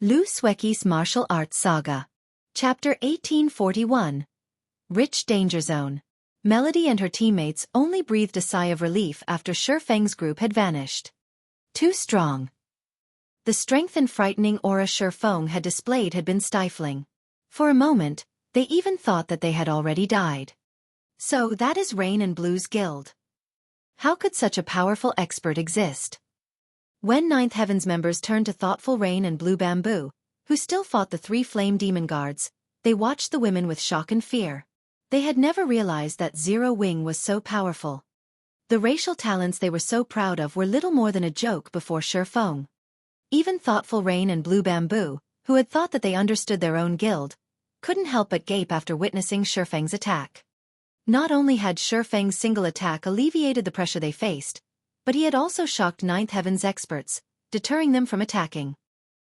Xueqi's Martial Arts Saga. Chapter 1841. Rich Danger Zone. Melody and her teammates only breathed a sigh of relief after Shifeng's group had vanished. Too strong. The strength and frightening aura Shifeng had displayed had been stifling. For a moment, they even thought that they had already died. So that is Rain and Blue's guild. How could such a powerful expert exist? When Ninth Heaven's members turned to thoughtful Rain and Blue Bamboo, who still fought the three flame demon guards, they watched the women with shock and fear. They had never realized that Zero Wing was so powerful. The racial talents they were so proud of were little more than a joke before Shifeng. Even thoughtful Rain and Blue Bamboo, who had thought that they understood their own guild, couldn't help but gape after witnessing Shifeng's attack. Not only had Shifeng's single attack alleviated the pressure they faced, but he had also shocked Ninth Heaven's experts, deterring them from attacking.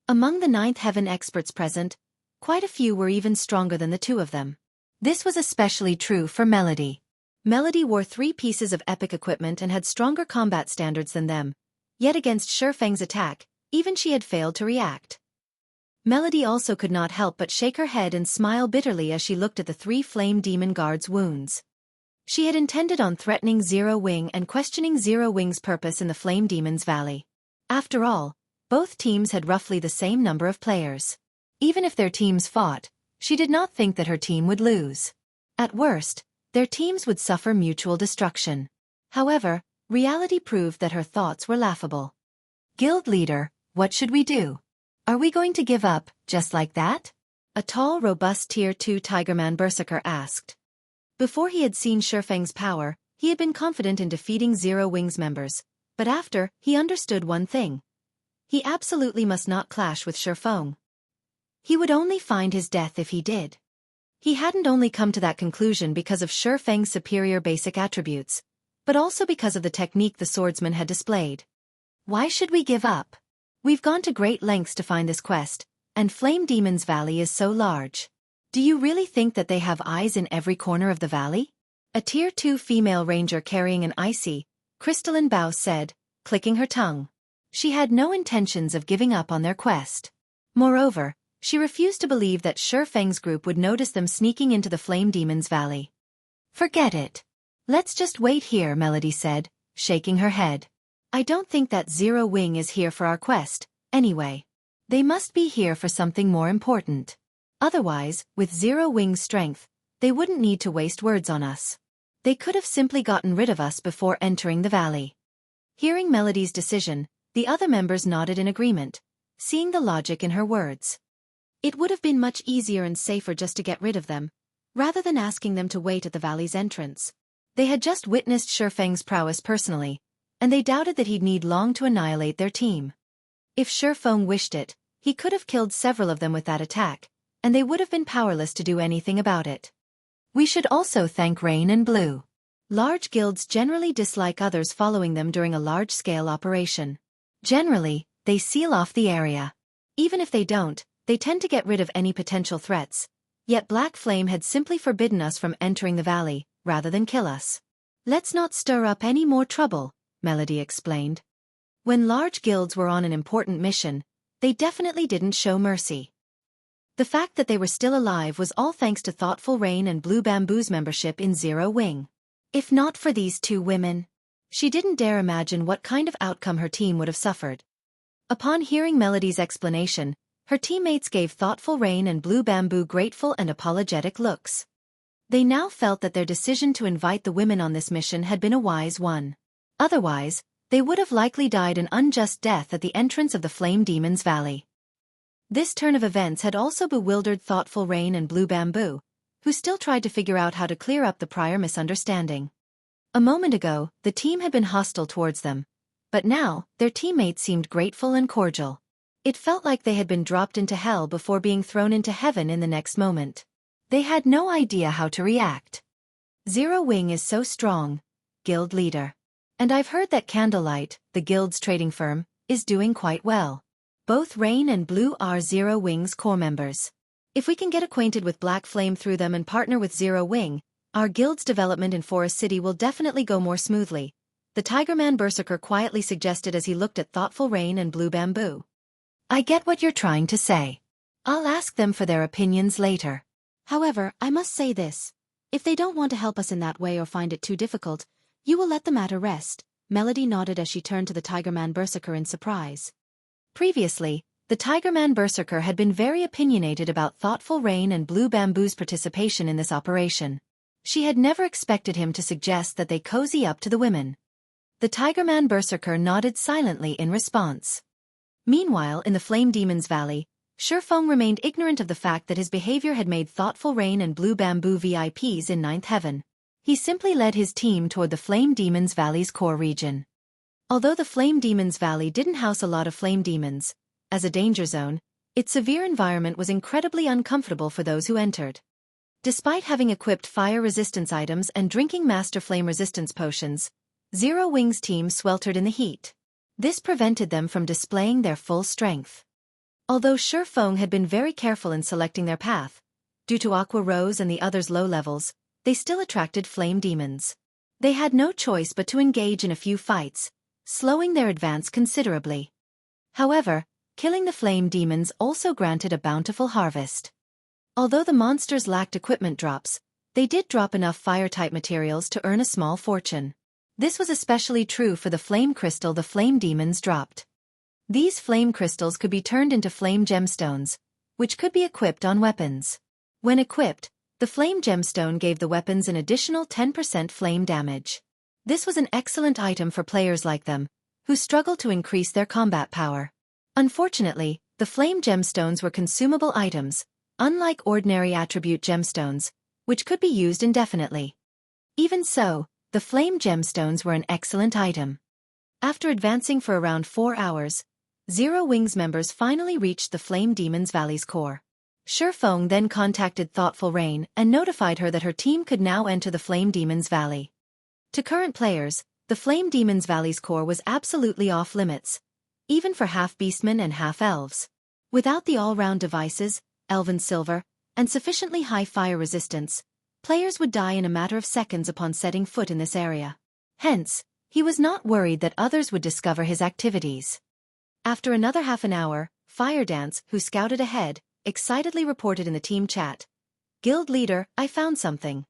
Among the Ninth Heaven experts present, quite a few were even stronger than the two of them. This was especially true for Melody. Melody wore 3 pieces of epic equipment and had stronger combat standards than them, yet against Shifeng's attack, even she had failed to react. Melody also could not help but shake her head and smile bitterly as she looked at the 3 flame demon guards' wounds. She had intended on threatening Zero Wing and questioning Zero Wing's purpose in the Flame Demon's Valley. After all, both teams had roughly the same number of players. Even if their teams fought, she did not think that her team would lose. At worst, their teams would suffer mutual destruction. However, reality proved that her thoughts were laughable. Guild leader, what should we do? Are we going to give up, just like that? A tall, robust Tier 2 Tigerman Berserker asked. Before he had seen Shifeng's power, he had been confident in defeating Zero Wing's members, but after, he understood one thing. He absolutely must not clash with Shifeng. He would only find his death if he did. He hadn't only come to that conclusion because of Shifeng's superior basic attributes, but also because of the technique the swordsman had displayed. Why should we give up? We've gone to great lengths to find this quest, and Flame Demon's Valley is so large. Do you really think that they have eyes in every corner of the valley? A Tier 2 female ranger carrying an icy, crystalline bow said, clicking her tongue. She had no intentions of giving up on their quest. Moreover, she refused to believe that Shifeng's group would notice them sneaking into the Flame Demon's Valley. Forget it. Let's just wait here, Melody said, shaking her head. I don't think that Zero Wing is here for our quest, anyway. They must be here for something more important. Otherwise, with Zero Wing's strength, they wouldn't need to waste words on us. They could have simply gotten rid of us before entering the valley. Hearing Melody's decision, the other members nodded in agreement, seeing the logic in her words. It would have been much easier and safer just to get rid of them, rather than asking them to wait at the valley's entrance. They had just witnessed Shifeng's prowess personally, and they doubted that he'd need long to annihilate their team. If Shifeng wished it, he could have killed several of them with that attack, and they would have been powerless to do anything about it. We should also thank Rain and Blue. Large guilds generally dislike others following them during a large-scale operation. Generally, they seal off the area. Even if they don't, they tend to get rid of any potential threats. Yet Black Flame had simply forbidden us from entering the valley, rather than kill us. Let's not stir up any more trouble, Melody explained. When large guilds were on an important mission, they definitely didn't show mercy. The fact that they were still alive was all thanks to thoughtful Rain and Blue Bamboo's membership in Zero Wing. If not for these 2 women, she didn't dare imagine what kind of outcome her team would have suffered. Upon hearing Melody's explanation, her teammates gave thoughtful Rain and Blue Bamboo grateful and apologetic looks. They now felt that their decision to invite the women on this mission had been a wise one. Otherwise, they would have likely died an unjust death at the entrance of the Flame Demon's Valley. This turn of events had also bewildered thoughtful Rain and Blue Bamboo, who still tried to figure out how to clear up the prior misunderstanding. A moment ago, the team had been hostile towards them, but now, their teammates seemed grateful and cordial. It felt like they had been dropped into hell before being thrown into heaven in the next moment. They had no idea how to react. Zero Wing is so strong, guild leader. And I've heard that Candlelight, the guild's trading firm, is doing quite well. Both Rain and Blue are Zero Wing's core members. If we can get acquainted with Black Flame through them and partner with Zero Wing, our guild's development in Forest City will definitely go more smoothly, the Tigerman Berserker quietly suggested as he looked at thoughtful Rain and Blue Bamboo. I get what you're trying to say. I'll ask them for their opinions later. However, I must say this. If they don't want to help us in that way or find it too difficult, you will let the matter rest. Melody nodded as she turned to the Tigerman Berserker in surprise. Previously, the Tigerman Berserker had been very opinionated about Thoughtful Rain and Blue Bamboo's participation in this operation. She had never expected him to suggest that they cozy up to the women. The Tigerman Berserker nodded silently in response. Meanwhile, in the Flame Demon's Valley, Xueqi remained ignorant of the fact that his behavior had made Thoughtful Rain and Blue Bamboo VIPs in Ninth Heaven. He simply led his team toward the Flame Demon's Valley's core region. Although the Flame Demon's Valley didn't house a lot of flame demons, as a danger zone, its severe environment was incredibly uncomfortable for those who entered. Despite having equipped fire resistance items and drinking master flame resistance potions, Zero Wing's team sweltered in the heat. This prevented them from displaying their full strength. Although Xueqi had been very careful in selecting their path, due to Aqua Rose and the others' low levels, they still attracted flame demons. They had no choice but to engage in a few fights, slowing their advance considerably. However, killing the flame demons also granted a bountiful harvest. Although the monsters lacked equipment drops, they did drop enough fire-type materials to earn a small fortune. This was especially true for the flame crystal the flame demons dropped. These flame crystals could be turned into flame gemstones, which could be equipped on weapons. When equipped, the flame gemstone gave the weapons an additional 10% flame damage. This was an excellent item for players like them, who struggled to increase their combat power. Unfortunately, the flame gemstones were consumable items, unlike ordinary attribute gemstones, which could be used indefinitely. Even so, the flame gemstones were an excellent item. After advancing for around 4 hours, Zero Wings members finally reached the Flame Demon's Valley's core. Xueqi then contacted Thoughtful Rain and notified her that her team could now enter the Flame Demon's Valley. To current players, the Flame Demon's Valley's core was absolutely off-limits, even for half-beastmen and half-elves. Without the all-round devices, elven silver, and sufficiently high fire resistance, players would die in a matter of seconds upon setting foot in this area. Hence, he was not worried that others would discover his activities. After another half an hour, Firedance, who scouted ahead, excitedly reported in the team chat. "Guild leader, I found something."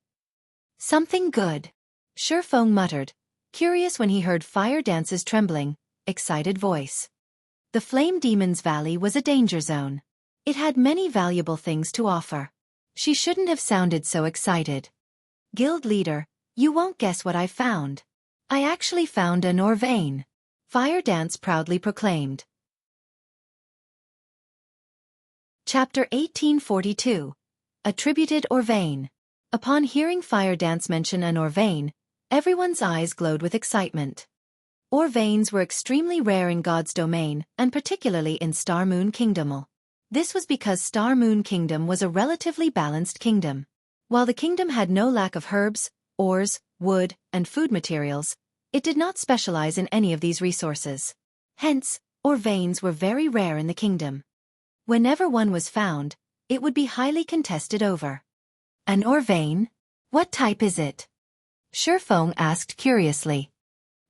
"Something good," Xueqi muttered, curious when he heard Firedance's trembling, excited voice. The Flame Demon's Valley was a danger zone. It had many valuable things to offer. She shouldn't have sounded so excited. "Guild leader, you won't guess what I found. I actually found an ore vein," Firedance proudly proclaimed. Chapter 1842. Attributed ore vein. Upon hearing Firedance mention an ore vein, everyone's eyes glowed with excitement. Ore veins were extremely rare in God's domain, and particularly in Star Moon Kingdom. This was because Star Moon Kingdom was a relatively balanced kingdom. While the kingdom had no lack of herbs, ores, wood, and food materials, it did not specialize in any of these resources. Hence, ore veins were very rare in the kingdom. Whenever one was found, it would be highly contested over. "An ore vein? What type is it?" Xueqi asked curiously.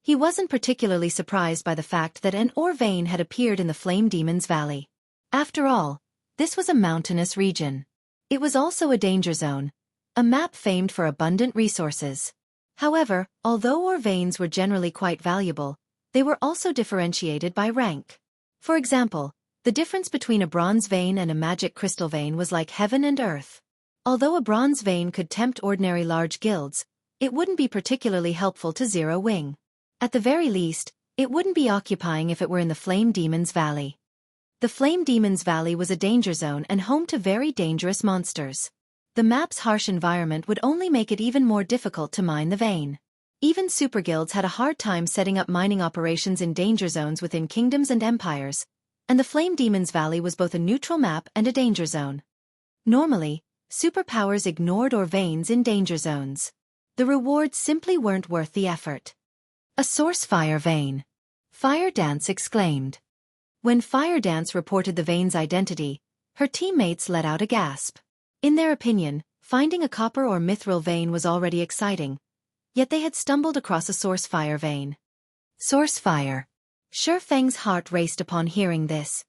He wasn't particularly surprised by the fact that an ore vein had appeared in the Flame Demon's Valley. After all, this was a mountainous region. It was also a danger zone, a map famed for abundant resources. However, although ore veins were generally quite valuable, they were also differentiated by rank. For example, the difference between a bronze vein and a magic crystal vein was like heaven and earth. Although a bronze vein could tempt ordinary large guilds, it wouldn't be particularly helpful to Zero Wing. At the very least, it wouldn't be occupying if it were in the Flame Demon's Valley. The Flame Demon's Valley was a danger zone and home to very dangerous monsters. The map's harsh environment would only make it even more difficult to mine the vein. Even super guilds had a hard time setting up mining operations in danger zones within kingdoms and empires, and the Flame Demon's Valley was both a neutral map and a danger zone. Normally, superpowers ignored ore veins in danger zones. The rewards simply weren't worth the effort. "A source fire vein," Firedance exclaimed. When Firedance reported the vein's identity, her teammates let out a gasp. In their opinion, finding a copper or mithril vein was already exciting, yet they had stumbled across a source fire vein. Source fire. Xueqi's heart raced upon hearing this.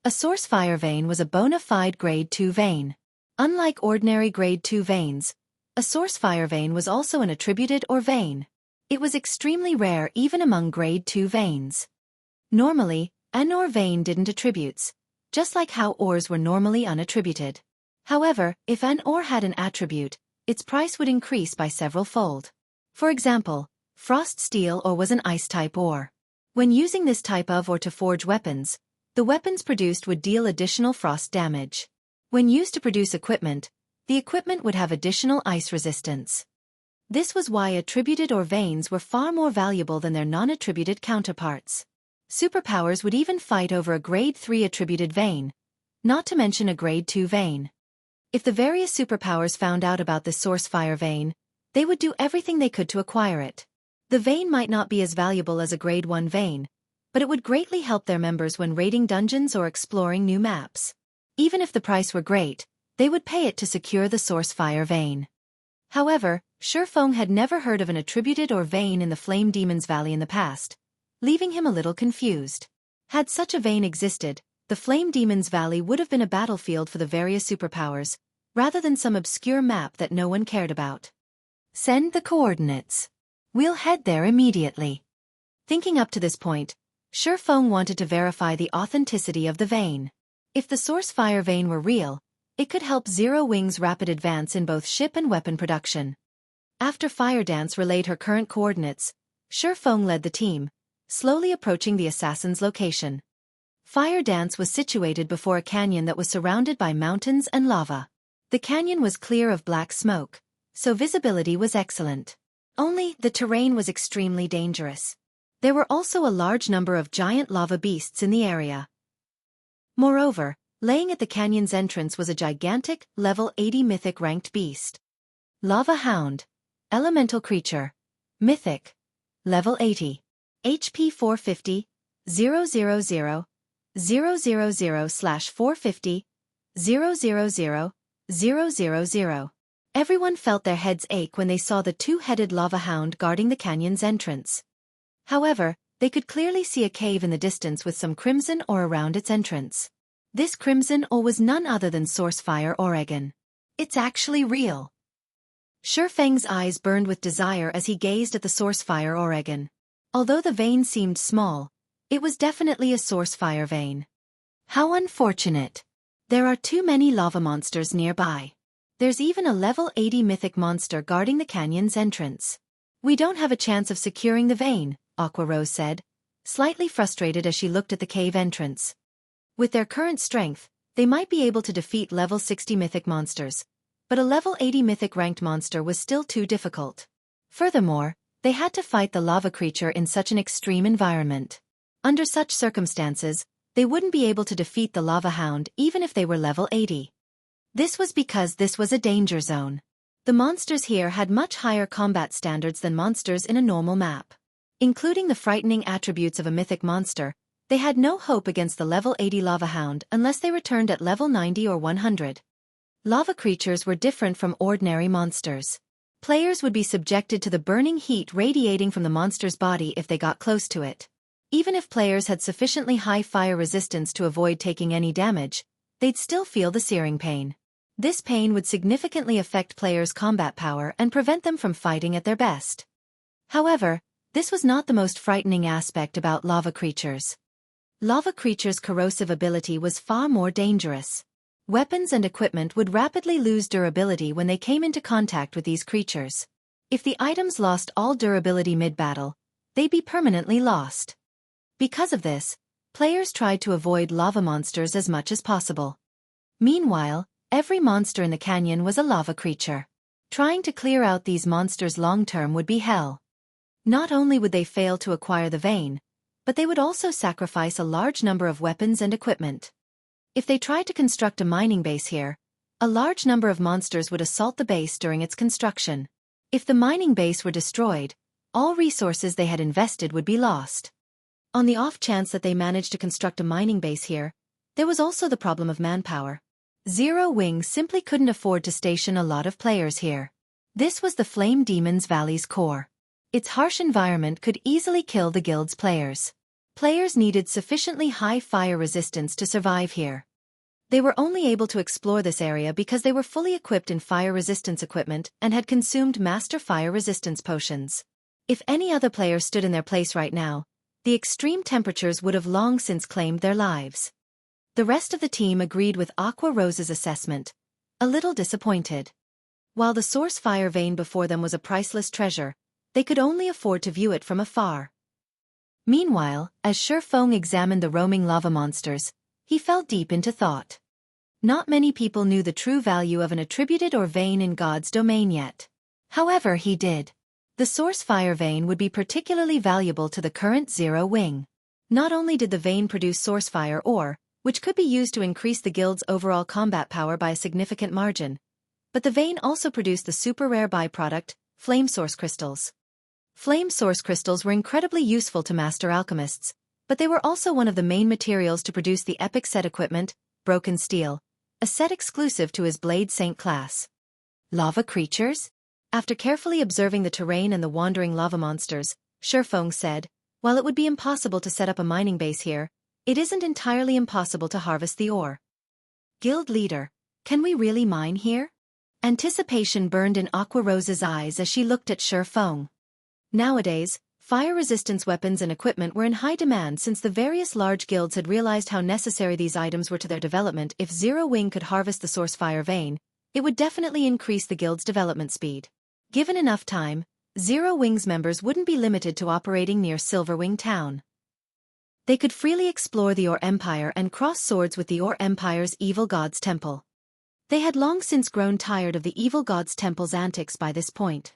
A source fire vein was a bona fide Grade 2 vein. Unlike ordinary Grade 2 veins, a source fire vein was also an attributed ore vein. It was extremely rare even among Grade 2 veins. Normally, an ore vein didn't attributes, just like how ores were normally unattributed. However, if an ore had an attribute, its price would increase by several-fold. For example, frost steel ore was an ice-type ore. When using this type of ore to forge weapons, the weapons produced would deal additional frost damage. When used to produce equipment, the equipment would have additional ice resistance. This was why attributed ore veins were far more valuable than their non-attributed counterparts. Superpowers would even fight over a Grade 3 attributed vein, not to mention a Grade 2 vein. If the various superpowers found out about this source fire vein, they would do everything they could to acquire it. The vein might not be as valuable as a Grade 1 vein, but it would greatly help their members when raiding dungeons or exploring new maps. Even if the price were great, they would pay it to secure the source fire vein. However, Xueqi had never heard of an attributed ore vein in the Flame Demon's Valley in the past, leaving him a little confused. Had such a vein existed, the Flame Demon's Valley would have been a battlefield for the various superpowers, rather than some obscure map that no one cared about. Send the coordinates. We'll head there immediately. Thinking up to this point, Xueqi wanted to verify the authenticity of the vein. If the source fire vein were real, it could help Zero Wing's rapid advance in both ship and weapon production. After Fire Dance relayed her current coordinates, Xueqi led the team, slowly approaching the assassin's location. Fire Dance was situated before a canyon that was surrounded by mountains and lava. The canyon was clear of black smoke, so visibility was excellent. Only, the terrain was extremely dangerous. There were also a large number of giant lava beasts in the area. Moreover, laying at the canyon's entrance was a gigantic, level 80 mythic ranked beast. Lava Hound. Elemental creature. Mythic. Level 80. HP 450, 000, 000/450, 000, 000. Everyone felt their heads ache when they saw the two-headed lava hound guarding the canyon's entrance. However, they could clearly see a cave in the distance with some crimson ore around its entrance. This crimson ore was none other than source fire Oregon. It's actually real. Xueqi's eyes burned with desire as he gazed at the source fire Oregon. Although the vein seemed small, it was definitely a source fire vein. How unfortunate. There are too many lava monsters nearby. There's even a level 80 mythic monster guarding the canyon's entrance. We don't have a chance of securing the vein, Aqua Rose said, slightly frustrated as she looked at the cave entrance. With their current strength, they might be able to defeat level 60 mythic monsters, but a level 80 mythic ranked monster was still too difficult. Furthermore, they had to fight the lava creature in such an extreme environment. Under such circumstances, they wouldn't be able to defeat the lava hound even if they were level 80. This was because this was a danger zone. The monsters here had much higher combat standards than monsters in a normal map. Including the frightening attributes of a mythic monster, they had no hope against the level 80 lava hound unless they returned at level 90 or 100. Lava creatures were different from ordinary monsters. Players would be subjected to the burning heat radiating from the monster's body if they got close to it. Even if players had sufficiently high fire resistance to avoid taking any damage, they'd still feel the searing pain. This pain would significantly affect players' combat power and prevent them from fighting at their best. However, this was not the most frightening aspect about lava creatures. Lava creatures' corrosive ability was far more dangerous. Weapons and equipment would rapidly lose durability when they came into contact with these creatures. If the items lost all durability mid-battle, they'd be permanently lost. Because of this, players tried to avoid lava monsters as much as possible. Meanwhile, every monster in the canyon was a lava creature. Trying to clear out these monsters long-term would be hell. Not only would they fail to acquire the vein, but they would also sacrifice a large number of weapons and equipment. If they tried to construct a mining base here, a large number of monsters would assault the base during its construction. If the mining base were destroyed, all resources they had invested would be lost. On the off chance that they managed to construct a mining base here, there was also the problem of manpower. Zero Wing simply couldn't afford to station a lot of players here. This was the Flame Demon's Valley's core. Its harsh environment could easily kill the guild's players. Players needed sufficiently high fire resistance to survive here. They were only able to explore this area because they were fully equipped in fire resistance equipment and had consumed master fire resistance potions. If any other player stood in their place right now, the extreme temperatures would have long since claimed their lives. The rest of the team agreed with Aqua Rose's assessment, a little disappointed. While the source fire vein before them was a priceless treasure, they could only afford to view it from afar. Meanwhile, as Xueqi examined the roaming lava monsters, he fell deep into thought. Not many people knew the true value of an attributed or vein in God's domain yet. However, he did. The source fire vein would be particularly valuable to the current Zero Wing. Not only did the vein produce source fire ore, which could be used to increase the guild's overall combat power by a significant margin, but the vein also produced the super rare byproduct, flame source crystals. Flame source crystals were incredibly useful to master alchemists, but they were also one of the main materials to produce the epic set equipment, Broken Steel, a set exclusive to his Blade Saint class. Lava creatures? After carefully observing the terrain and the wandering lava monsters, Xueqi said, while it would be impossible to set up a mining base here, it isn't entirely impossible to harvest the ore. Guild leader, can we really mine here? Anticipation burned in Aqua Rose's eyes as she looked at Xueqi. Nowadays, fire-resistance weapons and equipment were in high demand since the various large guilds had realized how necessary these items were to their development. If Zero Wing could harvest the source fire vein, it would definitely increase the guild's development speed. Given enough time, Zero Wing's members wouldn't be limited to operating near Silverwing Town. They could freely explore the Ore Empire and cross swords with the Ore Empire's Evil God's Temple. They had long since grown tired of the Evil God's Temple's antics by this point.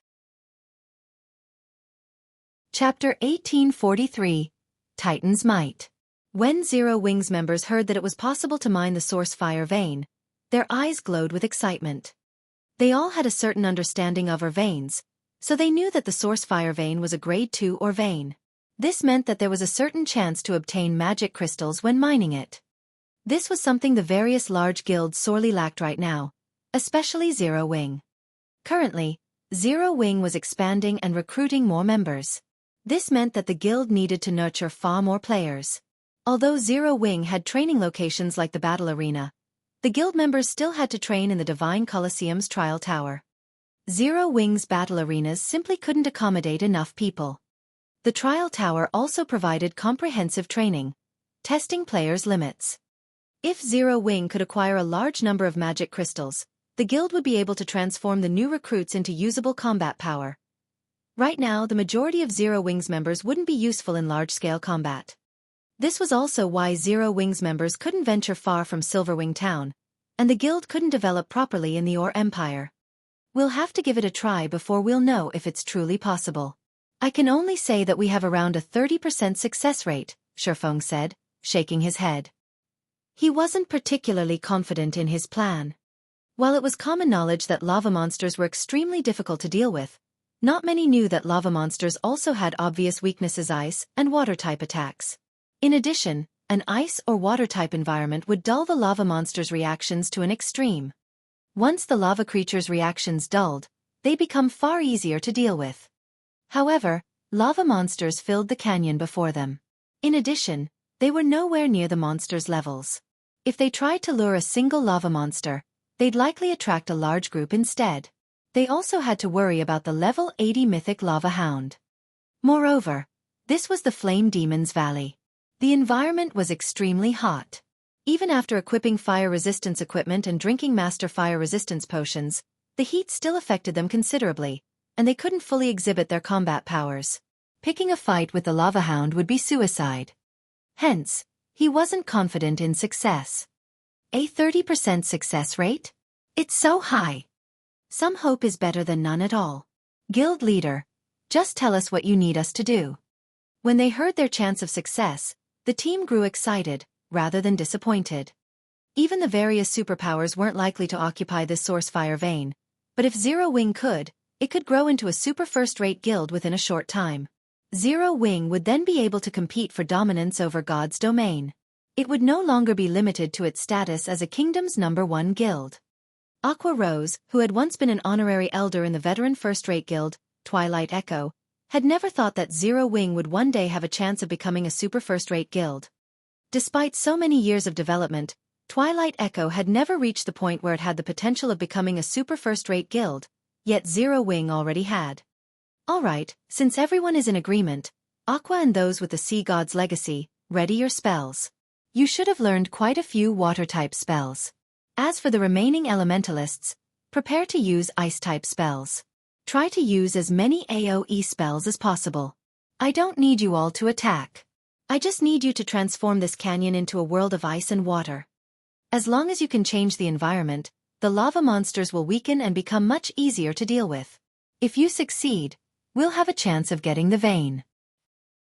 Chapter 1843, Titan's Might. When Zero Wing's members heard that it was possible to mine the source fire vein, their eyes glowed with excitement. They all had a certain understanding of ore veins, so they knew that the source fire vein was a grade 2 ore vein. This meant that there was a certain chance to obtain magic crystals when mining it. This was something the various large guilds sorely lacked right now, especially Zero Wing. Currently, Zero Wing was expanding and recruiting more members. This meant that the guild needed to nurture far more players. Although Zero Wing had training locations like the Battle Arena, the guild members still had to train in the Divine Colosseum's Trial Tower. Zero Wing's battle arenas simply couldn't accommodate enough people. The Trial Tower also provided comprehensive training, testing players' limits. If Zero Wing could acquire a large number of magic crystals, the guild would be able to transform the new recruits into usable combat power. Right now, the majority of Zero Wing's members wouldn't be useful in large-scale combat. This was also why Zero Wing's members couldn't venture far from Silverwing Town, and the guild couldn't develop properly in the Ore Empire. We'll have to give it a try before we'll know if it's truly possible. I can only say that we have around a 30% success rate, Xueqi said, shaking his head. He wasn't particularly confident in his plan. While it was common knowledge that lava monsters were extremely difficult to deal with, not many knew that lava monsters also had obvious weaknesses: ice and water-type attacks. In addition, an ice or water-type environment would dull the lava monster's reactions to an extreme. Once the lava creature's reactions dulled, they become far easier to deal with. However, lava monsters filled the canyon before them. In addition, they were nowhere near the monster's levels. If they tried to lure a single lava monster, they'd likely attract a large group instead. They also had to worry about the level 80 mythic lava hound. Moreover, this was the Flame Demon's Valley. The environment was extremely hot. Even after equipping fire resistance equipment and drinking master fire resistance potions, the heat still affected them considerably, and they couldn't fully exhibit their combat powers. Picking a fight with the lava hound would be suicide. Hence, he wasn't confident in success. A 30% success rate? It's so high. Some hope is better than none at all. Guild leader, just tell us what you need us to do. When they heard their chance of success, the team grew excited, rather than disappointed. Even the various superpowers weren't likely to occupy this source fire vein, but if Zero Wing could, it could grow into a super first-rate guild within a short time. Zero Wing would then be able to compete for dominance over God's domain. It would no longer be limited to its status as a kingdom's #1 guild. Aqua Rose, who had once been an honorary elder in the veteran first-rate guild, Twilight Echo, had never thought that Zero Wing would one day have a chance of becoming a super first-rate guild. Despite so many years of development, Twilight Echo had never reached the point where it had the potential of becoming a super first-rate guild, yet Zero Wing already had. Alright, since everyone is in agreement, Aqua and those with the Sea God's legacy, ready your spells. You should have learned quite a few water-type spells. As for the remaining elementalists, prepare to use ice-type spells. Try to use as many AoE spells as possible. I don't need you all to attack. I just need you to transform this canyon into a world of ice and water. As long as you can change the environment, the lava monsters will weaken and become much easier to deal with. If you succeed, we'll have a chance of getting the vein.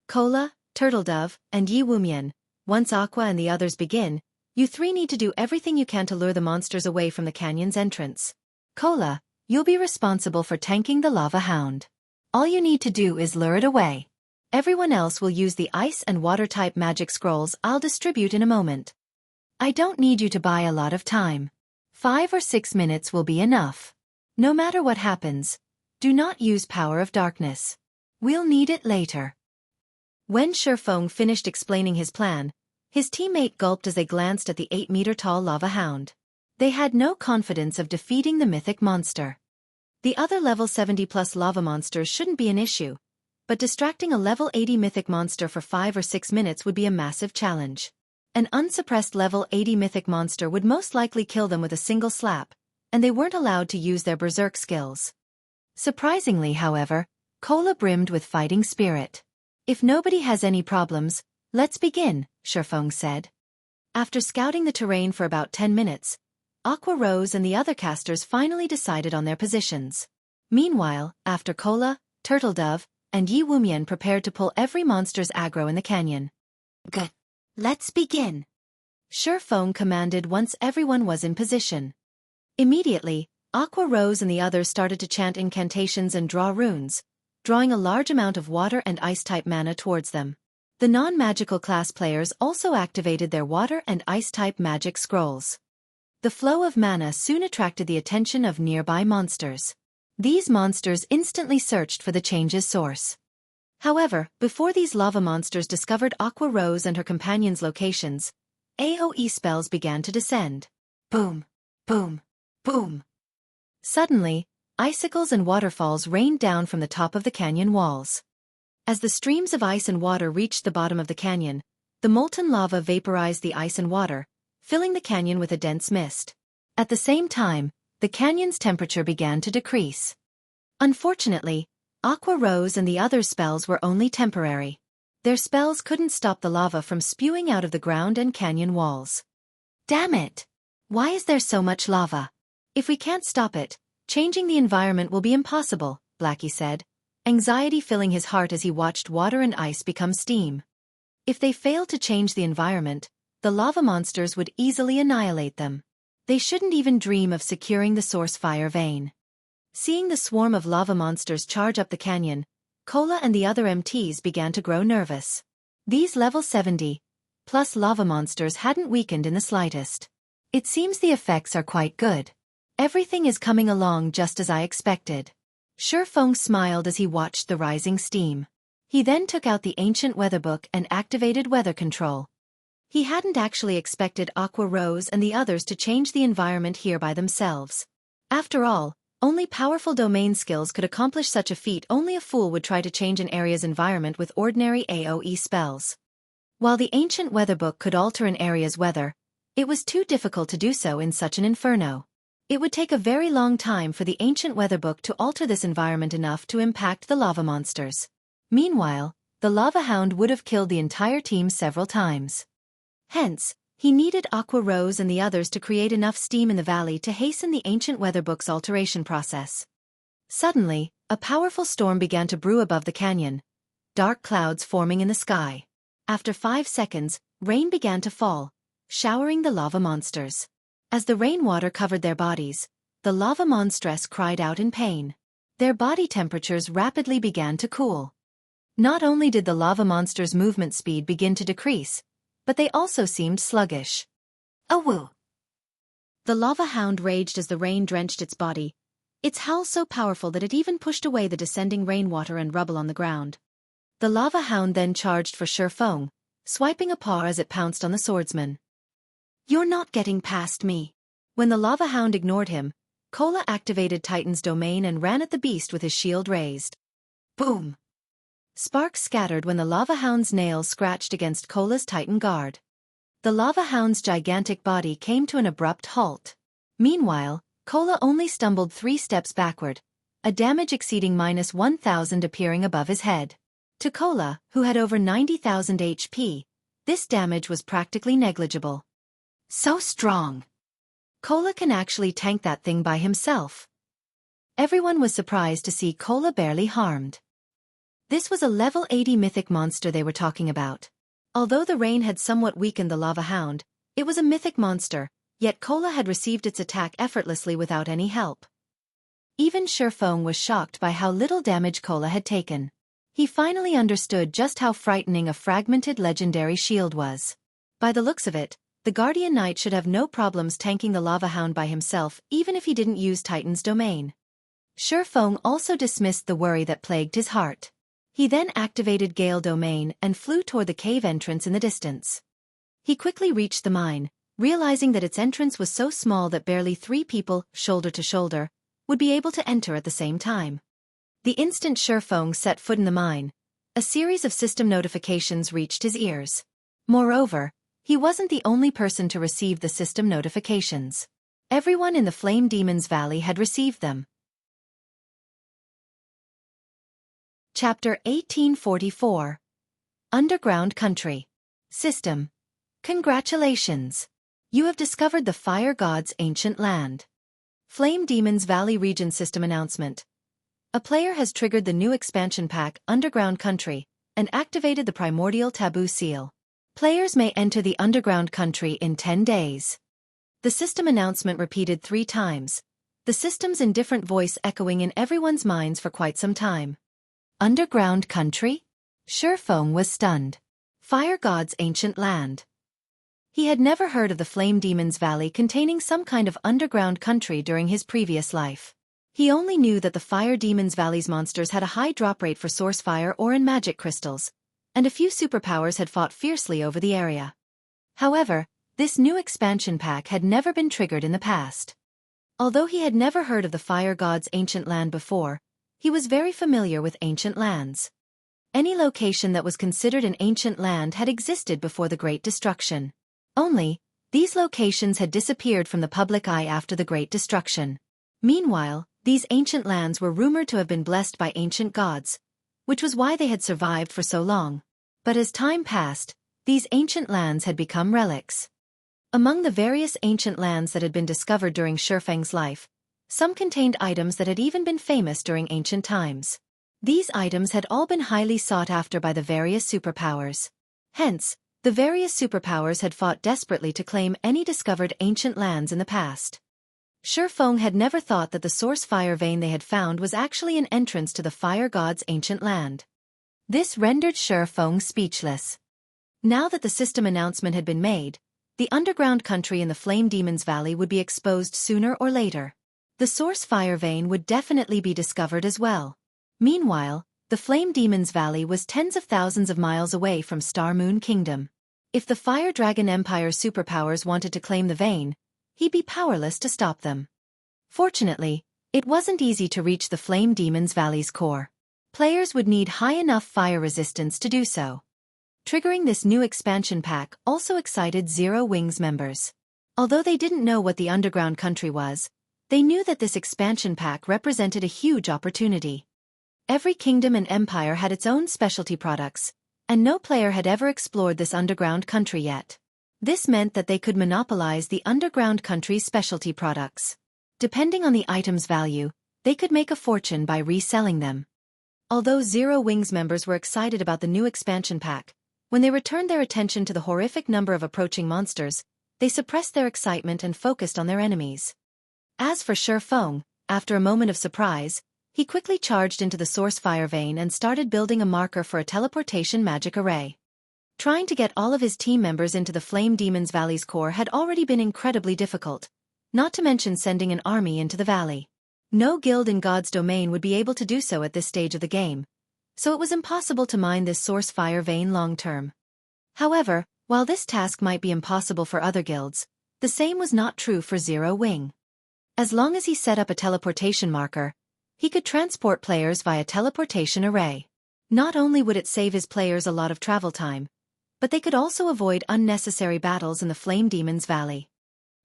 Cola, Turtledove, and Yi Wumian, once Aqua and the others begin, you three need to do everything you can to lure the monsters away from the canyon's entrance. Cola, you'll be responsible for tanking the lava hound. All you need to do is lure it away. Everyone else will use the ice and water-type magic scrolls I'll distribute in a moment. I don't need you to buy a lot of time. 5 or 6 minutes will be enough. No matter what happens, do not use Power of Darkness. We'll need it later. When Xueqi finished explaining his plan, his teammate gulped as they glanced at the 8-meter-tall lava hound. They had no confidence of defeating the mythic monster. The other level 70+ lava monsters shouldn't be an issue, but distracting a level 80 mythic monster for 5 or 6 minutes would be a massive challenge. An unsuppressed level 80 mythic monster would most likely kill them with a single slap, and they weren't allowed to use their berserk skills. Surprisingly, however, Cola brimmed with fighting spirit. If nobody has any problems, let's begin, Xueqi said. After scouting the terrain for about 10 minutes, Aqua Rose and the other casters finally decided on their positions. Meanwhile, after Cola, Turtledove, and Yi Wumian prepared to pull every monster's aggro in the canyon. Good. Let's begin. Xueqi commanded once everyone was in position. Immediately, Aqua Rose and the others started to chant incantations and draw runes, drawing a large amount of water and ice-type mana towards them. The non-magical class players also activated their water and ice-type magic scrolls. The flow of mana soon attracted the attention of nearby monsters. These monsters instantly searched for the change's source. However, before these lava monsters discovered Aqua Rose and her companions' locations, AoE spells began to descend. Boom, boom, boom. Suddenly, icicles and waterfalls rained down from the top of the canyon walls. As the streams of ice and water reached the bottom of the canyon, the molten lava vaporized the ice and water, filling the canyon with a dense mist. At the same time, the canyon's temperature began to decrease. Unfortunately, Aqua Rose and the other spells were only temporary. Their spells couldn't stop the lava from spewing out of the ground and canyon walls. Damn it! Why is there so much lava? If we can't stop it, changing the environment will be impossible, Blackie said, anxiety filling his heart as he watched water and ice become steam. If they failed to change the environment, the lava monsters would easily annihilate them. They shouldn't even dream of securing the source fire vein. Seeing the swarm of lava monsters charge up the canyon, Cola and the other MTs began to grow nervous. These level 70+ lava monsters hadn't weakened in the slightest. It seems the effects are quite good. Everything is coming along just as I expected. Xueqi smiled as he watched the rising steam. He then took out the ancient weather book and activated weather control. He hadn't actually expected Aqua Rose and the others to change the environment here by themselves. After all, only powerful domain skills could accomplish such a feat. Only a fool would try to change an area's environment with ordinary AoE spells. While the ancient weather book could alter an area's weather, it was too difficult to do so in such an inferno. It would take a very long time for the ancient weather book to alter this environment enough to impact the lava monsters. Meanwhile, the lava hound would have killed the entire team several times. Hence, he needed Aqua Rose and the others to create enough steam in the valley to hasten the ancient weather book's alteration process. Suddenly, a powerful storm began to brew above the canyon, dark clouds forming in the sky. After 5 seconds, rain began to fall, showering the lava monsters. As the rainwater covered their bodies, the lava monstress cried out in pain. Their body temperatures rapidly began to cool. Not only did the lava monsters' movement speed begin to decrease, but they also seemed sluggish. Awoo! The lava hound raged as the rain drenched its body, its howl so powerful that it even pushed away the descending rainwater and rubble on the ground. The lava hound then charged for Xueqi, swiping a paw as it pounced on the swordsman. "You're not getting past me." When the lava hound ignored him, Kola activated Titan's domain and ran at the beast with his shield raised. Boom! Sparks scattered when the lava hound's nails scratched against Kola's Titan guard. The lava hound's gigantic body came to an abrupt halt. Meanwhile, Kola only stumbled 3 steps backward, a damage exceeding -1,000 appearing above his head. To Kola, who had over 90,000 HP, this damage was practically negligible. So strong! Kola can actually tank that thing by himself. Everyone was surprised to see Kola barely harmed. This was a level 80 mythic monster they were talking about. Although the rain had somewhat weakened the lava hound, it was a mythic monster, yet Kola had received its attack effortlessly without any help. Even Xueqi was shocked by how little damage Kola had taken. He finally understood just how frightening a fragmented legendary shield was. By the looks of it, the Guardian Knight should have no problems tanking the lava hound by himself even if he didn't use Titan's domain. Xueqi also dismissed the worry that plagued his heart. He then activated Gale Domain and flew toward the cave entrance in the distance. He quickly reached the mine, realizing that its entrance was so small that barely 3 people, shoulder to shoulder, would be able to enter at the same time. The instant Xueqi set foot in the mine, a series of system notifications reached his ears. Moreover, he wasn't the only person to receive the system notifications. Everyone in the Flame Demon's Valley had received them. Chapter 1844. Underground Country. System. Congratulations! You have discovered the Fire God's ancient land. Flame Demon's Valley Region System Announcement. A player has triggered the new expansion pack, Underground Country, and activated the Primordial Taboo Seal. Players may enter the Underground Country in 10 days. The system announcement repeated 3 times, the system's indifferent voice echoing in everyone's minds for quite some time. Underground Country? Xueqi was stunned. Fire God's ancient land. He had never heard of the Flame Demon's Valley containing some kind of underground country during his previous life. He only knew that the Fire Demon's Valley's monsters had a high drop rate for source fire or in magic crystals, and a few superpowers had fought fiercely over the area. However, this new expansion pack had never been triggered in the past. Although he had never heard of the Fire God's ancient land before, he was very familiar with ancient lands. Any location that was considered an ancient land had existed before the Great Destruction. Only, these locations had disappeared from the public eye after the Great Destruction. Meanwhile, these ancient lands were rumored to have been blessed by ancient gods, which was why they had survived for so long. But as time passed, these ancient lands had become relics. Among the various ancient lands that had been discovered during Xueqi's life, some contained items that had even been famous during ancient times. These items had all been highly sought after by the various superpowers. Hence, the various superpowers had fought desperately to claim any discovered ancient lands in the past. Xueqi had never thought that the source fire vein they had found was actually an entrance to the Fire God's ancient land. This rendered Xueqi speechless. Now that the system announcement had been made, the underground country in the Flame Demon's Valley would be exposed sooner or later. The source fire vein would definitely be discovered as well. Meanwhile, the Flame Demon's Valley was tens of thousands of miles away from Star Moon Kingdom. If the Fire Dragon Empire's superpowers wanted to claim the vein, he'd be powerless to stop them. Fortunately, it wasn't easy to reach the Flame Demon's Valley's core. Players would need high enough fire resistance to do so. Triggering this new expansion pack also excited Zero Wings members. Although they didn't know what the underground country was, they knew that this expansion pack represented a huge opportunity. Every kingdom and empire had its own specialty products, and no player had ever explored this underground country yet. This meant that they could monopolize the underground country's specialty products. Depending on the item's value, they could make a fortune by reselling them. Although Zero Wings members were excited about the new expansion pack, when they returned their attention to the horrific number of approaching monsters, they suppressed their excitement and focused on their enemies. As for Xueqi, after a moment of surprise, he quickly charged into the source fire vein and started building a marker for a teleportation magic array. Trying to get all of his team members into the Flame Demon's Valley's core had already been incredibly difficult, not to mention sending an army into the valley. No guild in God's domain would be able to do so at this stage of the game, so it was impossible to mine this source fire vein long-term. However, while this task might be impossible for other guilds, the same was not true for Zero Wing. As long as he set up a teleportation marker, he could transport players via teleportation array. Not only would it save his players a lot of travel time, but they could also avoid unnecessary battles in the Flame Demon's Valley.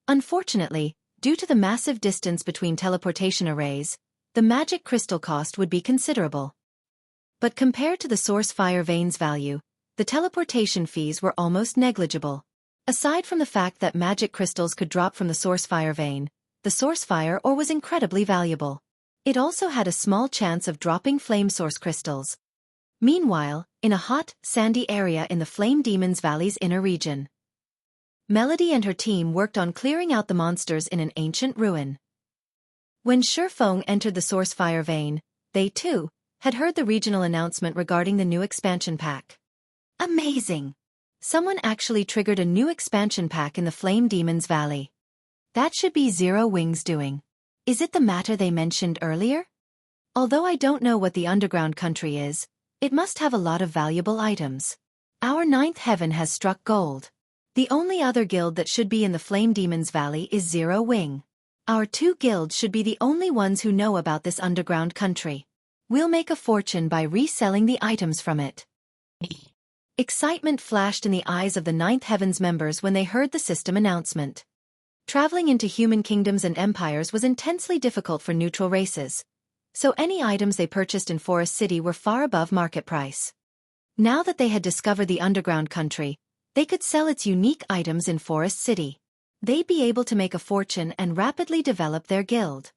Unfortunately, due to the massive distance between teleportation arrays, the magic crystal cost would be considerable. But compared to the source fire vein's value, the teleportation fees were almost negligible. Aside from the fact that magic crystals could drop from the source fire vein, the source fire ore was incredibly valuable. It also had a small chance of dropping flame source crystals. Meanwhile, in a hot, sandy area in the Flame Demon's Valley's inner region, Melody and her team worked on clearing out the monsters in an ancient ruin. When Xueqi entered the source fire vein, they too had heard the regional announcement regarding the new expansion pack. Amazing! Someone actually triggered a new expansion pack in the Flame Demon's Valley. That should be Zero Wing's doing. Is it the matter they mentioned earlier? Although I don't know what the underground country is, it must have a lot of valuable items. Our ninth heaven has struck gold. The only other guild that should be in the Flame Demon's Valley is Zero Wing. Our two guilds should be the only ones who know about this underground country. We'll make a fortune by reselling the items from it. Excitement flashed in the eyes of the Ninth Heaven's members when they heard the system announcement. Traveling into human kingdoms and empires was intensely difficult for neutral races, so any items they purchased in Forest City were far above market price. Now that they had discovered the underground country, they could sell its unique items in Forest City. They'd be able to make a fortune and rapidly develop their guild.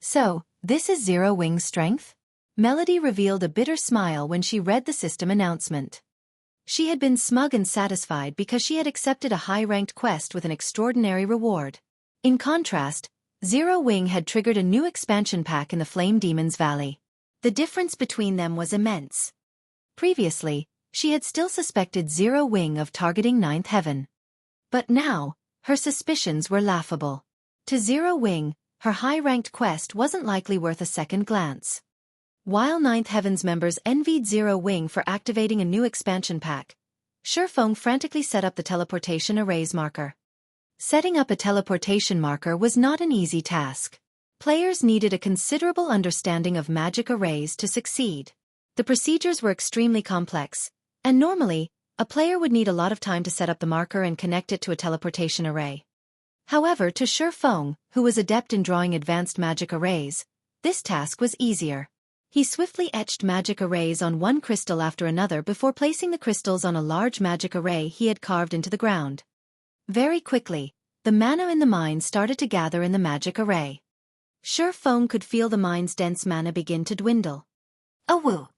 So, this is Zero Wing's strength? Melody revealed a bitter smile when she read the system announcement. She had been smug and satisfied because she had accepted a high-ranked quest with an extraordinary reward. In contrast, Zero Wing had triggered a new expansion pack in the Flame Demon's Valley. The difference between them was immense. Previously, she had still suspected Zero Wing of targeting Ninth Heaven. But now, her suspicions were laughable. To Zero Wing, her high-ranked quest wasn't likely worth a second glance. While Ninth Heaven's members envied Zero Wing for activating a new expansion pack, Xueqi frantically set up the teleportation arrays marker. Setting up a teleportation marker was not an easy task. Players needed a considerable understanding of magic arrays to succeed. The procedures were extremely complex, and normally, a player would need a lot of time to set up the marker and connect it to a teleportation array. However, to Xueqi, who was adept in drawing advanced magic arrays, this task was easier. He swiftly etched magic arrays on one crystal after another before placing the crystals on a large magic array he had carved into the ground. Very quickly, the mana in the mine started to gather in the magic array. Xueqi could feel the mine's dense mana begin to dwindle. Awoo!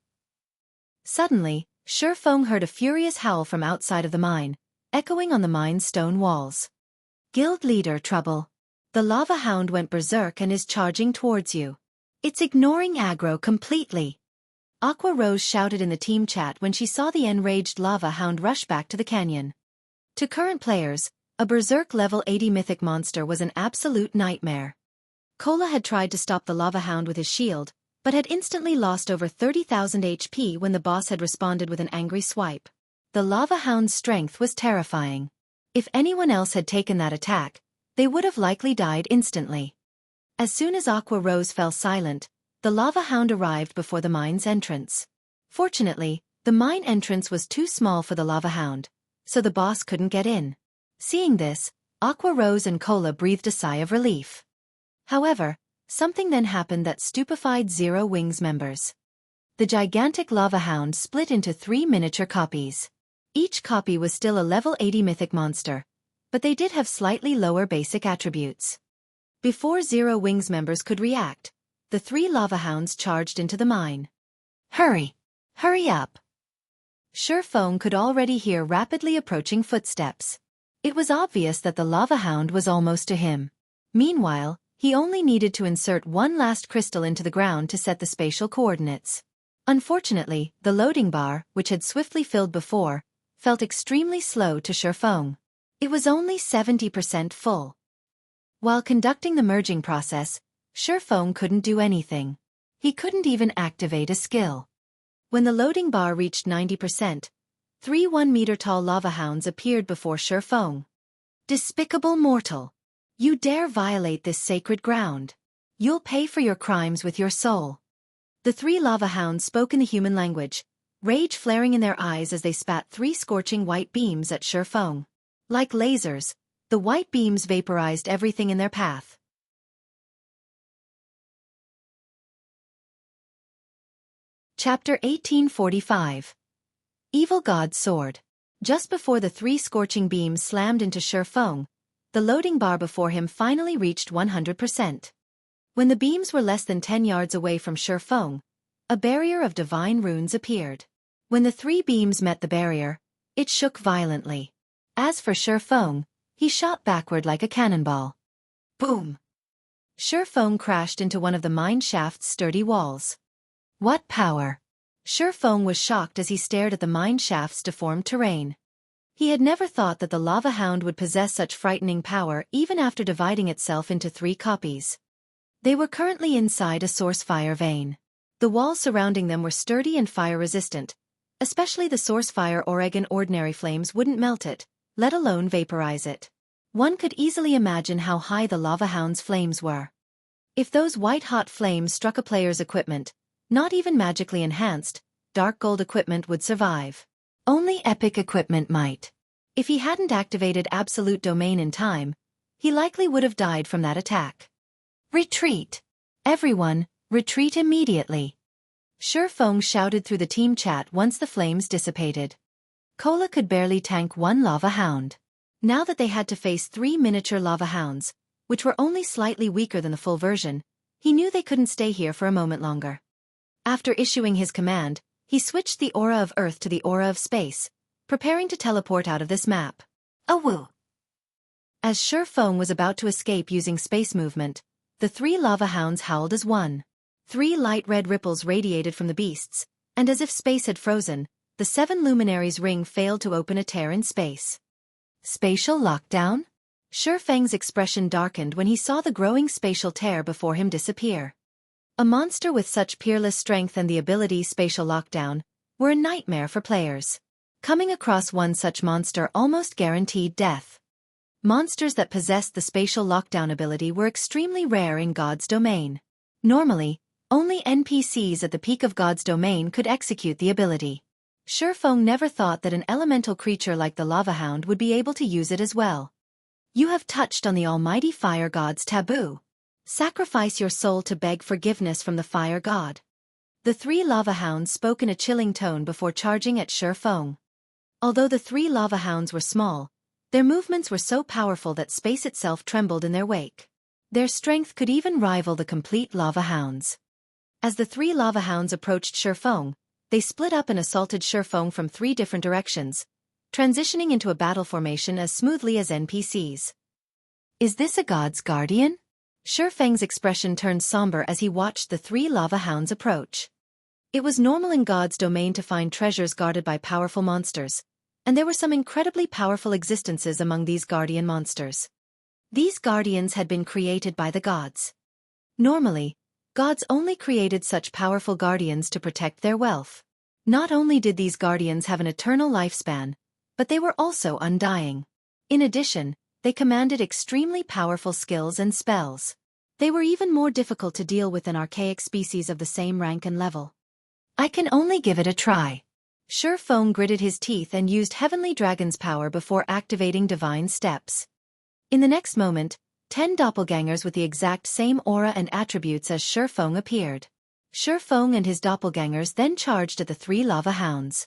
Suddenly, Xueqi heard a furious howl from outside of the mine, echoing on the mine's stone walls. Guild leader trouble. The lava hound went berserk and is charging towards you. It's ignoring aggro completely. Aqua Rose shouted in the team chat when she saw the enraged lava hound rush back to the canyon. To current players, a berserk level 80 mythic monster was an absolute nightmare. Cola had tried to stop the lava hound with his shield, but had instantly lost over 30,000 HP when the boss had responded with an angry swipe. The lava hound's strength was terrifying. If anyone else had taken that attack, they would have likely died instantly. As soon as Aqua Rose fell silent, the lava hound arrived before the mine's entrance. Fortunately, the mine entrance was too small for the lava hound, so the boss couldn't get in. Seeing this, Aqua Rose and Cola breathed a sigh of relief. However, something then happened that stupefied Zero Wing's members. The gigantic lava hound split into 3 miniature copies. Each copy was still a level 80 mythic monster, but they did have slightly lower basic attributes. Before Zero Wing's members could react, the 3 lava hounds charged into the mine. Hurry! Hurry up! Xueqi could already hear rapidly approaching footsteps. It was obvious that the lava hound was almost to him. Meanwhile, he only needed to insert one last crystal into the ground to set the spatial coordinates. Unfortunately, the loading bar, which had swiftly filled before, felt extremely slow to Xueqi. It was only 70% full. While conducting the merging process, Xueqi couldn't do anything. He couldn't even activate a skill. When the loading bar reached 90%, 3 1-meter-tall lava hounds appeared before Xueqi. Despicable mortal! You dare violate this sacred ground. You'll pay for your crimes with your soul. The 3 lava hounds spoke in the human language, rage flaring in their eyes as they spat 3 scorching white beams at Xueqi. Like lasers, the white beams vaporized everything in their path. Chapter 1845. Evil God's Sword. Just before the 3 scorching beams slammed into Xueqi, the loading bar before him finally reached 100%. When the beams were less than 10 yards away from Xueqi, a barrier of divine runes appeared. When the 3 beams met the barrier, it shook violently. As for Xueqi, he shot backward like a cannonball. Boom! Xueqi crashed into one of the mine shaft's sturdy walls. What power! Xueqi was shocked as he stared at the mine shaft's deformed terrain. He had never thought that the lava hound would possess such frightening power even after dividing itself into 3 copies. They were currently inside a source fire vein. The walls surrounding them were sturdy and fire-resistant, especially the source fire Oregon ordinary flames wouldn't melt it, let alone vaporize it. One could easily imagine how high the lava hound's flames were. If those white-hot flames struck a player's equipment, not even magically enhanced, dark gold equipment would survive. Only epic equipment might. If he hadn't activated Absolute Domain in time, he likely would have died from that attack. Retreat! Everyone, retreat immediately! Xueqi shouted through the team chat once the flames dissipated. Cola could barely tank 1 lava hound. Now that they had to face 3 miniature lava hounds, which were only slightly weaker than the full version, he knew they couldn't stay here for a moment longer. After issuing his command, he switched the aura of Earth to the aura of space, preparing to teleport out of this map. Awoo! As Xueqi was about to escape using space movement, the 3 lava hounds howled as one. 3 light red ripples radiated from the beasts, and as if space had frozen, the 7 luminaries' ring failed to open a tear in space. Spatial lockdown? Xueqi's expression darkened when he saw the growing spatial tear before him disappear. A monster with such peerless strength and the ability Spatial Lockdown were a nightmare for players. Coming across one such monster almost guaranteed death. Monsters that possessed the Spatial Lockdown ability were extremely rare in God's domain. Normally, only NPCs at the peak of God's domain could execute the ability. Xueqi never thought that an elemental creature like the Lava Hound would be able to use it as well. You have touched on the almighty fire god's taboo. Sacrifice your soul to beg forgiveness from the fire god. The 3 lava hounds spoke in a chilling tone before charging at Xueqi. Although the 3 lava hounds were small, their movements were so powerful that space itself trembled in their wake. Their strength could even rival the complete lava hounds. As the 3 lava hounds approached Xueqi, they split up and assaulted Xueqi from 3 different directions, transitioning into a battle formation as smoothly as NPCs. Is this a god's guardian? Xueqi's expression turned somber as he watched the 3 lava hounds approach. It was normal in God's domain to find treasures guarded by powerful monsters, and there were some incredibly powerful existences among these guardian monsters. These guardians had been created by the gods. Normally, gods only created such powerful guardians to protect their wealth. Not only did these guardians have an eternal lifespan, but they were also undying. In addition, they commanded extremely powerful skills and spells. They were even more difficult to deal with than archaic species of the same rank and level. I can only give it a try. Xueqi gritted his teeth and used Heavenly Dragon's power before activating Divine Steps. In the next moment, 10 doppelgangers with the exact same aura and attributes as Xueqi appeared. Xueqi and his doppelgangers then charged at the 3 lava hounds.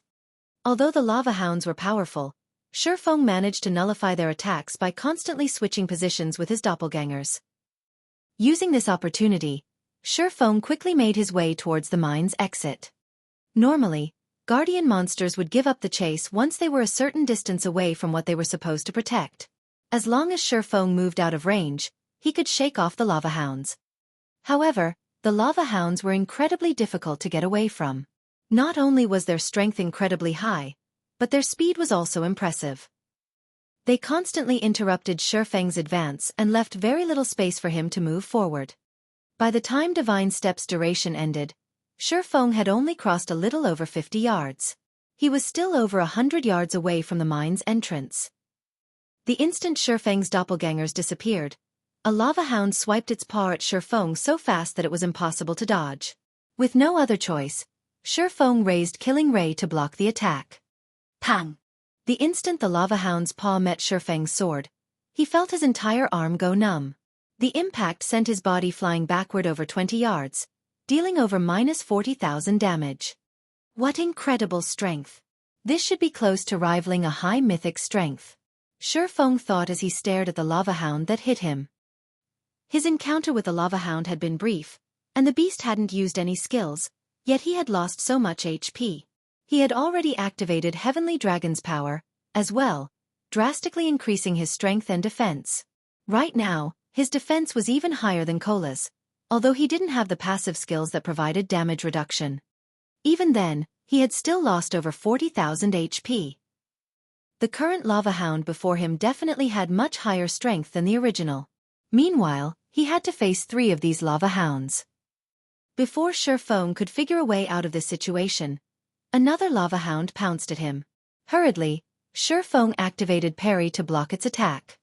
Although the lava hounds were powerful, Xueqi managed to nullify their attacks by constantly switching positions with his doppelgangers. Using this opportunity, Xueqi quickly made his way towards the mine's exit. Normally, guardian monsters would give up the chase once they were a certain distance away from what they were supposed to protect. As long as Xueqi moved out of range, he could shake off the lava hounds. However, the lava hounds were incredibly difficult to get away from. Not only was their strength incredibly high, but their speed was also impressive. They constantly interrupted Xueqi's advance and left very little space for him to move forward. By the time Divine Step's duration ended, Xuefeng had only crossed a little over 50 yards. He was still over 100 yards away from the mine's entrance. The instant Xuefeng's doppelgangers disappeared, a lava hound swiped its paw at Xuefeng so fast that it was impossible to dodge. With no other choice, Xuefeng raised Killing Ray to block the attack. Pang! The instant the lava hound's paw met Xuefeng's sword, he felt his entire arm go numb. The impact sent his body flying backward over 20 yards, dealing over -40,000 damage. What incredible strength! This should be close to rivaling a high mythic strength. Xuefeng thought as he stared at the lava hound that hit him. His encounter with the lava hound had been brief, and the beast hadn't used any skills, yet he had lost so much HP. He had already activated Heavenly Dragon's power, as well, drastically increasing his strength and defense. Right now, his defense was even higher than Kola's, although he didn't have the passive skills that provided damage reduction. Even then, he had still lost over 40,000 HP. The current lava hound before him definitely had much higher strength than the original. Meanwhile, he had to face 3 of these lava hounds. Before Xuefeng could figure a way out of this situation, another lava hound pounced at him. Hurriedly, Xuefeng activated parry to block its attack.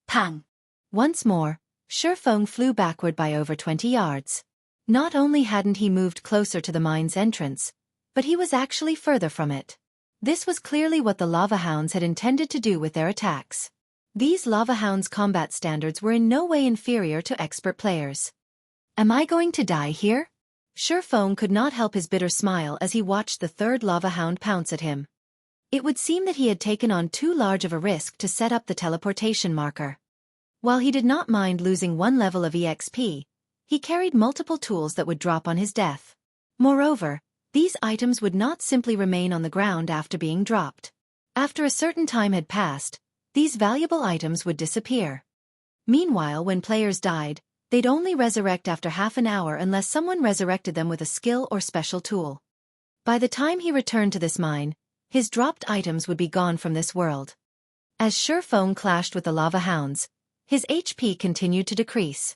Pang! Once more, Xuefeng flew backward by over 20 yards. Not only hadn't he moved closer to the mine's entrance, but he was actually further from it. This was clearly what the lava hounds had intended to do with their attacks. These lava hounds' combat standards were in no way inferior to expert players. Am I going to die here? Xuefeng could not help his bitter smile as he watched the third lava hound pounce at him. It would seem that he had taken on too large of a risk to set up the teleportation marker. While he did not mind losing 1 level of EXP, he carried multiple tools that would drop on his death. Moreover, these items would not simply remain on the ground after being dropped. After a certain time had passed, these valuable items would disappear. Meanwhile, when players died, they'd only resurrect after half an hour unless someone resurrected them with a skill or special tool. By the time he returned to this mine, his dropped items would be gone from this world. As Xuefeng clashed with the lava hounds, his HP continued to decrease.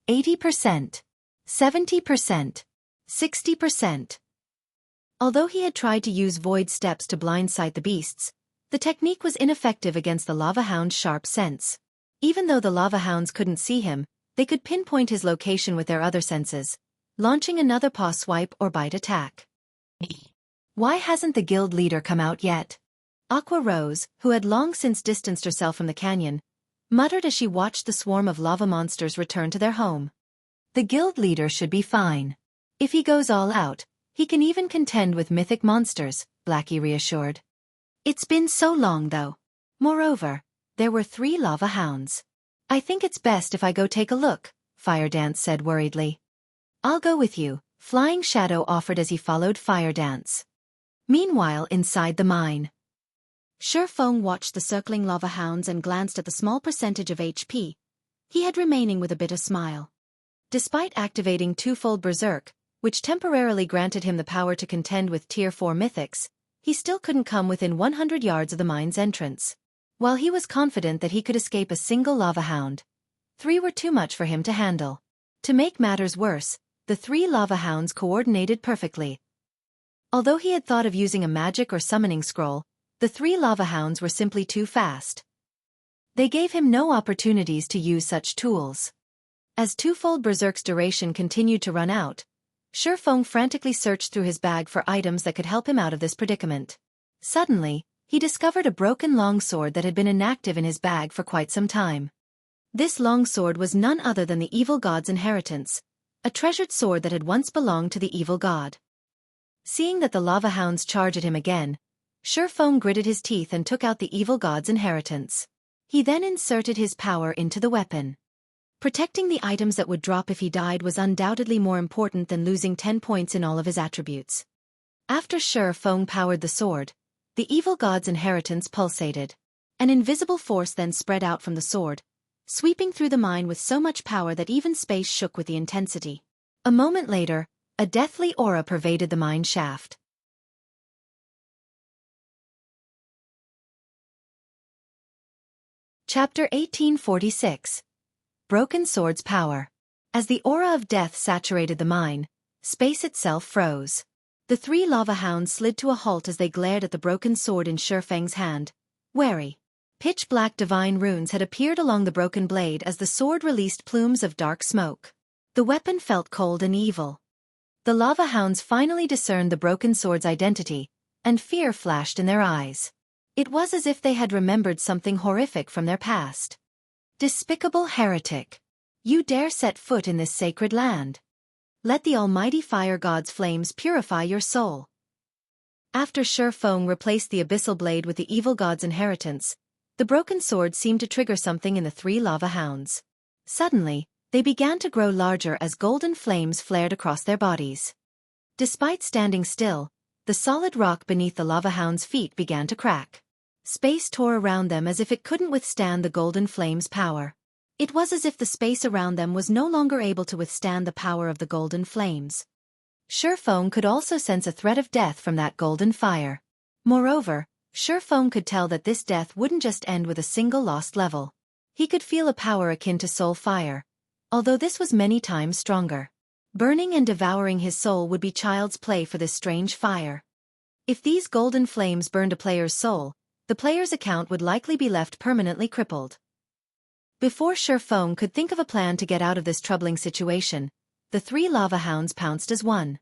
80%, 70%, 60%. Although he had tried to use void steps to blindsight the beasts, the technique was ineffective against the lava hound's sharp sense. Even though the lava hounds couldn't see him, they could pinpoint his location with their other senses, launching another paw swipe or bite attack. Why hasn't the guild leader come out yet? Aqua Rose, who had long since distanced herself from the canyon, muttered as she watched the swarm of lava monsters return to their home. The guild leader should be fine. If he goes all out, he can even contend with mythic monsters, Blackie reassured. It's been so long though. Moreover, there were 3 lava hounds. I think it's best if I go take a look, Fire Dance said worriedly. I'll go with you, Flying Shadow offered as he followed Fire Dance. Meanwhile, inside the mine, Xuefeng watched the circling lava hounds and glanced at the small percentage of HP he had remaining with a bitter smile. Despite activating twofold Berserk, which temporarily granted him the power to contend with Tier 4 mythics, he still couldn't come within 100 yards of the mine's entrance. While he was confident that he could escape a single lava hound, 3 were too much for him to handle. To make matters worse, the 3 lava hounds coordinated perfectly. Although he had thought of using a magic or summoning scroll, the 3 lava hounds were simply too fast. They gave him no opportunities to use such tools. As twofold Berserk's duration continued to run out, Xuefeng frantically searched through his bag for items that could help him out of this predicament. Suddenly, he discovered a broken longsword that had been inactive in his bag for quite some time. This longsword was none other than the evil god's inheritance, a treasured sword that had once belonged to the evil god. Seeing that the lava hounds charged at him again, Xuefeng gritted his teeth and took out the evil god's inheritance. He then inserted his power into the weapon. Protecting the items that would drop if he died was undoubtedly more important than losing 10 points in all of his attributes. After Xuefeng powered the sword, the evil god's inheritance pulsated. An invisible force then spread out from the sword, sweeping through the mine with so much power that even space shook with the intensity. A moment later, a deathly aura pervaded the mine shaft. Chapter 1846. Broken Sword's Power. As the aura of death saturated the mine, space itself froze. The three lava hounds slid to a halt as they glared at the broken sword in Xuefeng's hand, wary. Pitch-black divine runes had appeared along the broken blade as the sword released plumes of dark smoke. The weapon felt cold and evil. The lava hounds finally discerned the broken sword's identity, and fear flashed in their eyes. It was as if they had remembered something horrific from their past. Despicable heretic! You dare set foot in this sacred land? Let the almighty fire god's flames purify your soul. After Xuefeng replaced the abyssal blade with the evil god's inheritance, the broken sword seemed to trigger something in the three lava hounds. Suddenly, they began to grow larger as golden flames flared across their bodies. Despite standing still, the solid rock beneath the lava hounds' feet began to crack. Space tore around them as if it couldn't withstand the golden flames' power. It was as if the space around them was no longer able to withstand the power of the golden flames. Xuefeng could also sense a threat of death from that golden fire. Moreover, Xuefeng could tell that this death wouldn't just end with a single lost level. He could feel a power akin to soul fire, although this was many times stronger. Burning and devouring his soul would be child's play for this strange fire. If these golden flames burned a player's soul, the player's account would likely be left permanently crippled. Before Xuefeng could think of a plan to get out of this troubling situation, the three lava hounds pounced as one.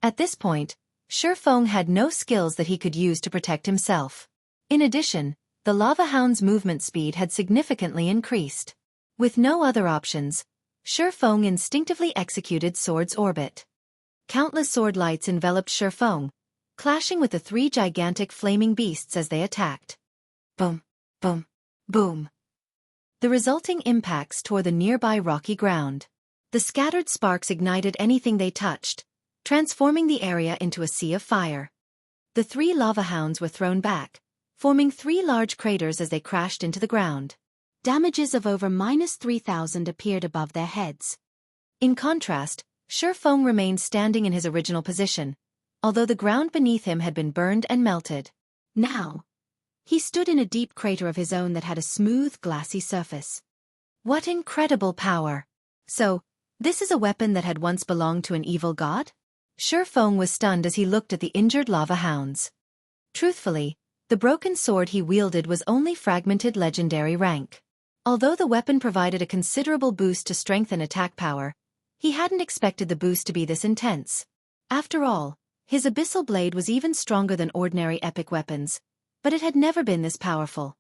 At this point, Xuefeng had no skills that he could use to protect himself. In addition, the lava hound's movement speed had significantly increased. With no other options, Xuefeng instinctively executed Sword's Orbit. Countless sword lights enveloped Xuefeng, clashing with the three gigantic flaming beasts as they attacked. Boom, boom, boom. The resulting impacts tore the nearby rocky ground. The scattered sparks ignited anything they touched, transforming the area into a sea of fire. The three lava hounds were thrown back, forming three large craters as they crashed into the ground. Damages of over -3,000 appeared above their heads. In contrast, Xuefeng remained standing in his original position, although the ground beneath him had been burned and melted. Now, he stood in a deep crater of his own that had a smooth, glassy surface. What incredible power! So, this is a weapon that had once belonged to an evil god? Xuefeng was stunned as he looked at the injured lava hounds. Truthfully, the broken sword he wielded was only fragmented legendary rank. Although the weapon provided a considerable boost to strength and attack power, he hadn't expected the boost to be this intense. After all, his abyssal blade was even stronger than ordinary epic weapons, but it had never been this powerful.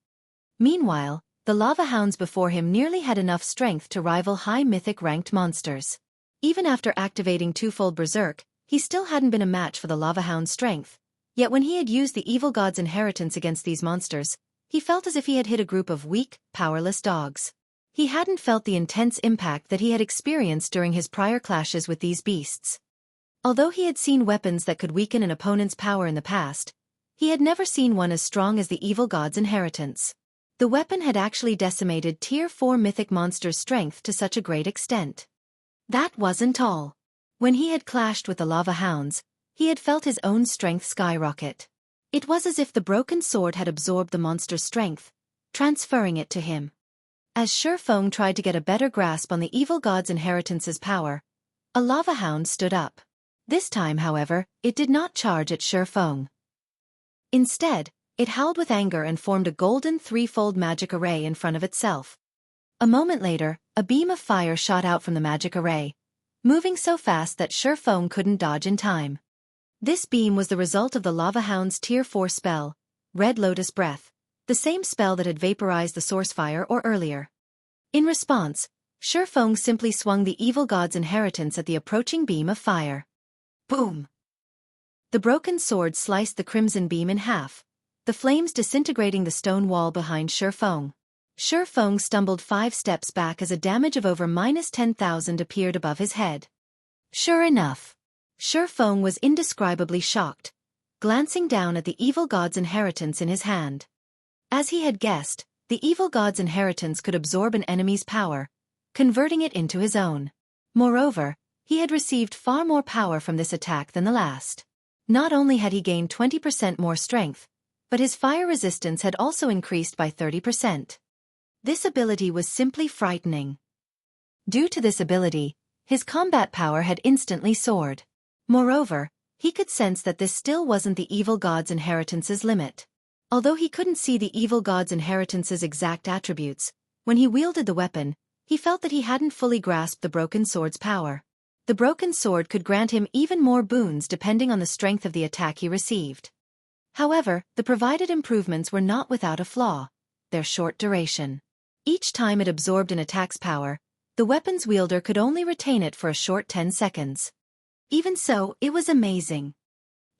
Meanwhile, the lava hounds before him nearly had enough strength to rival high mythic ranked monsters. Even after activating twofold berserk, he still hadn't been a match for the lava hound's strength, yet when he had used the evil god's inheritance against these monsters, he felt as if he had hit a group of weak, powerless dogs. He hadn't felt the intense impact that he had experienced during his prior clashes with these beasts. Although he had seen weapons that could weaken an opponent's power in the past, he had never seen one as strong as the evil god's inheritance. The weapon had actually decimated Tier 4 mythic monsters' strength to such a great extent. That wasn't all. When he had clashed with the lava hounds, he had felt his own strength skyrocket. It was as if the broken sword had absorbed the monster's strength, transferring it to him. As Xuefeng tried to get a better grasp on the evil god's inheritance's power, a lava hound stood up. This time, however, it did not charge at Xuefeng. Instead, it howled with anger and formed a golden threefold magic array in front of itself. A moment later, a beam of fire shot out from the magic array, moving so fast that Xuefeng couldn't dodge in time. This beam was the result of the lava hound's Tier 4 spell, Red Lotus Breath, the same spell that had vaporized the source fire or earlier. In response, Xuefeng simply swung the evil god's inheritance at the approaching beam of fire. Boom! The broken sword sliced the crimson beam in half, the flames disintegrating the stone wall behind Xuefeng. Xuefeng stumbled 5 steps back as a damage of over -10,000 appeared above his head. Sure enough, Xuefeng was indescribably shocked, glancing down at the evil god's inheritance in his hand. As he had guessed, the evil god's inheritance could absorb an enemy's power, converting it into his own. Moreover, he had received far more power from this attack than the last. Not only had he gained 20% more strength, but his fire resistance had also increased by 30%. This ability was simply frightening. Due to this ability, His combat power had instantly soared. Moreover, he could sense that this still wasn't the evil god's inheritance's limit. Although he couldn't see the evil god's inheritance's exact attributes, when he wielded the weapon, he felt that he hadn't fully grasped the broken sword's power. The broken sword could grant him even more boons depending on the strength of the attack he received. However, the provided improvements were not without a flaw: their short duration. Each time it absorbed an attack's power, the weapon's wielder could only retain it for a short 10 seconds. Even so, it was amazing.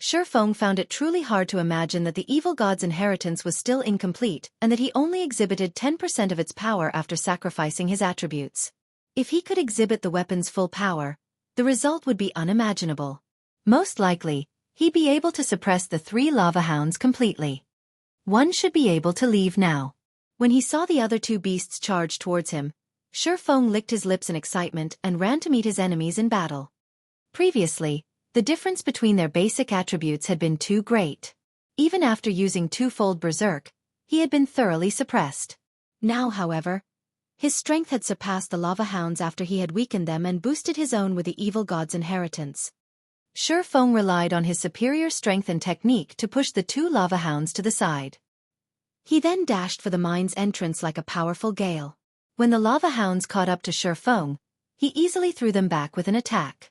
Xueqi found it truly hard to imagine that the evil god's inheritance was still incomplete and that he only exhibited 10% of its power after sacrificing his attributes. If he could exhibit the weapon's full power, the result would be unimaginable. Most likely, he'd be able to suppress the 3 lava hounds completely. One should be able to leave now. When he saw the other 2 beasts charge towards him, Xueqi licked his lips in excitement and ran to meet his enemies in battle. Previously, the difference between their basic attributes had been too great. Even after using twofold berserk, he had been thoroughly suppressed. Now, however, his strength had surpassed the lava hounds after he had weakened them and boosted his own with the evil god's inheritance. Xueqi relied on his superior strength and technique to push the 2 lava hounds to the side. He then dashed for the mine's entrance like a powerful gale. When the lava hounds caught up to Xueqi, he easily threw them back with an attack.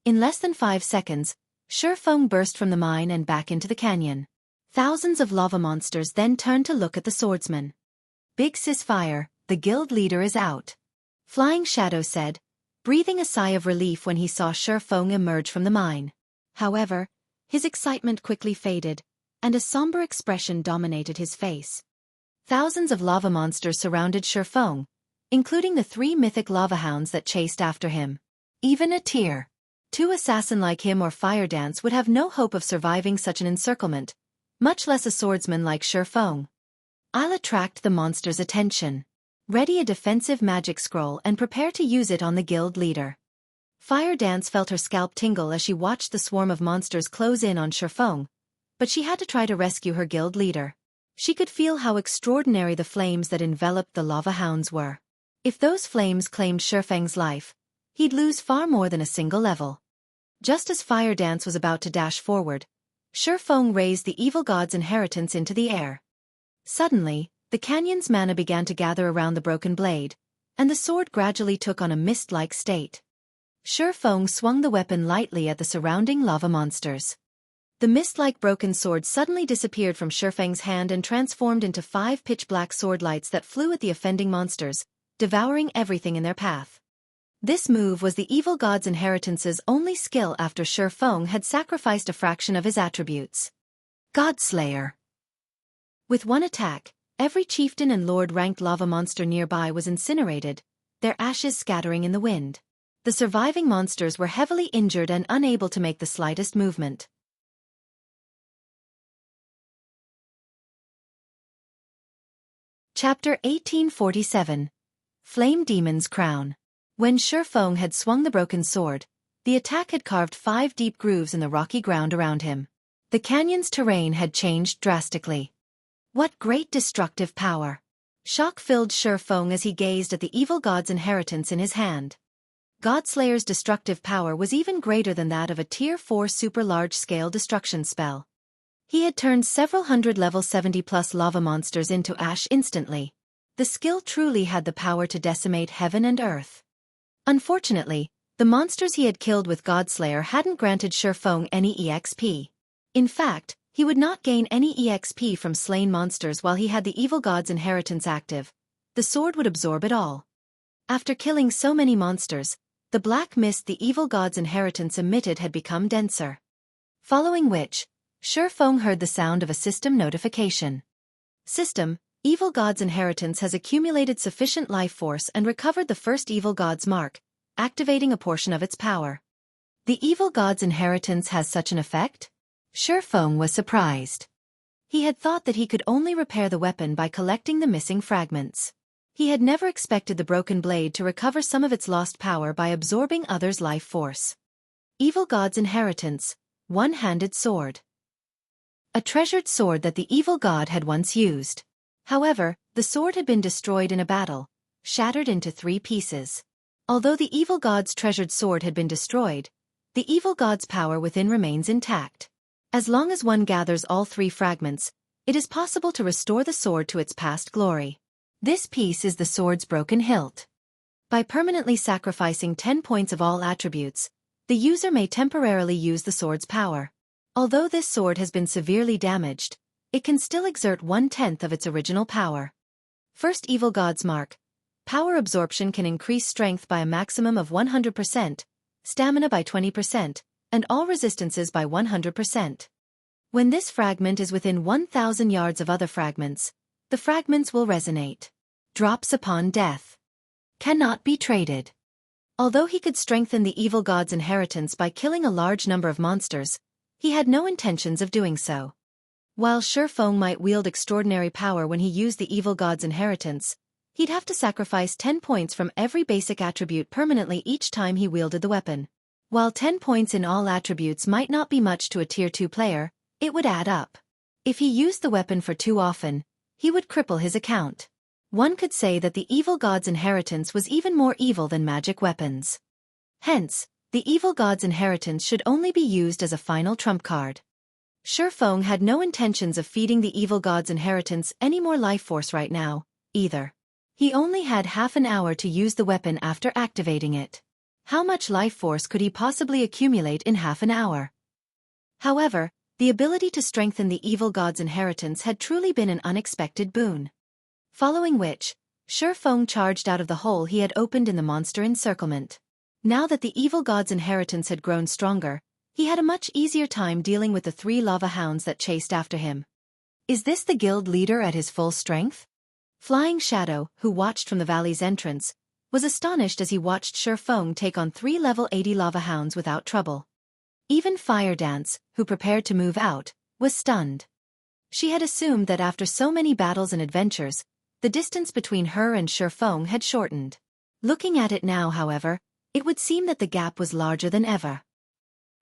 In less than 5 seconds, Xueqi burst from the mine and back into the canyon. Thousands of lava monsters then turned to look at the swordsman. "Big Sis Fire, the guild leader is out," Flying Shadow said, breathing a sigh of relief when he saw Xueqi emerge from the mine. However, his excitement quickly faded, and a somber expression dominated his face. Thousands of lava monsters surrounded Xueqi, including the 3 mythic lava hounds that chased after him. Even a tier 2 assassin like him or Fire Dance would have no hope of surviving such an encirclement, much less a swordsman like Xueqi. "I'll attract the monster's attention. Ready a defensive magic scroll and prepare to use it on the guild leader." Fire Dance felt her scalp tingle as she watched the swarm of monsters close in on Xueqi, but she had to try to rescue her guild leader. She could feel how extraordinary the flames that enveloped the lava hounds were. If those flames claimed Xueqi's life, he'd lose far more than a single level. Just as Fire Dance was about to dash forward, Xueqi raised the evil god's inheritance into the air. Suddenly, the canyon's mana began to gather around the broken blade, and the sword gradually took on a mist-like state. Xueqi swung the weapon lightly at the surrounding lava monsters. The mist-like broken sword suddenly disappeared from Xueqi's hand and transformed into 5 pitch-black sword lights that flew at the offending monsters, devouring everything in their path. This move was the evil god's inheritance's only skill after Xueqi had sacrificed a fraction of his attributes. Godslayer. With one attack, every chieftain and lord-ranked lava monster nearby was incinerated, their ashes scattering in the wind. The surviving monsters were heavily injured and unable to make the slightest movement. Chapter 1847. Flame Demon's Crown. When Xueqi had swung the broken sword, the attack had carved 5 deep grooves in the rocky ground around him. The canyon's terrain had changed drastically. What great destructive power! Shock filled Xueqi as he gazed at the evil god's inheritance in his hand. Godslayer's destructive power was even greater than that of a Tier 4 super large-scale destruction spell. He had turned several hundred level 70+ lava monsters into ash instantly. The skill truly had the power to decimate heaven and earth. Unfortunately, the monsters he had killed with Godslayer hadn't granted Xueqi any EXP. In fact, he would not gain any EXP from slain monsters while he had the evil god's inheritance active. The sword would absorb it all. After killing so many monsters, the black mist the evil god's inheritance emitted had become denser. Following which, Xueqi heard the sound of a system notification. System, evil god's inheritance has accumulated sufficient life force and recovered the first evil god's mark, activating a portion of its power. The evil god's inheritance has such an effect? Xueqi was surprised. He had thought that he could only repair the weapon by collecting the missing fragments. He had never expected the broken blade to recover some of its lost power by absorbing others' life force. Evil god's inheritance, one-handed sword. A treasured sword that the evil god had once used. However, the sword had been destroyed in a battle, shattered into 3 pieces. Although the evil god's treasured sword had been destroyed, the evil god's power within remains intact. As long as one gathers all 3 fragments, it is possible to restore the sword to its past glory. This piece is the sword's broken hilt. By permanently sacrificing 10 points of all attributes, the user may temporarily use the sword's power. Although this sword has been severely damaged, it can still exert 1/10 of its original power. First Evil God's Mark. Power absorption can increase strength by a maximum of 100%, stamina by 20%, and all resistances by 100%. When this fragment is within 1,000 yards of other fragments, the fragments will resonate. Drops upon death. Cannot be traded. Although he could strengthen the evil god's inheritance by killing a large number of monsters, he had no intentions of doing so. While Xueqi might wield extraordinary power when he used the evil god's inheritance, he'd have to sacrifice 10 points from every basic attribute permanently each time he wielded the weapon. While 10 points in all attributes might not be much to a Tier 2 player, it would add up. If he used the weapon for too often, he would cripple his account. One could say that the evil god's inheritance was even more evil than magic weapons. Hence, the evil god's inheritance should only be used as a final trump card. Xueqi had no intentions of feeding the evil god's inheritance any more life force right now, either. He only had half an hour to use the weapon after activating it. How much life force could he possibly accumulate in half an hour? However, the ability to strengthen the evil god's inheritance had truly been an unexpected boon. Following which, Xueqi charged out of the hole he had opened in the monster encirclement. Now that the evil god's inheritance had grown stronger, he had a much easier time dealing with the 3 lava hounds that chased after him. Is this the guild leader at his full strength? Flying Shadow, who watched from the valley's entrance, was astonished as he watched Xueqi take on 3 level 80 lava hounds without trouble. Even Fire Dance, who prepared to move out, was stunned. She had assumed that after so many battles and adventures, the distance between her and Xueqi had shortened. Looking at it now, however, it would seem that the gap was larger than ever.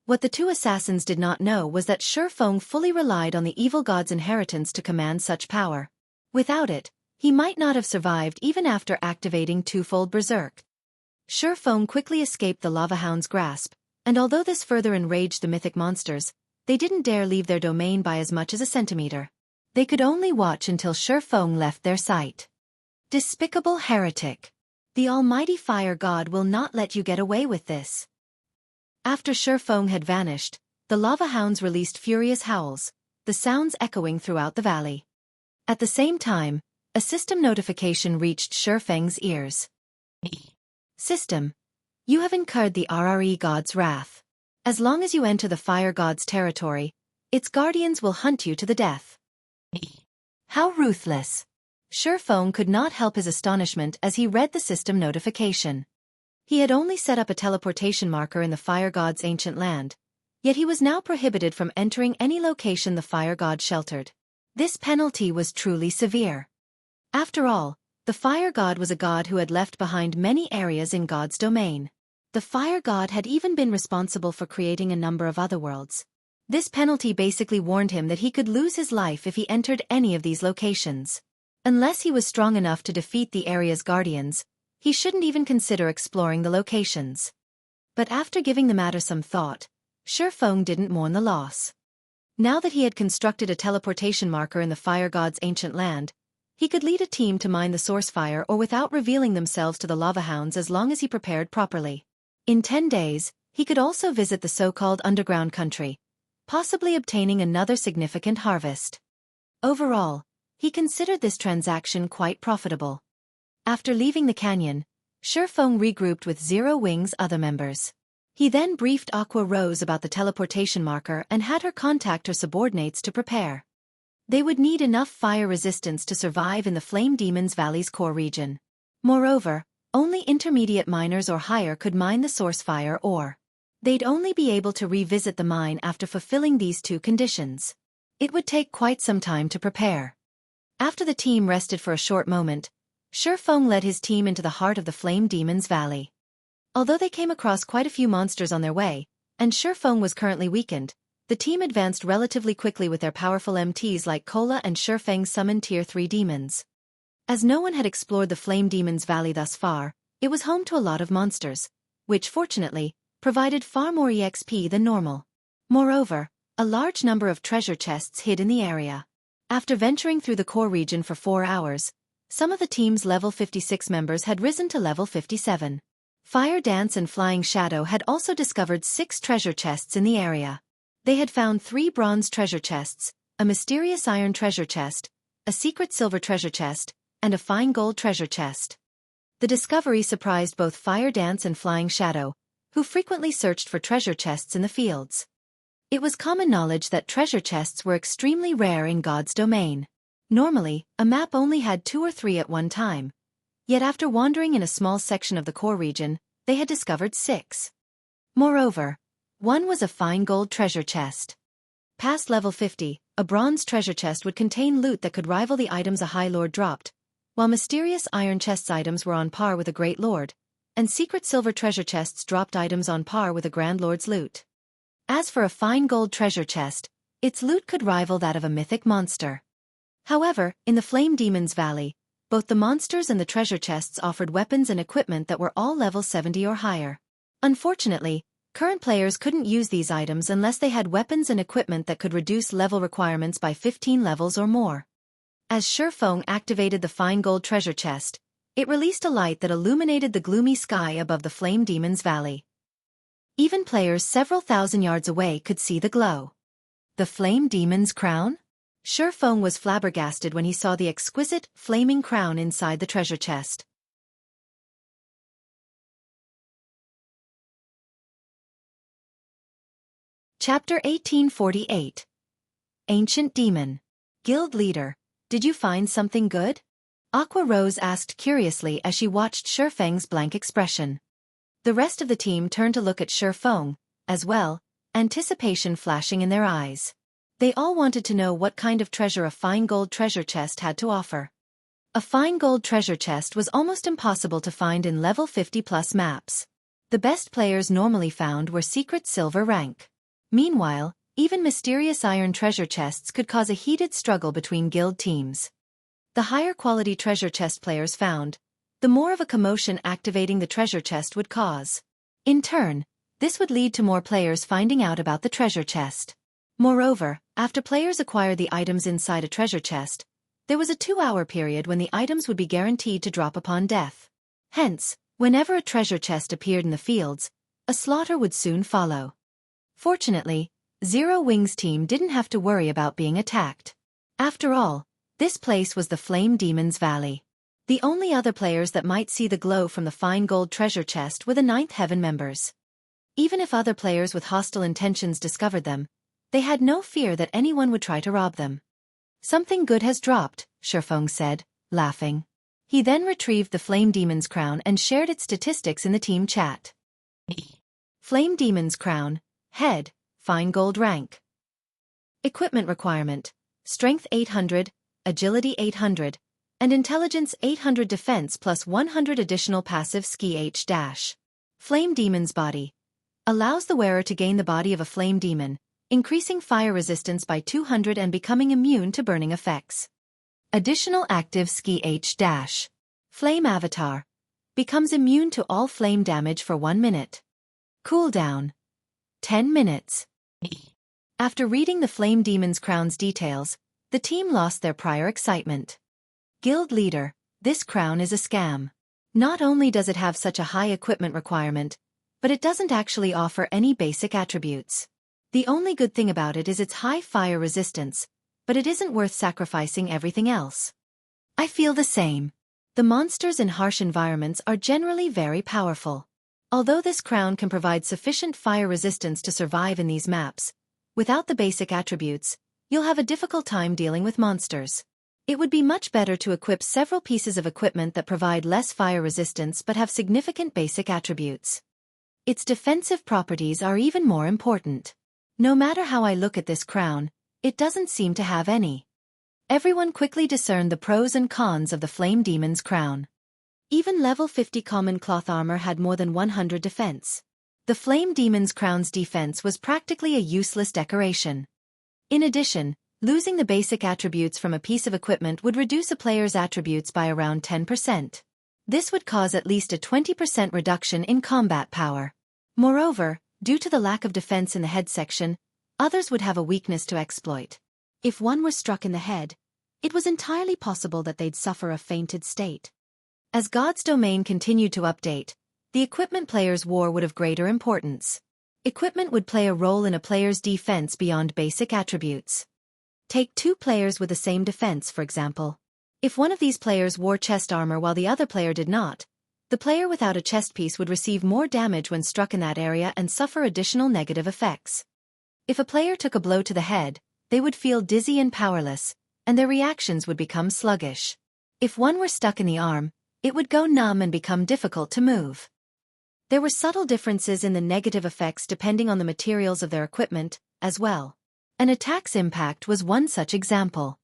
What the 2 assassins did not know was that Xueqi fully relied on the evil god's inheritance to command such power. Without it, he might not have survived even after activating twofold Berserk. Xueqi quickly escaped the lava hound's grasp, and although this further enraged the mythic monsters, they didn't dare leave their domain by as much as a centimeter. They could only watch until Xueqi left their sight. Despicable heretic! The almighty fire god will not let you get away with this. After Xueqi had vanished, the lava hounds released furious howls, the sounds echoing throughout the valley. At the same time, a system notification reached Xueqi's ears. System. You have incurred the RRE god's wrath. As long as you enter the fire god's territory, its guardians will hunt you to the death. How ruthless! Xueqi could not help his astonishment as he read the system notification. He had only set up a teleportation marker in the fire god's ancient land, yet he was now prohibited from entering any location the fire god sheltered. This penalty was truly severe. After all, the fire god was a god who had left behind many areas in God's domain. The fire god had even been responsible for creating a number of other worlds. This penalty basically warned him that he could lose his life if he entered any of these locations. Unless he was strong enough to defeat the area's guardians, he shouldn't even consider exploring the locations. But after giving the matter some thought, Xueqi didn't mourn the loss. Now that he had constructed a teleportation marker in the fire god's ancient land, he could lead a team to mine the source fire or without revealing themselves to the lava hounds as long as he prepared properly. In 10 days, he could also visit the so-called underground country, possibly obtaining another significant harvest. Overall, he considered this transaction quite profitable. After leaving the canyon, Xueqi regrouped with Zero Wing's other members. He then briefed Aqua Rose about the teleportation marker and had her contact her subordinates to prepare. They would need enough fire resistance to survive in the Flame Demon's Valley's core region. Moreover, only intermediate miners or higher could mine the source fire ore. They'd only be able to revisit the mine after fulfilling these 2 conditions. It would take quite some time to prepare. After the team rested for a short moment, Xueqi led his team into the heart of the Flame Demon's Valley. Although they came across quite a few monsters on their way, and Xueqi was currently weakened, the team advanced relatively quickly with their powerful MTs like Cola and Xueqi summoned Tier 3 demons. As no one had explored the Flame Demon's Valley thus far, It was home to a lot of monsters, which, fortunately, provided far more EXP than normal. Moreover, a large number of treasure chests hid in the area. After venturing through the core region for 4 hours, some of the team's level 56 members had risen to level 57. Fire Dance and Flying Shadow had also discovered 6 treasure chests in the area. They had found 3 bronze treasure chests, a mysterious iron treasure chest, a secret silver treasure chest, and a fine gold treasure chest. The discovery surprised both Fire Dance and Flying Shadow, who frequently searched for treasure chests in the fields. It was common knowledge that treasure chests were extremely rare in God's domain. Normally, a map only had 2 or 3 at one time. Yet after wandering in a small section of the core region, they had discovered 6. Moreover, one was a fine gold treasure chest. Past level 50, a bronze treasure chest would contain loot that could rival the items a High Lord dropped, while mysterious iron chests items were on par with a Great Lord, and secret silver treasure chests dropped items on par with a Grand Lord's loot. As for a fine gold treasure chest, its loot could rival that of a mythic monster. However, in the Flame Demon's Valley, both the monsters and the treasure chests offered weapons and equipment that were all level 70 or higher. Unfortunately, current players couldn't use these items unless they had weapons and equipment that could reduce level requirements by 15 levels or more. As Xueqi activated the fine gold treasure chest, it released a light that illuminated the gloomy sky above the Flame Demon's Valley. Even players several thousand yards away could see the glow. The Flame Demon's crown? Xueqi was flabbergasted when he saw the exquisite, flaming crown inside the treasure chest. Chapter 1848. Ancient Demon. Guild Leader, did you find something good? Aqua Rose asked curiously as she watched Xueqi's blank expression. The rest of the team turned to look at Xueqi, as well, anticipation flashing in their eyes. They all wanted to know what kind of treasure a fine gold treasure chest had to offer. A fine gold treasure chest was almost impossible to find in level 50+ maps. The best players normally found were secret silver rank. Meanwhile, even mysterious iron treasure chests could cause a heated struggle between guild teams. The higher quality treasure chest players found, the more of a commotion activating the treasure chest would cause. In turn, this would lead to more players finding out about the treasure chest. Moreover, after players acquired the items inside a treasure chest, there was a 2-hour period when the items would be guaranteed to drop upon death. Hence, whenever a treasure chest appeared in the fields, a slaughter would soon follow. Fortunately, Zero Wings' team didn't have to worry about being attacked. After all, this place was the Flame Demon's Valley. The only other players that might see the glow from the fine gold treasure chest were the 9th Heaven members. Even if other players with hostile intentions discovered them, they had no fear that anyone would try to rob them. Something good has dropped, Xueqi said, laughing. He then retrieved the Flame Demon's crown and shared its statistics in the team chat. Flame Demon's crown, head, fine gold rank. Equipment requirement, strength 800, agility 800, and intelligence 800 defense plus 100 additional passive ski H-. Flame Demon's body. Allows the wearer to gain the body of a flame demon, increasing fire resistance by 200 and becoming immune to burning effects. Additional active ski H-. Flame Avatar. Becomes immune to all flame damage for 1 minute. Cooldown. 10 minutes. After reading the Flame Demon's crown's details, the team lost their prior excitement. Guild Leader, this crown is a scam. Not only does it have such a high equipment requirement, but it doesn't actually offer any basic attributes. The only good thing about it is its high fire resistance, but it isn't worth sacrificing everything else. I feel the same. The monsters in harsh environments are generally very powerful. Although this crown can provide sufficient fire resistance to survive in these maps, without the basic attributes, you'll have a difficult time dealing with monsters. It would be much better to equip several pieces of equipment that provide less fire resistance but have significant basic attributes. Its defensive properties are even more important. No matter how I look at this crown, it doesn't seem to have any. Everyone quickly discerned the pros and cons of the Flame Demon's crown. Even level 50 common cloth armor had more than 100 defense. The Flame Demon's crown's defense was practically a useless decoration. In addition, losing the basic attributes from a piece of equipment would reduce a player's attributes by around 10%. This would cause at least a 20% reduction in combat power. Moreover, due to the lack of defense in the head section, others would have a weakness to exploit. If one were struck in the head, it was entirely possible that they'd suffer a fainted state. As God's domain continued to update, the equipment players wore would have greater importance. Equipment would play a role in a player's defense beyond basic attributes. Take two players with the same defense, for example. If one of these players wore chest armor while the other player did not, the player without a chest piece would receive more damage when struck in that area and suffer additional negative effects. If a player took a blow to the head, they would feel dizzy and powerless, and their reactions would become sluggish. If one were stuck in the arm, it would go numb and become difficult to move. There were subtle differences in the negative effects depending on the materials of their equipment, as well. An attack's impact was one such example.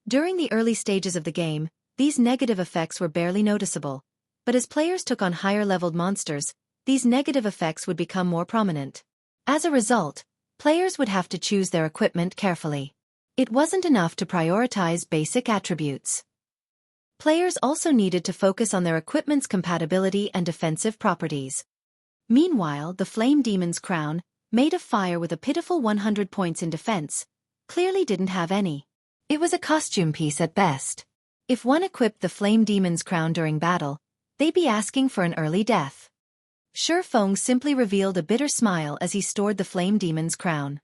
During the early stages of the game, these negative effects were barely noticeable, but as players took on higher-leveled monsters, these negative effects would become more prominent. As a result, players would have to choose their equipment carefully. It wasn't enough to prioritize basic attributes. Players also needed to focus on their equipment's compatibility and defensive properties. Meanwhile, the Flame Demon's crown, made of fire with a pitiful 100 points in defense, clearly didn't have any. It was a costume piece at best. If one equipped the Flame Demon's crown during battle, they'd be asking for an early death. Xueqi simply revealed a bitter smile as he stored the Flame Demon's crown.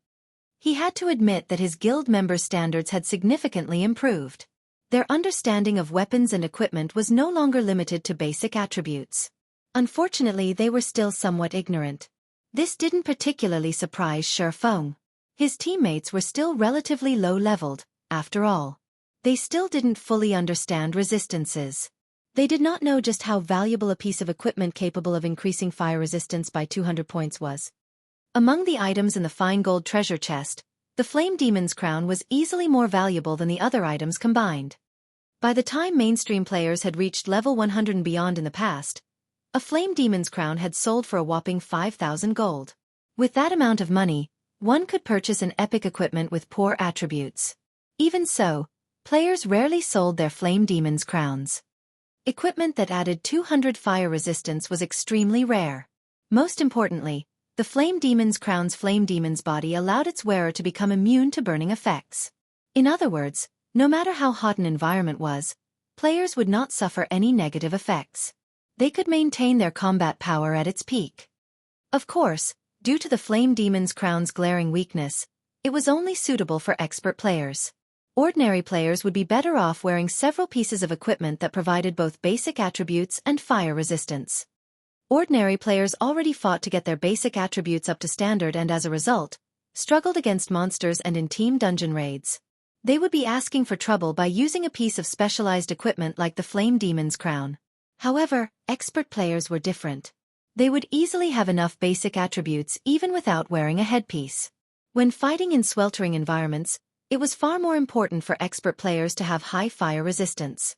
He had to admit that his guild members' standards had significantly improved. Their understanding of weapons and equipment was no longer limited to basic attributes. Unfortunately, they were still somewhat ignorant. This didn't particularly surprise Xueqi. His teammates were still relatively low-leveled, after all. They still didn't fully understand resistances. They did not know just how valuable a piece of equipment capable of increasing fire resistance by 200 points was. Among the items in the fine gold treasure chest, the Flame Demon's crown was easily more valuable than the other items combined. By the time mainstream players had reached level 100 and beyond in the past, a Flame Demon's crown had sold for a whopping 5,000 gold. With that amount of money, one could purchase an epic equipment with poor attributes. Even so, players rarely sold their Flame Demon's crowns. Equipment that added 200 fire resistance was extremely rare. Most importantly, the Flame Demon's crown's Flame Demon's body allowed its wearer to become immune to burning effects. In other words, no matter how hot an environment was, players would not suffer any negative effects. They could maintain their combat power at its peak. Of course, due to the Flame Demon's crown's glaring weakness, it was only suitable for expert players. Ordinary players would be better off wearing several pieces of equipment that provided both basic attributes and fire resistance. Ordinary players already fought to get their basic attributes up to standard and as a result, struggled against monsters and in team dungeon raids. They would be asking for trouble by using a piece of specialized equipment like the Flame Demon's crown. However, expert players were different. They would easily have enough basic attributes even without wearing a headpiece. When fighting in sweltering environments, it was far more important for expert players to have high fire resistance.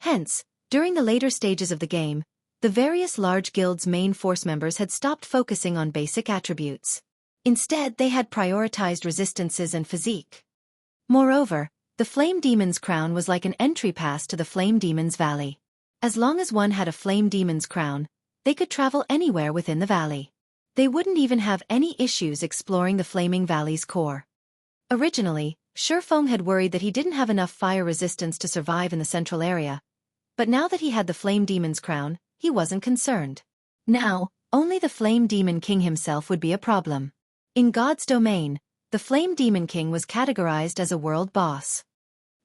Hence, during the later stages of the game, the various large guilds' main force members had stopped focusing on basic attributes. Instead, they had prioritized resistances and physique. Moreover, the Flame Demon's crown was like an entry pass to the Flame Demon's Valley. As long as one had a Flame Demon's crown, they could travel anywhere within the valley. They wouldn't even have any issues exploring the Flaming Valley's core. Originally, Xueqi had worried that he didn't have enough fire resistance to survive in the central area, but now that he had the Flame Demon's crown, he wasn't concerned. Now, only the Flame Demon King himself would be a problem. In God's domain, the Flame Demon King was categorized as a world boss.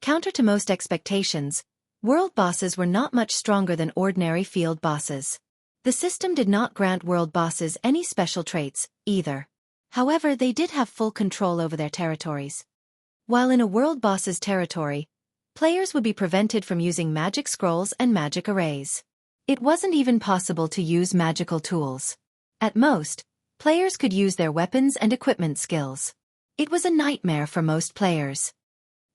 Counter to most expectations, world bosses were not much stronger than ordinary field bosses. The system did not grant world bosses any special traits, either. However, they did have full control over their territories. While in a world boss's territory, players would be prevented from using magic scrolls and magic arrays. It wasn't even possible to use magical tools. At most, players could use their weapons and equipment skills. It was a nightmare for most players.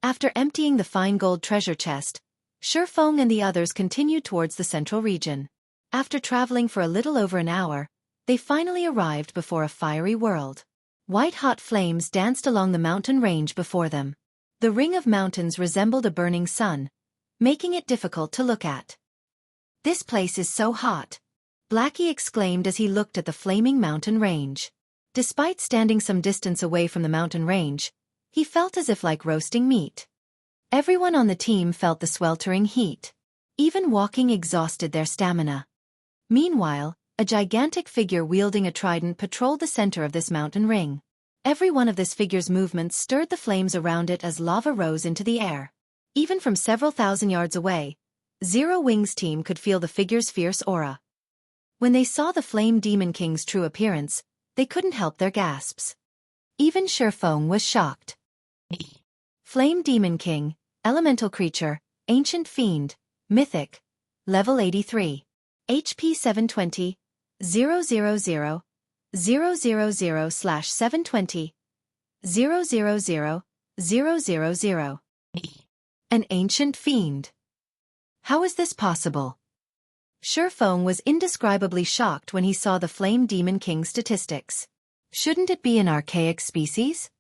After emptying the fine gold treasure chest, Xueqi and the others continued towards the central region. After traveling for a little over an hour, they finally arrived before a fiery world. White-hot flames danced along the mountain range before them. The ring of mountains resembled a burning sun, making it difficult to look at. This place is so hot. Blackie exclaimed as he looked at the flaming mountain range. Despite standing some distance away from the mountain range, he felt as if like roasting meat. Everyone on the team felt the sweltering heat. Even walking exhausted their stamina. Meanwhile, a gigantic figure wielding a trident patrolled the center of this mountain ring. Every one of this figure's movements stirred the flames around it as lava rose into the air. Even from several thousand yards away, Zero Wings' team could feel the figure's fierce aura. When they saw the Flame Demon King's true appearance, they couldn't help their gasps. Even Xueqi was shocked. Flame Demon King, Elemental Creature, Ancient Fiend, Mythic, Level 83. HP 720, 000, 000/720, 000, 000. An Ancient Fiend. How is this possible? Xueqi was indescribably shocked when he saw the Flame Demon King's statistics. Shouldn't it be an archaic species?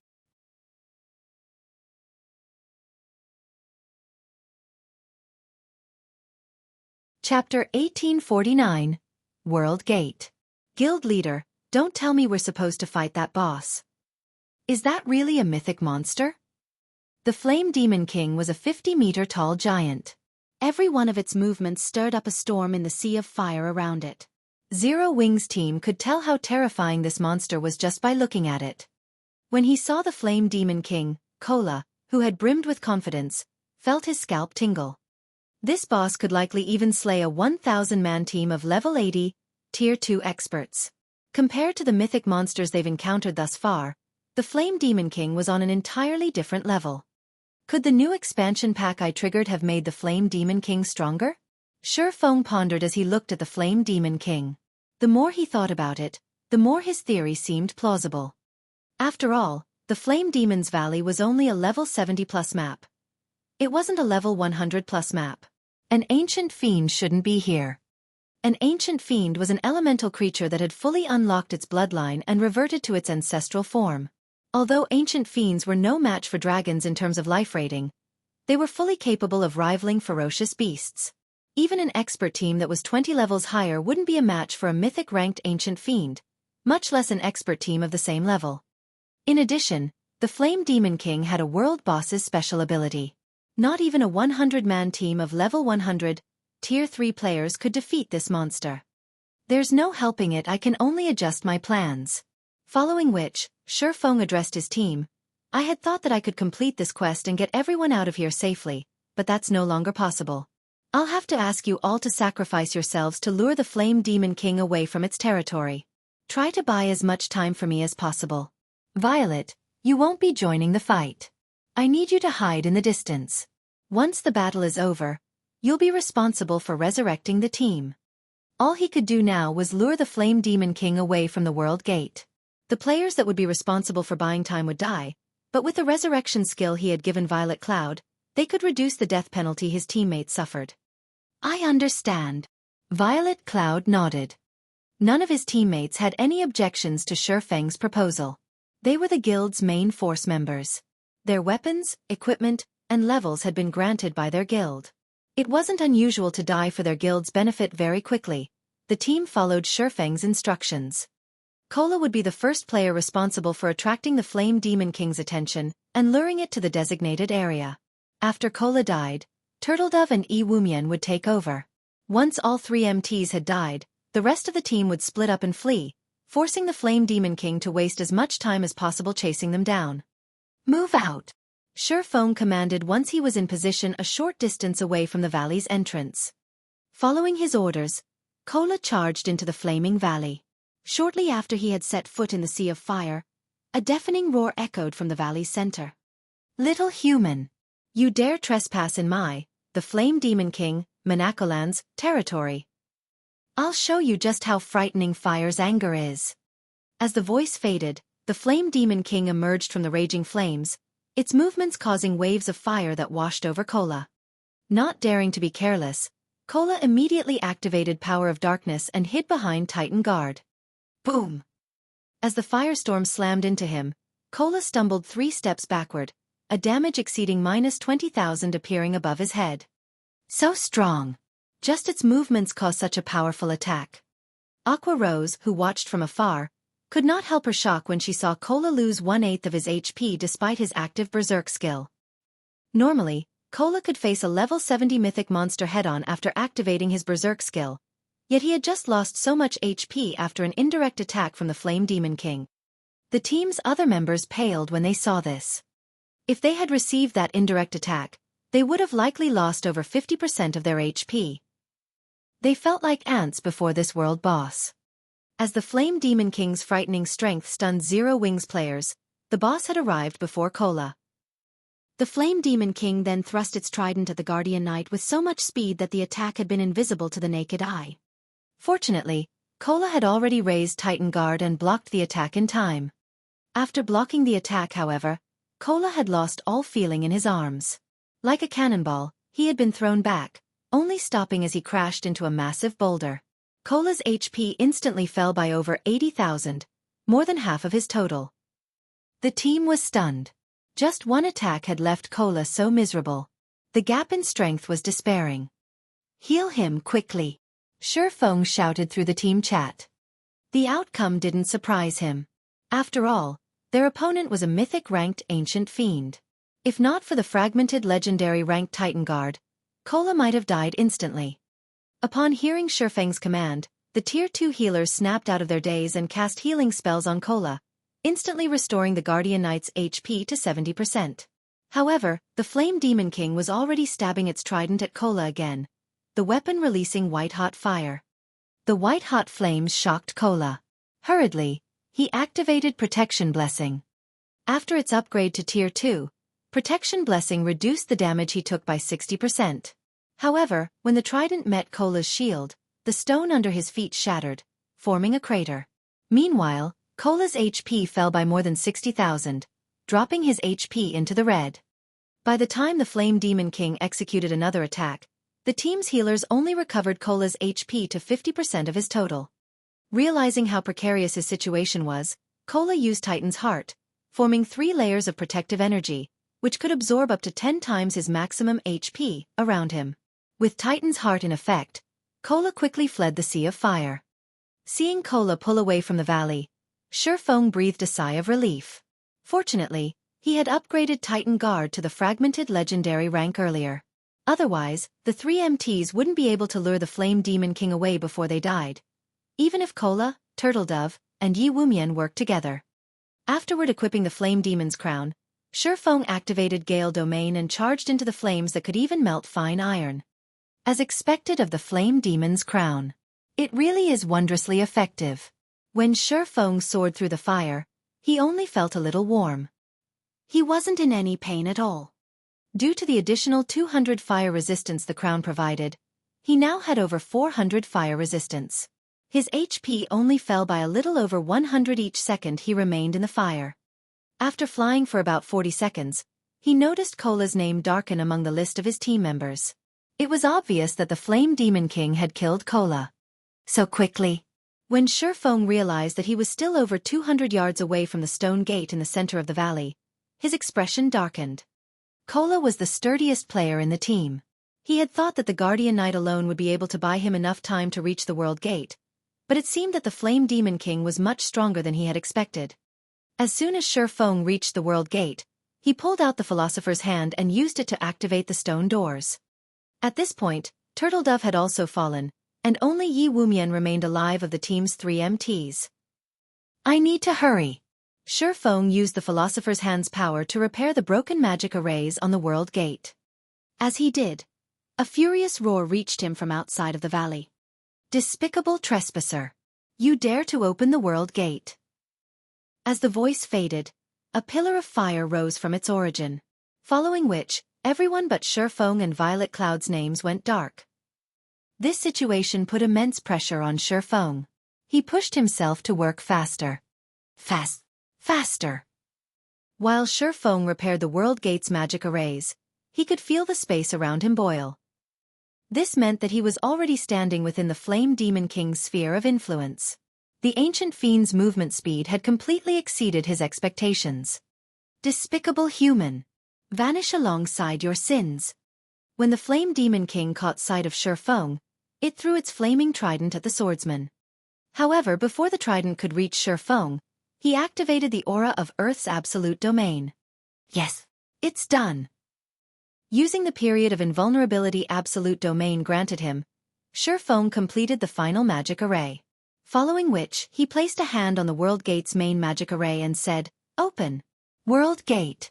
Chapter 1849, World Gate. Guild Leader, don't tell me we're supposed to fight that boss. Is that really a mythic monster? The Flame Demon King was a 50-meter tall giant. Every one of its movements stirred up a storm in the sea of fire around it. Zero Wings' team could tell how terrifying this monster was just by looking at it. When he saw the Flame Demon King, Kola, who had brimmed with confidence, felt his scalp tingle. This boss could likely even slay a 1,000-man team of level 80, Tier 2 experts. Compared to the mythic monsters they've encountered thus far, the Flame Demon King was on an entirely different level. Could the new expansion pack I triggered have made the Flame Demon King stronger? Xueqi pondered as he looked at the Flame Demon King. The more he thought about it, the more his theory seemed plausible. After all, the Flame Demon's Valley was only a level 70+ map. It wasn't a level 100+ map. An Ancient Fiend shouldn't be here. An Ancient Fiend was an elemental creature that had fully unlocked its bloodline and reverted to its ancestral form. Although Ancient Fiends were no match for dragons in terms of life rating, they were fully capable of rivaling ferocious beasts. Even an expert team that was 20 levels higher wouldn't be a match for a mythic-ranked Ancient Fiend, much less an expert team of the same level. In addition, the Flame Demon King had a world boss's special ability. Not even a 100-man team of level 100, Tier 3 players could defeat this monster. There's no helping it, I can only adjust my plans. Following which, Xueqi addressed his team. I had thought that I could complete this quest and get everyone out of here safely, but that's no longer possible. I'll have to ask you all to sacrifice yourselves to lure the Flame Demon King away from its territory. Try to buy as much time for me as possible. Violet, you won't be joining the fight. I need you to hide in the distance. Once the battle is over, you'll be responsible for resurrecting the team. All he could do now was lure the Flame Demon King away from the World Gate. The players that would be responsible for buying time would die, but with the resurrection skill he had given Violet Cloud, they could reduce the death penalty his teammates suffered. I understand. Violet Cloud nodded. None of his teammates had any objections to Xueqi's proposal. They were the guild's main force members. Their weapons, equipment, and levels had been granted by their guild. It wasn't unusual to die for their guild's benefit very quickly. The team followed Xueqi's instructions. Kola would be the first player responsible for attracting the Flame Demon King's attention and luring it to the designated area. After Kola died, Turtledove and Wumien would take over. Once all 3 MTs had died, the rest of the team would split up and flee, forcing the Flame Demon King to waste as much time as possible chasing them down. Move out! Xueqi commanded once he was in position a short distance away from the valley's entrance. Following his orders, Kola charged into the flaming valley. Shortly after he had set foot in the sea of fire, a deafening roar echoed from the valley's center. Little human! You dare trespass in the Flame Demon King, Monacoland's, territory. I'll show you just how frightening fire's anger is. As the voice faded, the Flame Demon King emerged from the raging flames, its movements causing waves of fire that washed over Kola. Not daring to be careless, Kola immediately activated Power of Darkness and hid behind Titan Guard. Boom! As the firestorm slammed into him, Kola stumbled 3 steps backward, a damage exceeding -20,000 appearing above his head. So strong! Just its movements caused such a powerful attack. Aqua Rose, who watched from afar, could not help her shock when she saw Cola lose 1/8 of his HP despite his active berserk skill. Normally, Cola could face a level 70 mythic monster head-on after activating his berserk skill, yet he had just lost so much HP after an indirect attack from the Flame Demon King. The team's other members paled when they saw this. If they had received that indirect attack, they would have likely lost over 50% of their HP. They felt like ants before this world boss. As the Flame Demon King's frightening strength stunned Zero Wings players, the boss had arrived before Cola. The Flame Demon King then thrust its trident at the Guardian Knight with so much speed that the attack had been invisible to the naked eye. Fortunately, Cola had already raised Titan Guard and blocked the attack in time. After blocking the attack, however, Cola had lost all feeling in his arms. Like a cannonball, he had been thrown back, only stopping as he crashed into a massive boulder. Cola's HP instantly fell by over 80,000, more than half of his total. The team was stunned. Just one attack had left Cola so miserable. The gap in strength was despairing. "Heal him quickly," Xueqi shouted through the team chat. The outcome didn't surprise him. After all, their opponent was a mythic-ranked ancient fiend. If not for the fragmented legendary ranked Titan Guard, Cola might have died instantly. Upon hearing Xueqi's command, the Tier 2 healers snapped out of their daze and cast healing spells on Cola, instantly restoring the Guardian Knight's HP to 70%. However, the Flame Demon King was already stabbing its trident at Cola again, the weapon releasing white-hot fire. The white-hot flames shocked Cola. Hurriedly, he activated Protection Blessing. After its upgrade to Tier 2, Protection Blessing reduced the damage he took by 60%. However, when the trident met Cola's shield, the stone under his feet shattered, forming a crater. Meanwhile, Cola's HP fell by more than 60,000, dropping his HP into the red. By the time the Flame Demon King executed another attack, the team's healers only recovered Cola's HP to 50% of his total. Realizing how precarious his situation was, Cola used Titan's Heart, forming 3 layers of protective energy, which could absorb up to 10 times his maximum HP around him. With Titan's Heart in effect, Cola quickly fled the Sea of Fire. Seeing Cola pull away from the valley, Xueqi breathed a sigh of relief. Fortunately, he had upgraded Titan Guard to the fragmented legendary rank earlier. Otherwise, the 3 MTs wouldn't be able to lure the Flame Demon King away before they died. Even if Cola, Turtledove, and Yi Wumian worked together. Afterward equipping the Flame Demon's crown, Xueqi activated Gale Domain and charged into the flames that could even melt fine iron. As expected of the Flame Demon's crown, it really is wondrously effective. When Xueqi soared through the fire, he only felt a little warm. He wasn't in any pain at all. Due to the additional 200 fire resistance the crown provided, he now had over 400 fire resistance. His HP only fell by a little over 100 each second he remained in the fire. After flying for about 40 seconds, he noticed Cola's name darken among the list of his team members. It was obvious that the Flame Demon King had killed Cola. So quickly. When Xueqi realized that he was still over 200 yards away from the stone gate in the center of the valley, his expression darkened. Cola was the sturdiest player in the team. He had thought that the Guardian Knight alone would be able to buy him enough time to reach the World Gate, but it seemed that the Flame Demon King was much stronger than he had expected. As soon as Xueqi reached the World Gate, he pulled out the Philosopher's hand and used it to activate the stone doors. At this point, Turtledove had also fallen, and only Yi Wumian remained alive of the team's 3 MTs. "I need to hurry." Xueqi used the Philosopher's hand's power to repair the broken magic arrays on the World Gate. As he did, a furious roar reached him from outside of the valley. "Despicable trespasser! You dare to open the World Gate!" As the voice faded, a pillar of fire rose from its origin, following which, everyone but Xueqi and Violet Cloud's names went dark. This situation put immense pressure on Xueqi. He pushed himself to work faster. Faster! While Xueqi repaired the World Gate's magic arrays, he could feel the space around him boil. This meant that he was already standing within the Flame Demon King's sphere of influence. The ancient fiend's movement speed had completely exceeded his expectations. "Despicable human! Vanish alongside your sins." When the Flame Demon King caught sight of Xueqi, It threw its flaming trident at the swordsman. However, before the trident could reach Xuefeng, he activated the aura of Earth's absolute domain. Yes, it's done. Using the period of invulnerability absolute domain granted him, Xuefeng completed the final magic array. Following which, he placed a hand on the World Gate's main magic array and said, "Open. World Gate."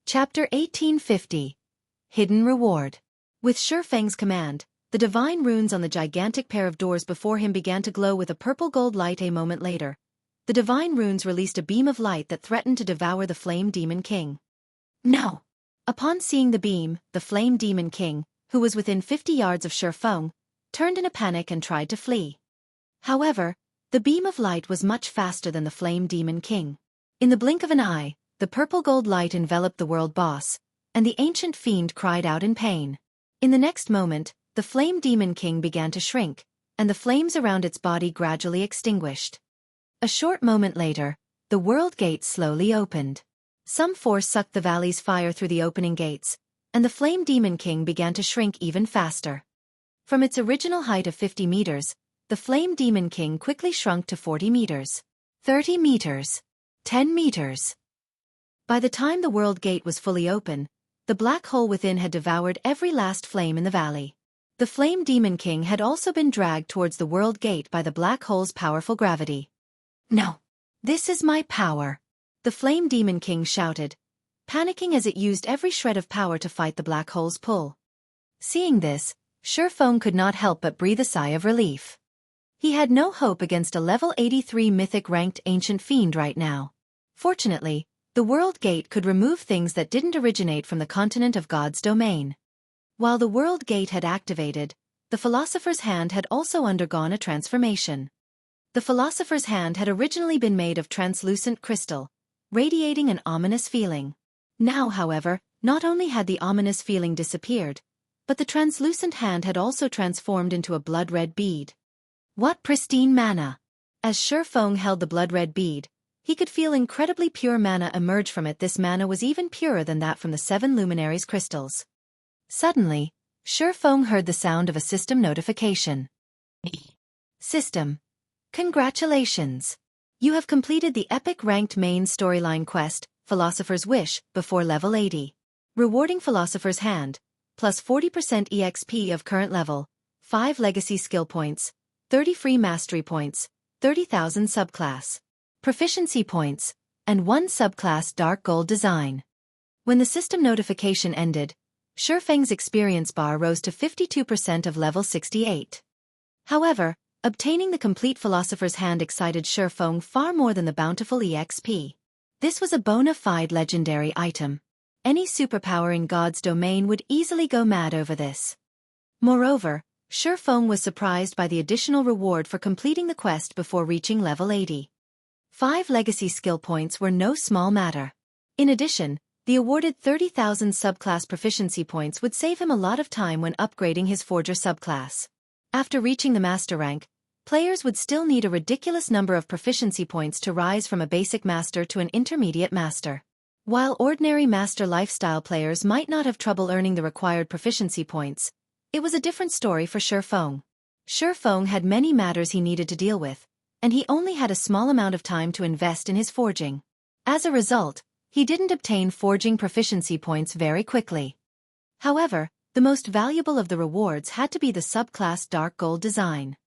Chapter 1850. Hidden Reward. With Xuefeng's command, the divine runes on the gigantic pair of doors before him began to glow with a purple-gold light. A moment later, the divine runes released a beam of light that threatened to devour the Flame Demon King. No! Upon seeing the beam, the Flame Demon King, who was within 50 yards of Xuefeng, turned in a panic and tried to flee. However, the beam of light was much faster than the Flame Demon King. In the blink of an eye, the purple-gold light enveloped the world boss, and the ancient fiend cried out in pain. In the next moment, the Flame Demon King began to shrink, and the flames around its body gradually extinguished. A short moment later, the world gate slowly opened. Some force sucked the valley's fire through the opening gates, and the Flame Demon King began to shrink even faster. From its original height of 50 meters, the Flame Demon King quickly shrunk to 40 meters, 30 meters, 10 meters. By the time the world gate was fully open, the black hole within had devoured every last flame in the valley. The Flame Demon King had also been dragged towards the world gate by the black hole's powerful gravity. "No! This is my power!" the Flame Demon King shouted, panicking as it used every shred of power to fight the black hole's pull. Seeing this, Xuefeng could not help but breathe a sigh of relief. He had no hope against a level 83 mythic-ranked ancient fiend right now. Fortunately, the world gate could remove things that didn't originate from the continent of God's domain. While the world gate had activated, the Philosopher's hand had also undergone a transformation. The Philosopher's hand had originally been made of translucent crystal, radiating an ominous feeling. Now, however, not only had the ominous feeling disappeared, but the translucent hand had also transformed into a blood-red bead. What pristine mana! As Xuefeng held the blood-red bead, he could feel incredibly pure mana emerge from it. This mana was even purer than that from the 7 luminaries crystals. Suddenly, Xuefeng heard the sound of a system notification. System. Congratulations! You have completed the epic-ranked main storyline quest, Philosopher's Wish, before level 80. Rewarding Philosopher's Hand, plus 40% EXP of current level, 5 legacy skill points, 30 free mastery points, 30,000 subclass proficiency points, and 1 subclass dark gold design. When the system notification ended, Xuefeng's experience bar rose to 52% of level 68. However, obtaining the complete Philosopher's Hand excited Xuefeng far more than the bountiful EXP. This was a bona fide legendary item. Any superpower in God's domain would easily go mad over this. Moreover, Xuefeng was surprised by the additional reward for completing the quest before reaching level 80. 5 legacy skill points were no small matter. In addition, the awarded 30,000 subclass proficiency points would save him a lot of time when upgrading his Forger subclass. After reaching the master rank, players would still need a ridiculous number of proficiency points to rise from a basic master to an intermediate master. While ordinary master lifestyle players might not have trouble earning the required proficiency points, it was a different story for Xuefeng. Xuefeng had many matters he needed to deal with, and he only had a small amount of time to invest in his forging. As a result, he didn't obtain forging proficiency points very quickly. However, the most valuable of the rewards had to be the subclass dark gold design.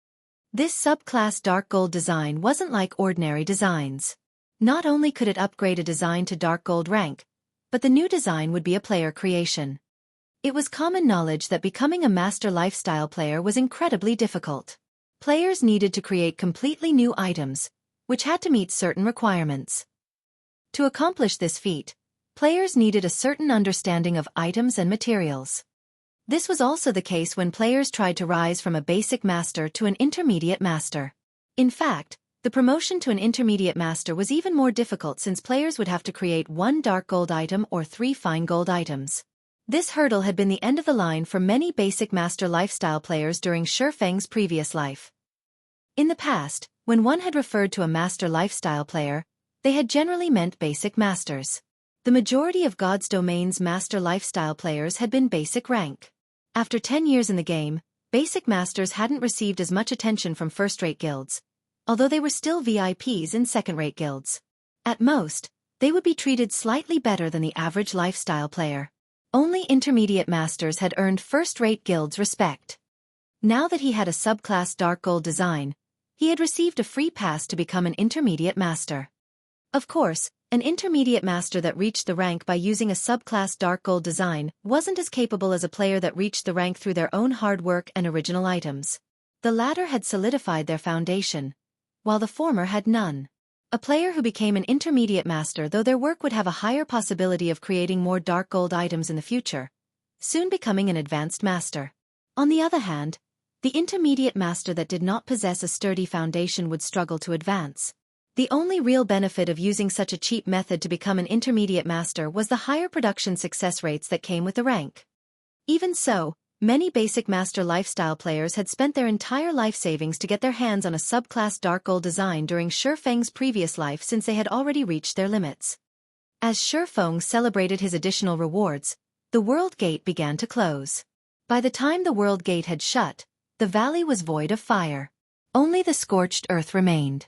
This subclass dark gold design wasn't like ordinary designs. Not only could it upgrade a design to dark gold rank, but the new design would be a player creation. It was common knowledge that becoming a master lifestyle player was incredibly difficult. Players needed to create completely new items, which had to meet certain requirements. To accomplish this feat, players needed a certain understanding of items and materials. This was also the case when players tried to rise from a basic master to an intermediate master. In fact, the promotion to an intermediate master was even more difficult since players would have to create 1 dark gold item or 3 fine gold items. This hurdle had been the end of the line for many basic master lifestyle players during Xuefeng's previous life. In the past, when one had referred to a master lifestyle player, they had generally meant basic masters. The majority of God's Domain's Master Lifestyle players had been basic rank. After 10 years in the game, basic masters hadn't received as much attention from first-rate guilds, although they were still VIPs in second-rate guilds. At most, they would be treated slightly better than the average lifestyle player. Only intermediate masters had earned first-rate guilds respect. Now that he had a subclass dark gold design, he had received a free pass to become an intermediate master. Of course, an intermediate master that reached the rank by using a subclass dark gold design wasn't as capable as a player that reached the rank through their own hard work and original items. The latter had solidified their foundation, while the former had none. A player who became an intermediate master, though their work would have a higher possibility of creating more dark gold items in the future, soon becoming an advanced master. On the other hand, the intermediate master that did not possess a sturdy foundation would struggle to advance. The only real benefit of using such a cheap method to become an intermediate master was the higher production success rates that came with the rank. Even so, many basic master lifestyle players had spent their entire life savings to get their hands on a subclass dark gold design during Xueqi's previous life, since they had already reached their limits. As Xueqi celebrated his additional rewards, the world gate began to close. By the time the world gate had shut, the valley was void of fire. Only the scorched earth remained.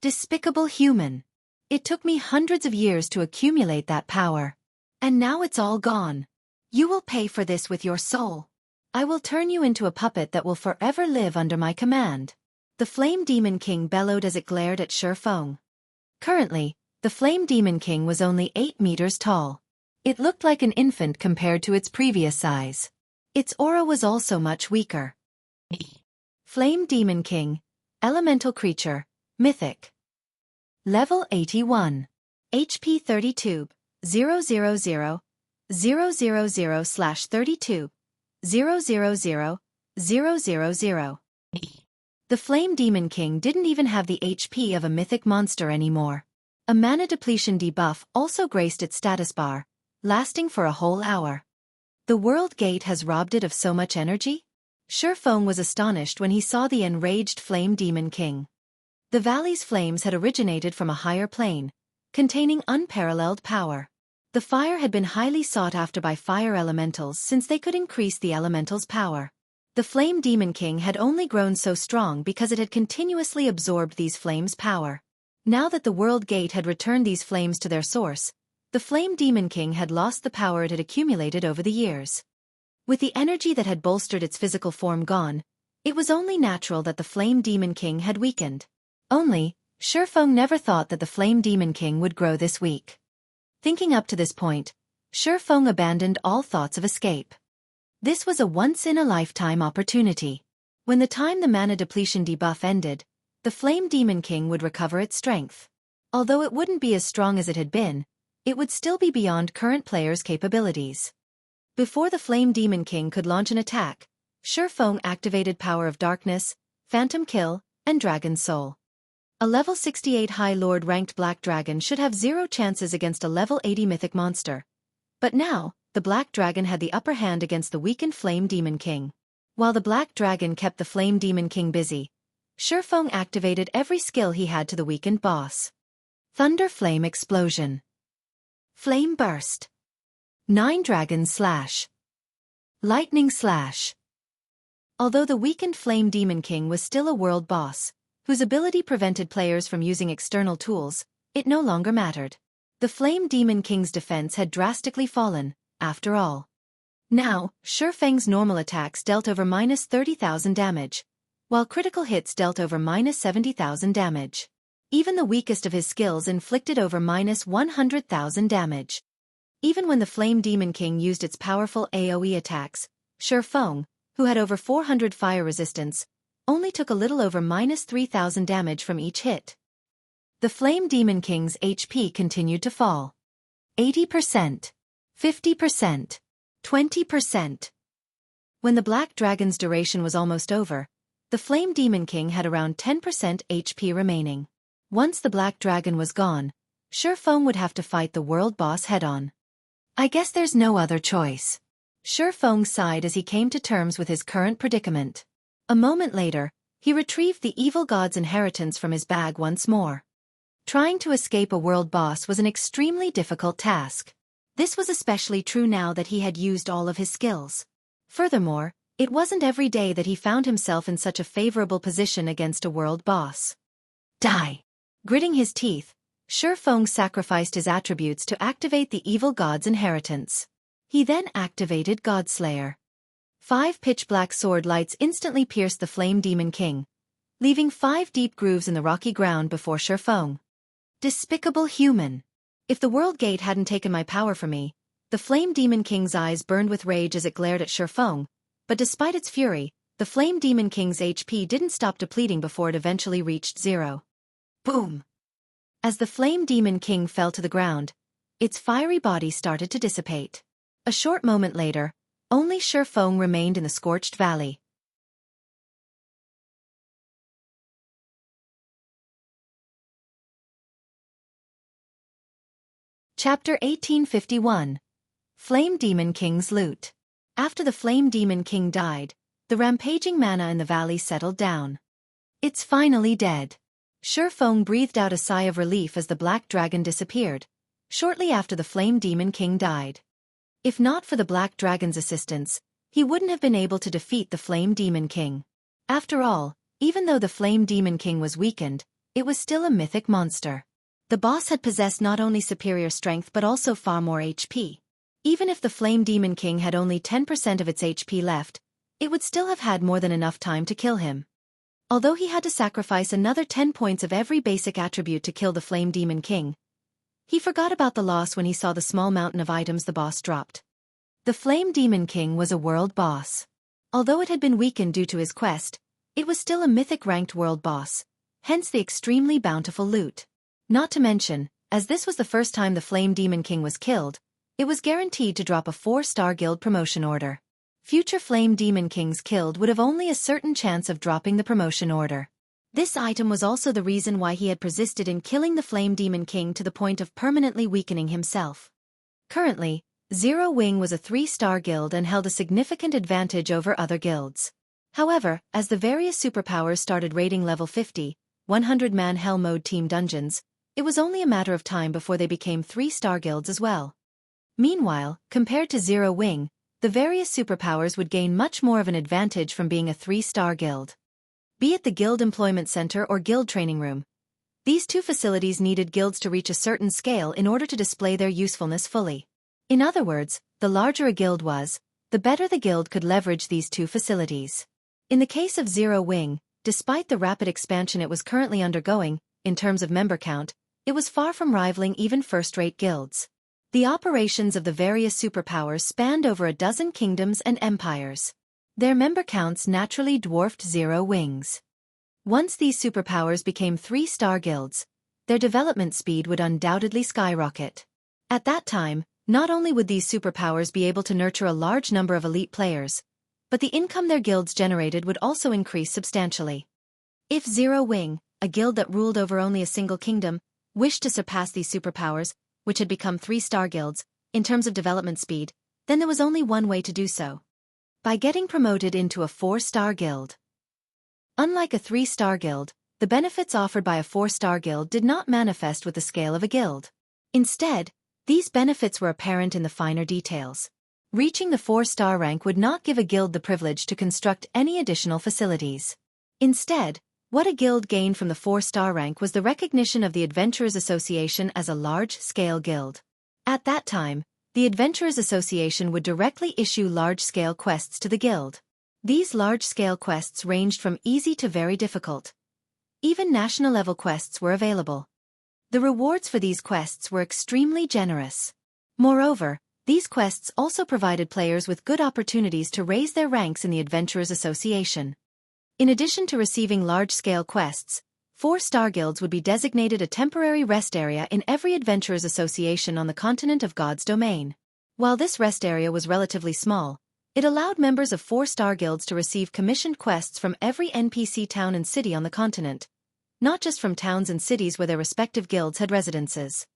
Despicable human. It took me hundreds of years to accumulate that power. And now it's all gone. You will pay for this with your soul. I will turn you into a puppet that will forever live under my command. The Flame Demon King bellowed as it glared at Xueqi. Currently, the Flame Demon King was only 8 meters tall. It looked like an infant compared to its previous size. Its aura was also much weaker. Flame Demon King, Elemental Creature, Mythic. Level 81. HP 32, 000, 000/32, 000, 000. The Flame Demon King didn't even have the HP of a mythic monster anymore. A mana depletion debuff also graced its status bar, lasting for a whole hour. The world gate has robbed it of so much energy? Xueqi was astonished when he saw the enraged Flame Demon King. The valley's flames had originated from a higher plane, containing unparalleled power. The fire had been highly sought after by fire elementals since they could increase the elemental's power. The Flame Demon King had only grown so strong because it had continuously absorbed these flames' power. Now that the world gate had returned these flames to their source, the Flame Demon King had lost the power it had accumulated over the years. With the energy that had bolstered its physical form gone, it was only natural that the Flame Demon King had weakened. Only, Xueqi never thought that the Flame Demon King would grow this weak. Thinking up to this point, Xueqi abandoned all thoughts of escape. This was a once-in-a-lifetime opportunity. When the time the mana depletion debuff ended, the Flame Demon King would recover its strength. Although it wouldn't be as strong as it had been, it would still be beyond current players' capabilities. Before the Flame Demon King could launch an attack, Xueqi activated Power of Darkness, Phantom Kill, and Dragon Soul. A level 68 High Lord ranked Black Dragon should have 0 chances against a level 80 Mythic monster. But now, the Black Dragon had the upper hand against the weakened Flame Demon King. While the Black Dragon kept the Flame Demon King busy, Xueqi activated every skill he had to the weakened boss. Thunder Flame Explosion. Flame Burst. 9 Dragon Slash. Lightning Slash. Although the weakened Flame Demon King was still a world boss, whose ability prevented players from using external tools, it no longer mattered. The Flame Demon King's defense had drastically fallen, after all. Now, Xueqi's normal attacks dealt over -30,000 damage, while critical hits dealt over -70,000 damage. Even the weakest of his skills inflicted over -100,000 damage. Even when the Flame Demon King used its powerful AoE attacks, Xueqi, who had over 400 fire resistance, only took a little over -3,000 damage from each hit. The Flame Demon King's HP continued to fall. 80%, 50%, 20%. When the Black Dragon's duration was almost over, the Flame Demon King had around 10% HP remaining. Once the Black Dragon was gone, Xueqi would have to fight the world boss head-on. I guess there's no other choice. Xueqi sighed as he came to terms with his current predicament. A moment later, he retrieved the evil god's inheritance from his bag once more. Trying to escape a world boss was an extremely difficult task. This was especially true now that he had used all of his skills. Furthermore, it wasn't every day that he found himself in such a favorable position against a world boss. Die! Gritting his teeth, Xueqi sacrificed his attributes to activate the evil god's inheritance. He then activated Godslayer. 5 pitch-black sword lights instantly pierced the Flame Demon King, leaving 5 deep grooves in the rocky ground before Xueqi. Despicable human! If the World Gate hadn't taken my power from me, the Flame Demon King's eyes burned with rage as it glared at Xueqi, but despite its fury, the Flame Demon King's HP didn't stop depleting before it eventually reached 0. Boom! As the Flame Demon King fell to the ground, its fiery body started to dissipate. A short moment later, only Xueqi remained in the scorched valley. Chapter 1851. Flame Demon King's Loot. After the Flame Demon King died, the rampaging mana in the valley settled down. It's finally dead. Xueqi breathed out a sigh of relief as the black dragon disappeared, shortly after the Flame Demon King died. If not for the black dragon's assistance, he wouldn't have been able to defeat the Flame Demon King. After all, even though the Flame Demon King was weakened, it was still a mythic monster. The boss had possessed not only superior strength but also far more HP. Even if the Flame Demon King had only 10% of its HP left, it would still have had more than enough time to kill him. Although he had to sacrifice another 10 points of every basic attribute to kill the Flame Demon King, he forgot about the loss when he saw the small mountain of items the boss dropped. The Flame Demon King was a world boss. Although it had been weakened due to his quest, it was still a mythic-ranked world boss, hence the extremely bountiful loot. Not to mention, as this was the first time the Flame Demon King was killed, it was guaranteed to drop a 4-star guild promotion order. Future Flame Demon Kings killed would have only a certain chance of dropping the promotion order. This item was also the reason why he had persisted in killing the Flame Demon King to the point of permanently weakening himself. Currently, Zero Wing was a 3-star guild and held a significant advantage over other guilds. However, as the various superpowers started raiding level 50, 100-man Hell Mode team dungeons, it was only a matter of time before they became 3-star guilds as well. Meanwhile, compared to Zero Wing, the various superpowers would gain much more of an advantage from being a 3-star guild. Be it the guild employment center or guild training room, these two facilities needed guilds to reach a certain scale in order to display their usefulness fully. In other words, the larger a guild was, the better the guild could leverage these two facilities. In the case of Zero Wing, despite the rapid expansion it was currently undergoing, in terms of member count, it was far from rivaling even first-rate guilds. The operations of the various superpowers spanned over a dozen kingdoms and empires. Their member counts naturally dwarfed Zero Wing's. Once these superpowers became 3-star guilds, their development speed would undoubtedly skyrocket. At that time, not only would these superpowers be able to nurture a large number of elite players, but the income their guilds generated would also increase substantially. If Zero Wing, a guild that ruled over only a single kingdom, wished to surpass these superpowers, which had become 3-star guilds, in terms of development speed, then there was only one way to do so. By getting promoted into a 4-star guild. Unlike a 3-star guild, the benefits offered by a 4-star guild did not manifest with the scale of a guild. Instead, these benefits were apparent in the finer details. Reaching the 4-star rank would not give a guild the privilege to construct any additional facilities. Instead, what a guild gained from the 4-star rank was the recognition of the Adventurers Association as a large-scale guild. At that time, the Adventurers Association would directly issue large-scale quests to the guild. These large-scale quests ranged from easy to very difficult. Even national-level quests were available. The rewards for these quests were extremely generous. Moreover, these quests also provided players with good opportunities to raise their ranks in the Adventurers Association. In addition to receiving large-scale quests, 4-star guilds would be designated a temporary rest area in every Adventurers Association on the continent of God's domain. While this rest area was relatively small, it allowed members of 4-star guilds to receive commissioned quests from every NPC town and city on the continent, not just from towns and cities where their respective guilds had residences.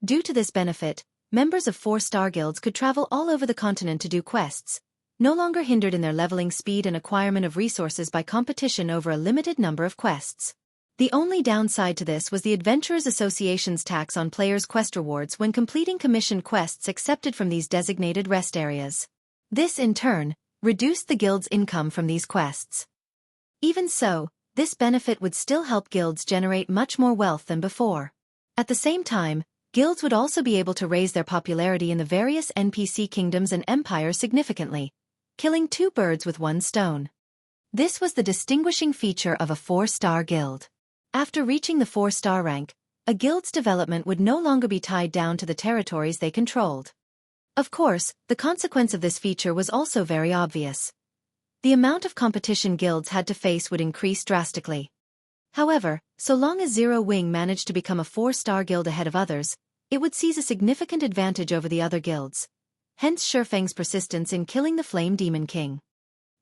Due to this benefit, members of 4-star guilds could travel all over the continent to do quests, no longer hindered in their leveling speed and acquirement of resources by competition over a limited number of quests. The only downside to this was the Adventurers Association's tax on players' quest rewards when completing commissioned quests accepted from these designated rest areas. This, in turn, reduced the guild's income from these quests. Even so, this benefit would still help guilds generate much more wealth than before. At the same time, guilds would also be able to raise their popularity in the various NPC kingdoms and empires significantly, killing two birds with one stone. This was the distinguishing feature of a 4-star guild. After reaching the 4-star rank, a guild's development would no longer be tied down to the territories they controlled. Of course, the consequence of this feature was also very obvious. The amount of competition guilds had to face would increase drastically. However, so long as Zero Wing managed to become a 4-star guild ahead of others, it would seize a significant advantage over the other guilds. Hence Shifeng's persistence in killing the Flame Demon King.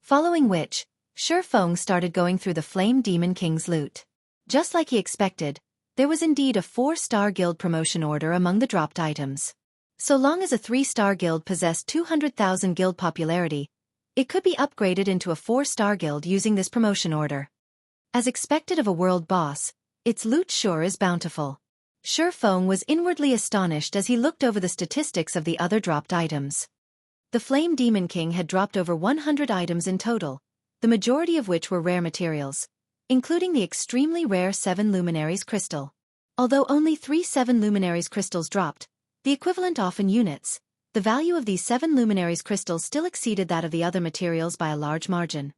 Following which, Shifeng started going through the Flame Demon King's loot. Just like he expected, there was indeed a 4-star guild promotion order among the dropped items. So long as a 3-star guild possessed 200,000 guild popularity, it could be upgraded into a 4-star guild using this promotion order. As expected of a world boss, its loot sure is bountiful. Shifeng was inwardly astonished as he looked over the statistics of the other dropped items. The Flame Demon King had dropped over 100 items in total, the majority of which were rare materials, including the extremely rare 7 Luminaries crystal. Although only 3 7 Luminaries crystals dropped, the equivalent often units, the value of these 7 Luminaries crystals still exceeded that of the other materials by a large margin.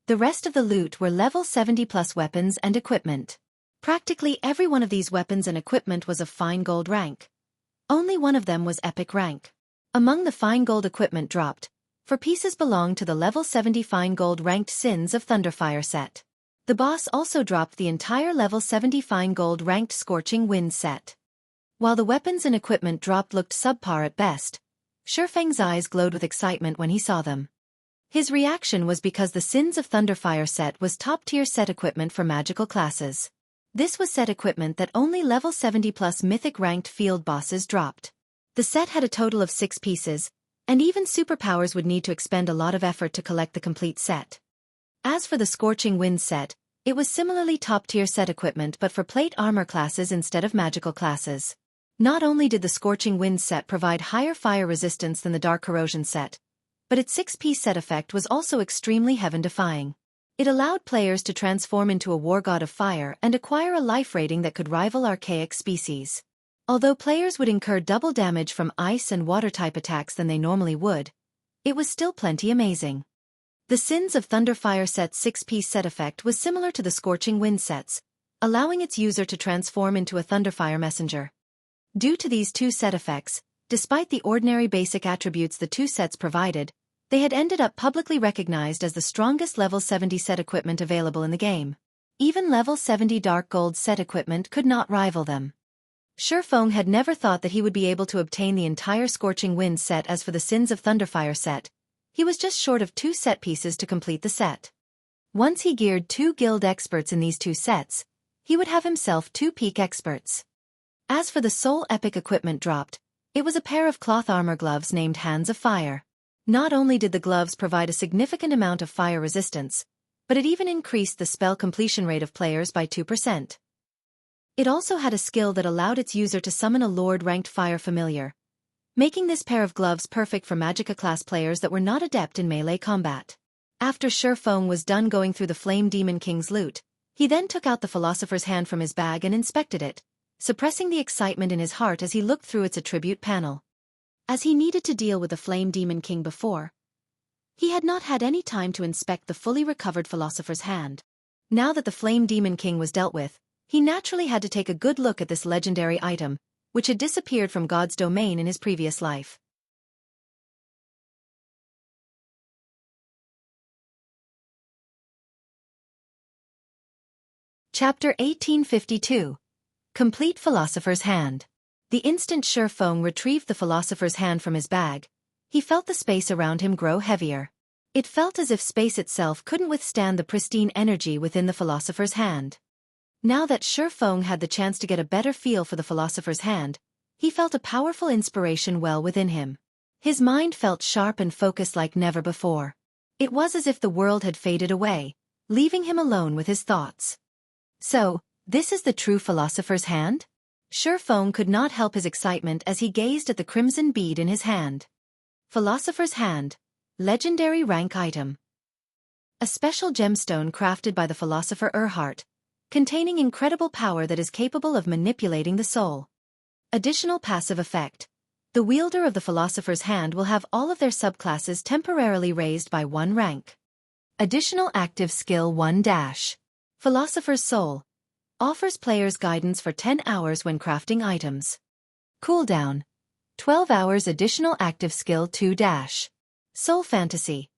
The rest of the loot were level 70+ weapons and equipment. Practically every one of these weapons and equipment was of fine gold rank. Only one of them was epic rank. Among the fine gold equipment dropped, for pieces belonged to the level 70 fine gold ranked Sins of Thunderfire set. The boss also dropped the entire level 70 fine gold ranked Scorching Wind set. While the weapons and equipment dropped looked subpar at best, Shifeng's eyes glowed with excitement when he saw them. His reaction was because the Sins of Thunderfire set was top-tier set equipment for magical classes. This was set equipment that only level 70+ mythic ranked field bosses dropped. The set had a total of 6 pieces, and even superpowers would need to expend a lot of effort to collect the complete set. As for the Scorching Wind set, it was similarly top-tier set equipment but for plate armor classes instead of magical classes. Not only did the Scorching Wind set provide higher fire resistance than the Dark Corrosion set, but its 6-piece set effect was also extremely heaven-defying. It allowed players to transform into a war god of fire and acquire a life rating that could rival archaic species. Although players would incur double damage from ice and water-type attacks than they normally would, it was still plenty amazing. The Sins of Thunderfire set's 6-piece set effect was similar to the Scorching Wind set's, allowing its user to transform into a Thunderfire messenger. Due to these two set effects, despite the ordinary basic attributes the two sets provided, they had ended up publicly recognized as the strongest level 70 set equipment available in the game. Even level 70 Dark Gold set equipment could not rival them. Shifeng had never thought that he would be able to obtain the entire Scorching Wind set. As for the Sins of Thunderfire set, he was just short of 2 set pieces to complete the set. Once he geared 2 guild experts in these 2 sets, he would have himself 2 peak experts. As for the sole epic equipment dropped, it was a pair of cloth armor gloves named Hands of Fire. Not only did the gloves provide a significant amount of fire resistance, but it even increased the spell completion rate of players by 2%. It also had a skill that allowed its user to summon a Lord-ranked fire familiar, making this pair of gloves perfect for Magicka class players that were not adept in melee combat. After Shifeng was done going through the Flame Demon King's loot, he then took out the Philosopher's hand from his bag and inspected it, suppressing the excitement in his heart as he looked through its attribute panel. As he needed to deal with the Flame Demon King before, he had not had any time to inspect the fully recovered Philosopher's hand. Now that the Flame Demon King was dealt with, he naturally had to take a good look at this legendary item, which had disappeared from God's domain in his previous life. Chapter 1852. Complete Philosopher's Hand. The instant Shifeng retrieved the Philosopher's Hand from his bag, he felt the space around him grow heavier. It felt as if space itself couldn't withstand the pristine energy within the Philosopher's Hand. Now that Shifeng had the chance to get a better feel for the Philosopher's Hand, he felt a powerful inspiration well within him. His mind felt sharp and focused like never before. It was as if the world had faded away, leaving him alone with his thoughts. So, This is the true Philosopher's hand? Xueqi could not help his excitement as he gazed at the crimson bead in his hand. Philosopher's hand. Legendary rank item. A special gemstone crafted by the philosopher Erhard, containing incredible power that is capable of manipulating the soul. Additional passive effect. The wielder of the Philosopher's Hand will have all of their subclasses temporarily raised by 1 rank. Additional active skill 1 dash. Philosopher's Soul. Offers players guidance for 10 hours when crafting items. Cooldown. 12 hours. Additional active skill 2 dash. Soul Fantasy.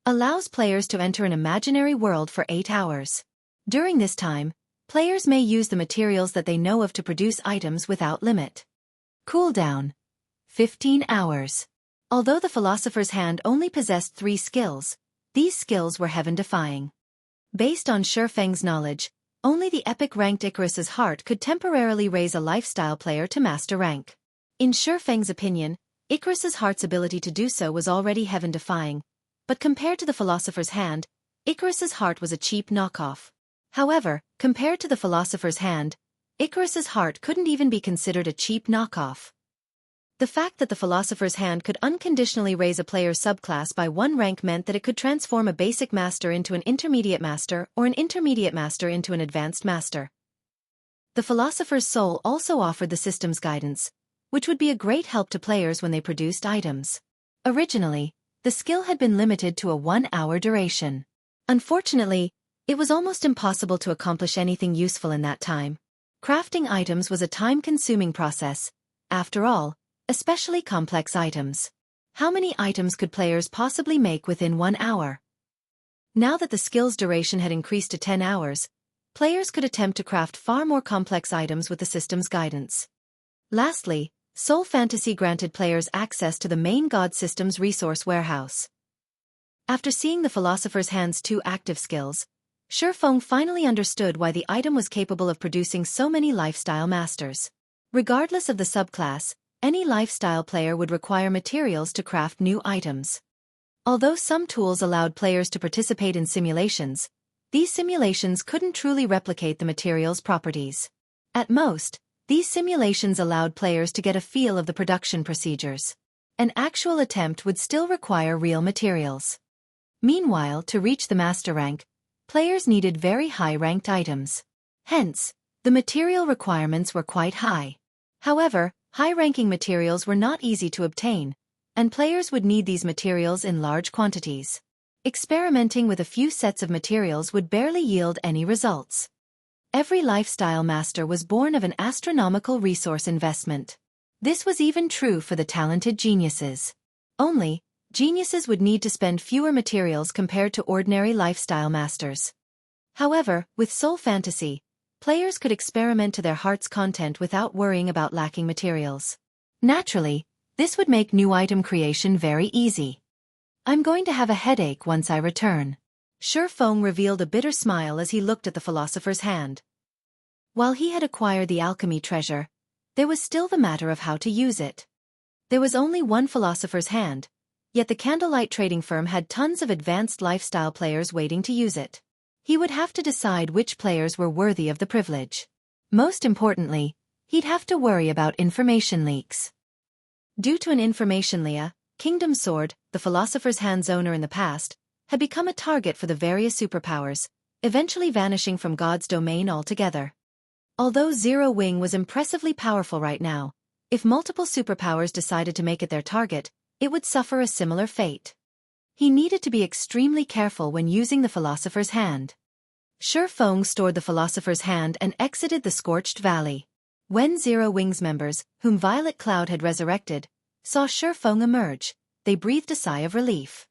Allows players to enter an imaginary world for 8 hours. During this time, players may use the materials that they know of to produce items without limit. Cooldown. 15 hours. Although the Philosopher's Hand only possessed 3 skills, these skills were heaven-defying. Based on Xueqi's knowledge, only the epic-ranked Icarus's Heart could temporarily raise a lifestyle player to master rank. In Xueqi's opinion, Icarus's Heart's ability to do so was already heaven-defying, but compared to the Philosopher's Hand, Icarus's Heart was a cheap knockoff. However, compared to the Philosopher's Hand, Icarus's Heart couldn't even be considered a cheap knockoff. The fact that the Philosopher's Hand could unconditionally raise a player's subclass by 1 rank meant that it could transform a basic master into an intermediate master or an intermediate master into an advanced master. The Philosopher's Soul also offered the system's guidance, which would be a great help to players when they produced items. Originally, the skill had been limited to a 1-hour duration. Unfortunately, it was almost impossible to accomplish anything useful in that time. Crafting items was a time-consuming process, after all, especially complex items. How many items could players possibly make within 1 hour? Now that the skill's duration had increased to 10 hours, players could attempt to craft far more complex items with the system's guidance. Lastly, Soul Fantasy granted players access to the main god system's resource warehouse. After seeing the Philosopher's Hand's 2 active skills, Xueqi finally understood why the item was capable of producing so many lifestyle masters. Regardless of the subclass, any lifestyle player would require materials to craft new items. Although some tools allowed players to participate in simulations, these simulations couldn't truly replicate the material's properties. At most, these simulations allowed players to get a feel of the production procedures. An actual attempt would still require real materials. Meanwhile, to reach the master rank, players needed very high-ranked items. Hence, the material requirements were quite high. However, high-ranking materials were not easy to obtain, and players would need these materials in large quantities. Experimenting with a few sets of materials would barely yield any results. Every lifestyle master was born of an astronomical resource investment. This was even true for the talented geniuses. Only, geniuses would need to spend fewer materials compared to ordinary lifestyle masters. However, with Soul Fantasy, players could experiment to their heart's content without worrying about lacking materials. Naturally, this would make new item creation very easy. I'm going to have a headache once I return. Xueqi revealed a bitter smile as he looked at the Philosopher's Hand. While he had acquired the alchemy treasure, there was still the matter of how to use it. There was only one Philosopher's Hand, yet the candlelight trading firm had tons of advanced lifestyle players waiting to use it. He would have to decide which players were worthy of the privilege. Most importantly, he'd have to worry about information leaks. Due to an information leak, Kingdom Sword, the Philosopher's Hand's owner in the past, had become a target for the various superpowers, eventually vanishing from God's domain altogether. Although Zero Wing was impressively powerful right now, if multiple superpowers decided to make it their target, it would suffer a similar fate. He needed to be extremely careful when using the Philosopher's Hand. Xueqi stored the Philosopher's Hand and exited the Scorched Valley. When Zero Wing's members, whom Violet Cloud had resurrected, saw Xueqi emerge, they breathed a sigh of relief.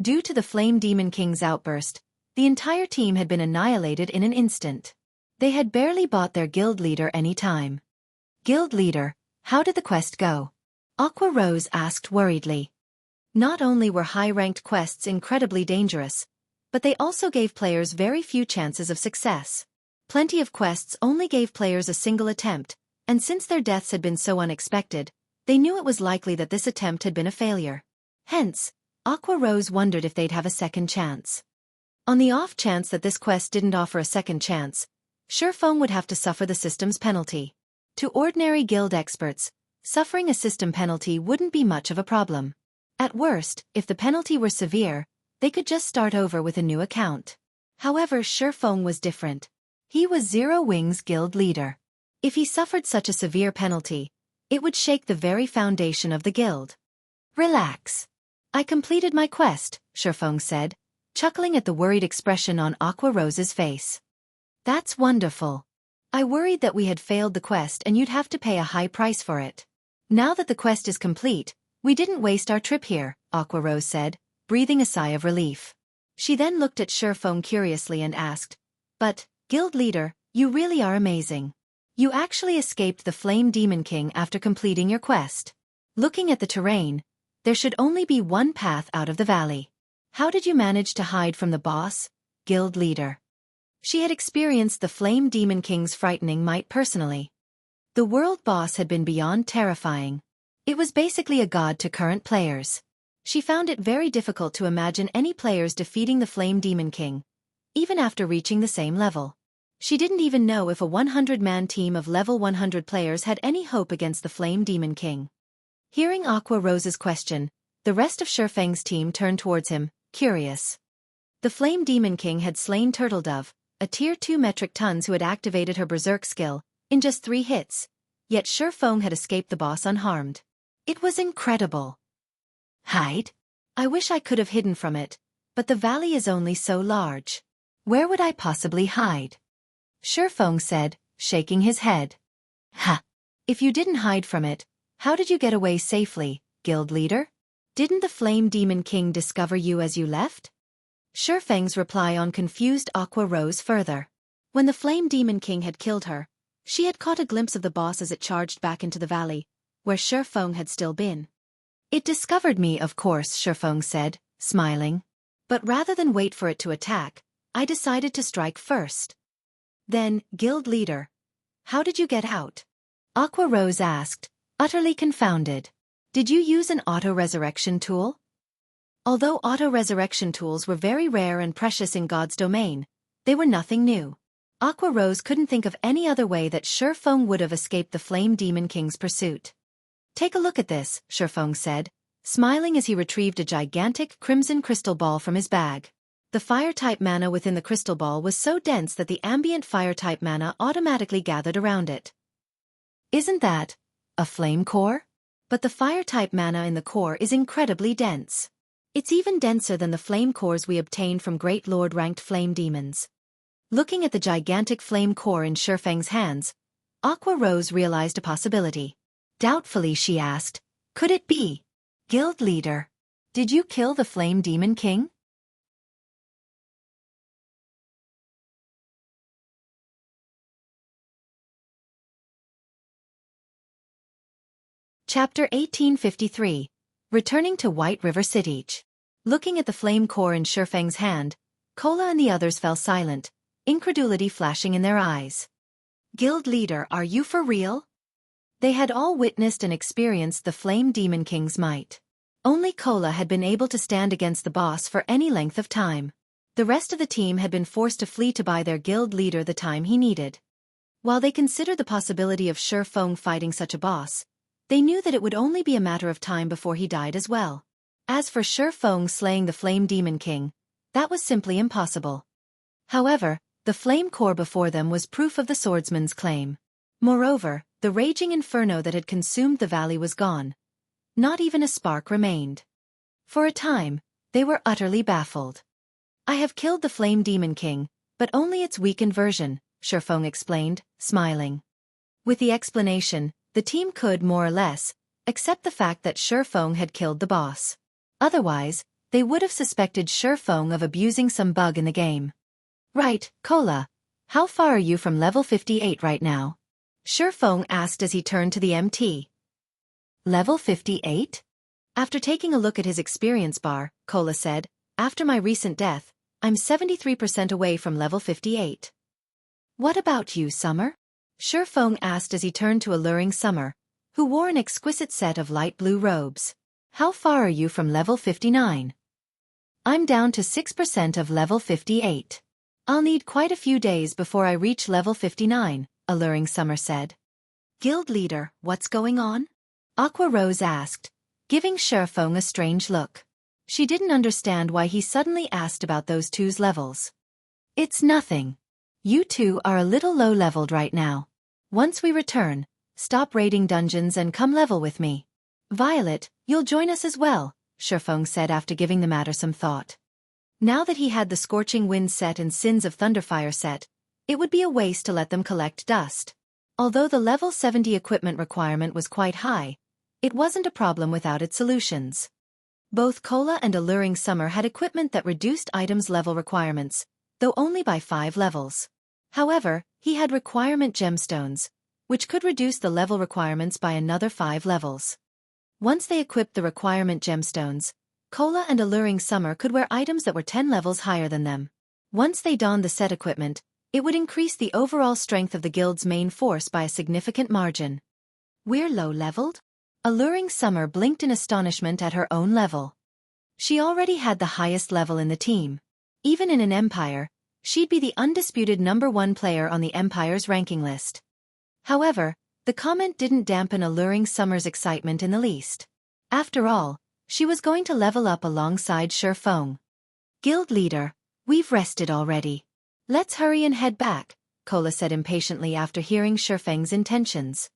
Due to the Flame Demon King's outburst, the entire team had been annihilated in an instant. They had barely bought their guild leader any time. Guild leader, how did the quest go? Aqua Rose asked worriedly. Not only were high-ranked quests incredibly dangerous, but they also gave players very few chances of success. Plenty of quests only gave players a single attempt, and since their deaths had been so unexpected, they knew it was likely that this attempt had been a failure. Hence, Aqua Rose wondered if they'd have a second chance. On the off chance that this quest didn't offer a second chance, Shufeng would have to suffer the system's penalty. To ordinary guild experts, suffering a system penalty wouldn't be much of a problem. At worst, if the penalty were severe, they could just start over with a new account. However, Shufeng was different. He was Zero Wings guild leader. If he suffered such a severe penalty, it would shake the very foundation of the guild. Relax. I completed my quest, Shufeng said, chuckling at the worried expression on Aqua Rose's face. That's wonderful. I worried that we had failed the quest and you'd have to pay a high price for it. Now that the quest is complete, we didn't waste our trip here, Aqua Rose said, breathing a sigh of relief. She then looked at Shufeng curiously and asked, "But, guild leader, you really are amazing. You actually escaped the Flame Demon King after completing your quest. Looking at the terrain, there should only be one path out of the valley. How did you manage to hide from the boss, guild leader?" She had experienced the Flame Demon King's frightening might personally. The world boss had been beyond terrifying. It was basically a god to current players. She found it very difficult to imagine any players defeating the Flame Demon King, even after reaching the same level. She didn't even know if a 100-man team of level 100 players had any hope against the Flame Demon King. Hearing Aqua Rose's question, the rest of Shufeng's team turned towards him, curious. The Flame Demon King had slain Turtledove, a tier 2 metric tons who had activated her berserk skill, in just 3 hits, yet Shufeng had escaped the boss unharmed. It was incredible. Hide? I wish I could have hidden from it, but the valley is only so large. Where would I possibly hide? Shufeng said, shaking his head. Ha! If you didn't hide from it, how did you get away safely, guild leader? Didn't the Flame Demon King discover you as you left? Shufeng's reply on confused Aqua Rose further. When the Flame Demon King had killed her, she had caught a glimpse of the boss as it charged back into the valley, where Shufeng had still been. It discovered me, of course, Shufeng said, smiling. But rather than wait for it to attack, I decided to strike first. Then, guild leader, how did you get out? Aqua Rose asked, utterly confounded. Did you use an auto-resurrection tool? Although auto-resurrection tools were very rare and precious in God's domain, they were nothing new. Aqua Rose couldn't think of any other way that Shufeng would have escaped the Flame Demon King's pursuit. Take a look at this, Shufeng said, smiling as he retrieved a gigantic crimson crystal ball from his bag. The fire-type mana within the crystal ball was so dense that the ambient fire-type mana automatically gathered around it. Isn't that a flame core? But the fire-type mana in the core is incredibly dense. It's even denser than the flame cores we obtained from Great Lord-ranked flame demons. Looking at the gigantic flame core in Shufeng's hands, Aqua Rose realized a possibility. Doubtfully she asked, "Could it be? Guild leader, did you kill the Flame Demon King?" Chapter 1853. Returning to White River City. Looking at the flame core in Shufeng's hand, Kola and the others fell silent, incredulity flashing in their eyes. "Guild leader, are you for real?" They had all witnessed and experienced the Flame Demon King's might. Only Kola had been able to stand against the boss for any length of time. The rest of the team had been forced to flee to buy their guild leader the time he needed. While they considered the possibility of Shufeng fighting such a boss, they knew that it would only be a matter of time before he died as well. As for Shufeng slaying the Flame Demon King, that was simply impossible. However, the flame core before them was proof of the swordsman's claim. Moreover, the raging inferno that had consumed the valley was gone. Not even a spark remained. For a time, they were utterly baffled. "I have killed the Flame Demon King, but only its weakened version," Shufeng explained, smiling. With the explanation, the team could, more or less, accept the fact that Shufeng had killed the boss. Otherwise, they would have suspected Shufeng of abusing some bug in the game. "Right, Kola. How far are you from level 58 right now?" Shufeng asked as he turned to the MT. "Level 58? After taking a look at his experience bar, Kola said, "After my recent death, I'm 73% away from level 58. "What about you, Summer?" Shufeng asked as he turned to alluring Summer, who wore an exquisite set of light blue robes. "How far are you from level 59? "I'm down to 6% of level 58. I'll need quite a few days before I reach level 59, Alluring Summer said. Guild leader, what's going on? Aqua Rose asked, giving Xueqi a strange look. She didn't understand why he suddenly asked about those two's levels. It's nothing. You two are a little low-leveled right now. Once we return, stop raiding dungeons and come level with me. Violet, you'll join us as well, Xueqi said after giving the matter some thought. Now that he had the Scorching Wind set and Sins of Thunderfire set, it would be a waste to let them collect dust. Although the level 70 equipment requirement was quite high, it wasn't a problem without its solutions. Both Cola and Alluring Summer had equipment that reduced items' level requirements, though only by 5 levels. However, he had requirement gemstones, which could reduce the level requirements by another 5 levels. Once they equipped the requirement gemstones, Cola and Alluring Summer could wear items that were 10 levels higher than them. Once they donned the set equipment, it would increase the overall strength of the guild's main force by a significant margin. We're low-leveled? Alluring Summer blinked in astonishment at her own level. She already had the highest level in the team. Even in an empire, she'd be the undisputed #1 player on the empire's ranking list. However, the comment didn't dampen Alluring Summer's excitement in the least. After all, she was going to level up alongside Xueqi. Guild leader, we've rested already. Let's hurry and head back, Cola said impatiently after hearing Xueqi's intentions.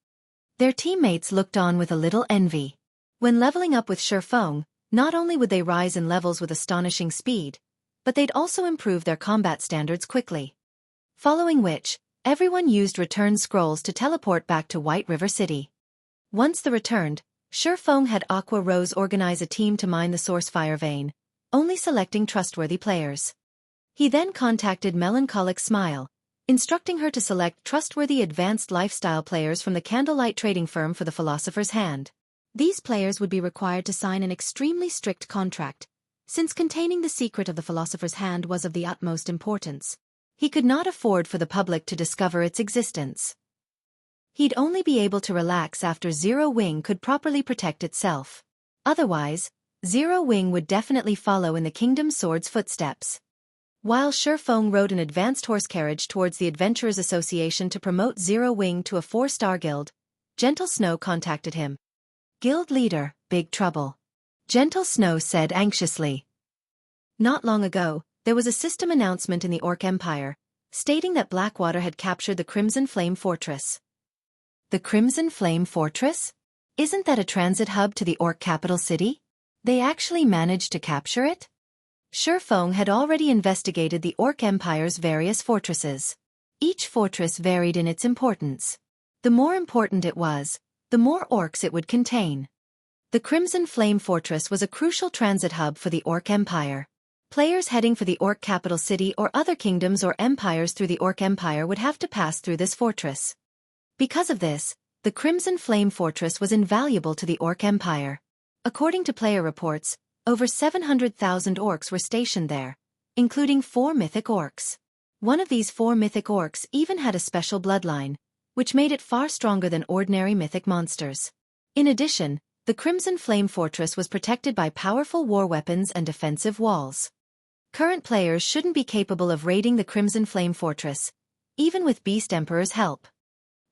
Their teammates looked on with a little envy. When leveling up with Xueqi, not only would they rise in levels with astonishing speed, but they'd also improve their combat standards quickly. Following which, everyone used return scrolls to teleport back to White River City. Once they returned, Xueqi had Aqua Rose organize a team to mine the source fire vein, only selecting trustworthy players. He then contacted Melancholic Smile, instructing her to select trustworthy advanced lifestyle players from the Candlelight trading firm for the Philosopher's Hand. These players would be required to sign an extremely strict contract, since containing the secret of the Philosopher's Hand was of the utmost importance. He could not afford for the public to discover its existence. He'd only be able to relax after Zero Wing could properly protect itself. Otherwise, Zero Wing would definitely follow in the Kingdom Sword's footsteps. While Xueqi rode an advanced horse carriage towards the Adventurers Association to promote Zero Wing to a 4-star guild, Gentle Snow contacted him. Guild leader, big trouble. Gentle Snow said anxiously. Not long ago, there was a system announcement in the Orc Empire, stating that Blackwater had captured the Crimson Flame Fortress. The Crimson Flame Fortress? Isn't that a transit hub to the Orc capital city? They actually managed to capture it? Xueqi had already investigated the Orc Empire's various fortresses. Each fortress varied in its importance. The more important it was, the more orcs it would contain. The Crimson Flame Fortress was a crucial transit hub for the Orc Empire. Players heading for the Orc capital city or other kingdoms or empires through the Orc Empire would have to pass through this fortress. Because of this, the Crimson Flame Fortress was invaluable to the Orc Empire. According to player reports, over 700,000 orcs were stationed there, including 4 mythic orcs. One of these 4 mythic orcs even had a special bloodline, which made it far stronger than ordinary mythic monsters. In addition, the Crimson Flame Fortress was protected by powerful war weapons and defensive walls. Current players shouldn't be capable of raiding the Crimson Flame Fortress, even with Beast Emperor's help.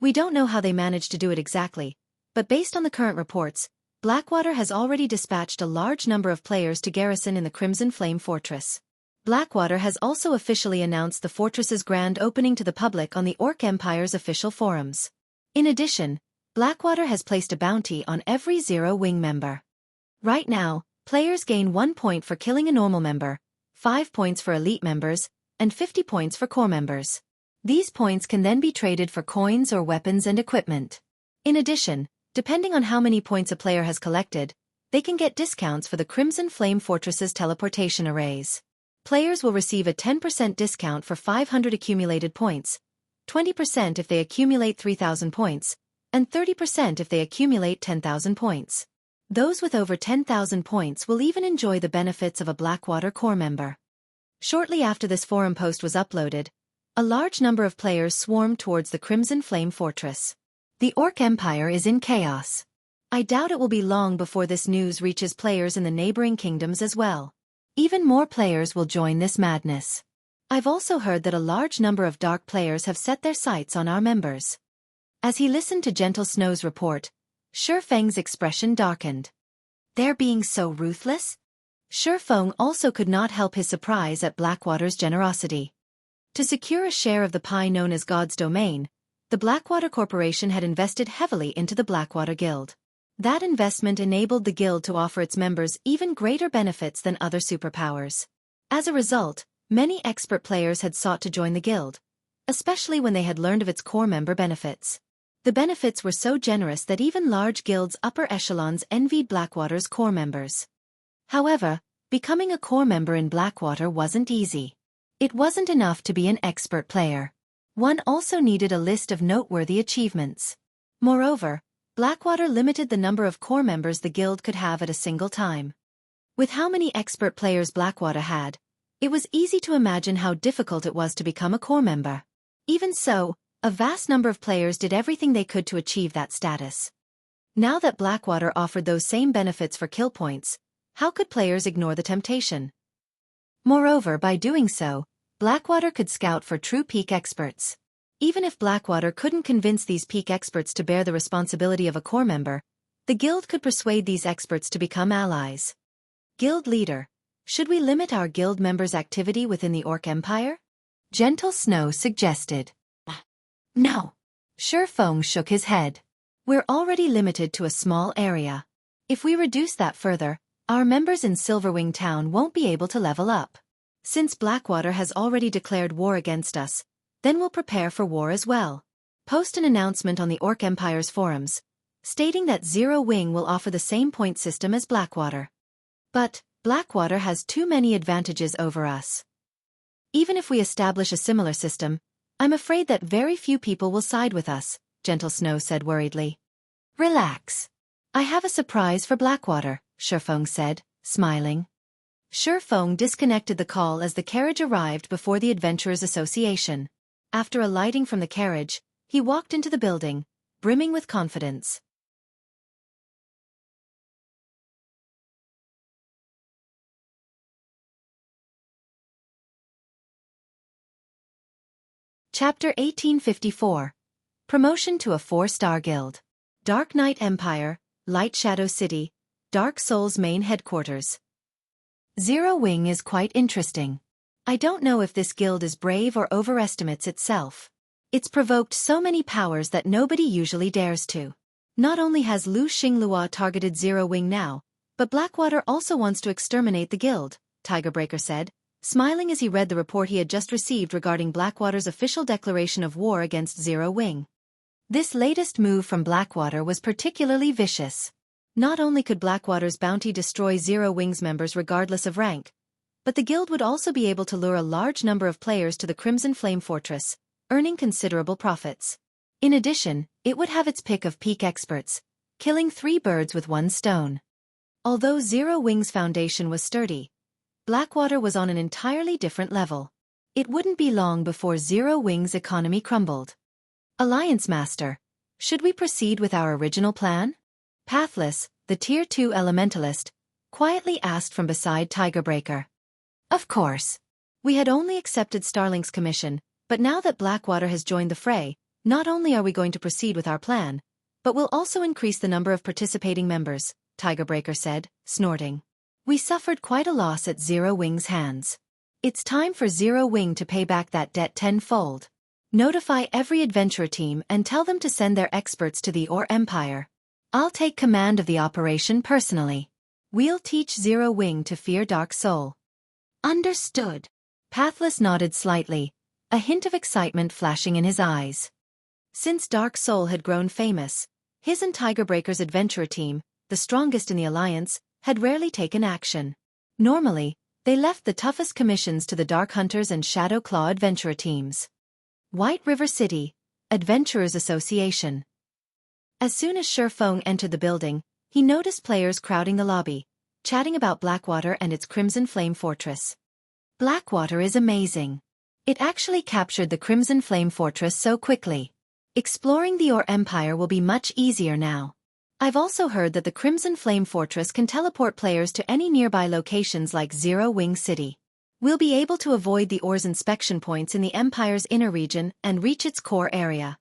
We don't know how they managed to do it exactly, but based on the current reports, Blackwater has already dispatched a large number of players to garrison in the Crimson Flame Fortress. Blackwater has also officially announced the fortress's grand opening to the public on the Orc Empire's official forums. In addition, Blackwater has placed a bounty on every Zero Wing member. Right now, players gain 1 point for killing a normal member, 5 points for elite members, and 50 points for core members. These points can then be traded for coins or weapons and equipment. In addition, depending on how many points a player has collected, they can get discounts for the Crimson Flame Fortress's teleportation arrays. Players will receive a 10% discount for 500 accumulated points, 20% if they accumulate 3,000 points, and 30% if they accumulate 10,000 points. Those with over 10,000 points will even enjoy the benefits of a Blackwater core member. Shortly after this forum post was uploaded, a large number of players swarmed towards the Crimson Flame Fortress. The Orc Empire is in chaos. I doubt it will be long before this news reaches players in the neighboring kingdoms as well. Even more players will join this madness. I've also heard that a large number of dark players have set their sights on our members. As he listened to Gentle Snow's report, Shufeng's expression darkened. They're being so ruthless? Shufeng also could not help his surprise at Blackwater's generosity. To secure a share of the pie known as God's Domain, the Blackwater Corporation had invested heavily into the Blackwater Guild. That investment enabled the guild to offer its members even greater benefits than other superpowers. As a result, many expert players had sought to join the guild, especially when they had learned of its core member benefits. The benefits were so generous that even large guilds' upper echelons envied Blackwater's core members. However, becoming a core member in Blackwater wasn't easy. It wasn't enough to be an expert player. One also needed a list of noteworthy achievements. Moreover, Blackwater limited the number of core members the guild could have at a single time. With how many expert players Blackwater had, it was easy to imagine how difficult it was to become a core member. Even so, a vast number of players did everything they could to achieve that status. Now that Blackwater offered those same benefits for kill points, how could players ignore the temptation? Moreover, by doing so, Blackwater could scout for true peak experts. Even if Blackwater couldn't convince these peak experts to bear the responsibility of a core member, the guild could persuade these experts to become allies. Guild leader, should we limit our guild members' activity within the Orc Empire? Gentle Snow suggested. No. Shufeng shook his head. We're already limited to a small area. If we reduce that further, our members in Silverwing Town won't be able to level up. Since Blackwater has already declared war against us, then we'll prepare for war as well. Post an announcement on the Orc Empire's forums, stating that Zero Wing will offer the same point system as Blackwater. But Blackwater has too many advantages over us. Even if we establish a similar system, I'm afraid that very few people will side with us, Gentle Snow said worriedly. Relax. I have a surprise for Blackwater, Shufeng said, smiling. Shufeng disconnected the call as the carriage arrived before the Adventurers Association. After alighting from the carriage, he walked into the building, brimming with confidence. Chapter 1854. Promotion to a 4-star guild. Dark Knight Empire, Light Shadow City, Dark Soul's main headquarters. Zero Wing is quite interesting. I don't know if this guild is brave or overestimates itself. It's provoked so many powers that nobody usually dares to. Not only has Lu Xinglua targeted Zero Wing now, but Blackwater also wants to exterminate the guild, Tigerbreaker said, smiling as he read the report he had just received regarding Blackwater's official declaration of war against Zero Wing. This latest move from Blackwater was particularly vicious. Not only could Blackwater's bounty destroy Zero Wing's members regardless of rank, but the guild would also be able to lure a large number of players to the Crimson Flame Fortress, earning considerable profits. In addition, it would have its pick of peak experts, killing 3 birds with 1 stone. Although Zero Wing's foundation was sturdy, Blackwater was on an entirely different level. It wouldn't be long before Zero Wing's economy crumbled. Alliance Master, should we proceed with our original plan? Pathless, the Tier 2 Elementalist, quietly asked from beside Tigerbreaker. Of course. We had only accepted Starlink's commission, but now that Blackwater has joined the fray, not only are we going to proceed with our plan, but we'll also increase the number of participating members, Tigerbreaker said, snorting. We suffered quite a loss at Zero Wing's hands. It's time for Zero Wing to pay back that debt tenfold. Notify every adventurer team and tell them to send their experts to the Or Empire. I'll take command of the operation personally. We'll teach Zero Wing to fear Dark Soul. Understood. Pathless nodded slightly, a hint of excitement flashing in his eyes. Since Dark Soul had grown famous, his and Tigerbreaker's adventurer team, the strongest in the Alliance, had rarely taken action. Normally, they left the toughest commissions to the Dark Hunters and Shadow Claw adventurer teams. White River City, Adventurers Association. As soon as Shufeng entered the building, he noticed players crowding the lobby, chatting about Blackwater and its Crimson Flame Fortress. Blackwater is amazing. It actually captured the Crimson Flame Fortress so quickly. Exploring the Or Empire will be much easier now. I've also heard that the Crimson Flame Fortress can teleport players to any nearby locations like Zero Wing City. We'll be able to avoid the ore's inspection points in the Empire's inner region and reach its core area.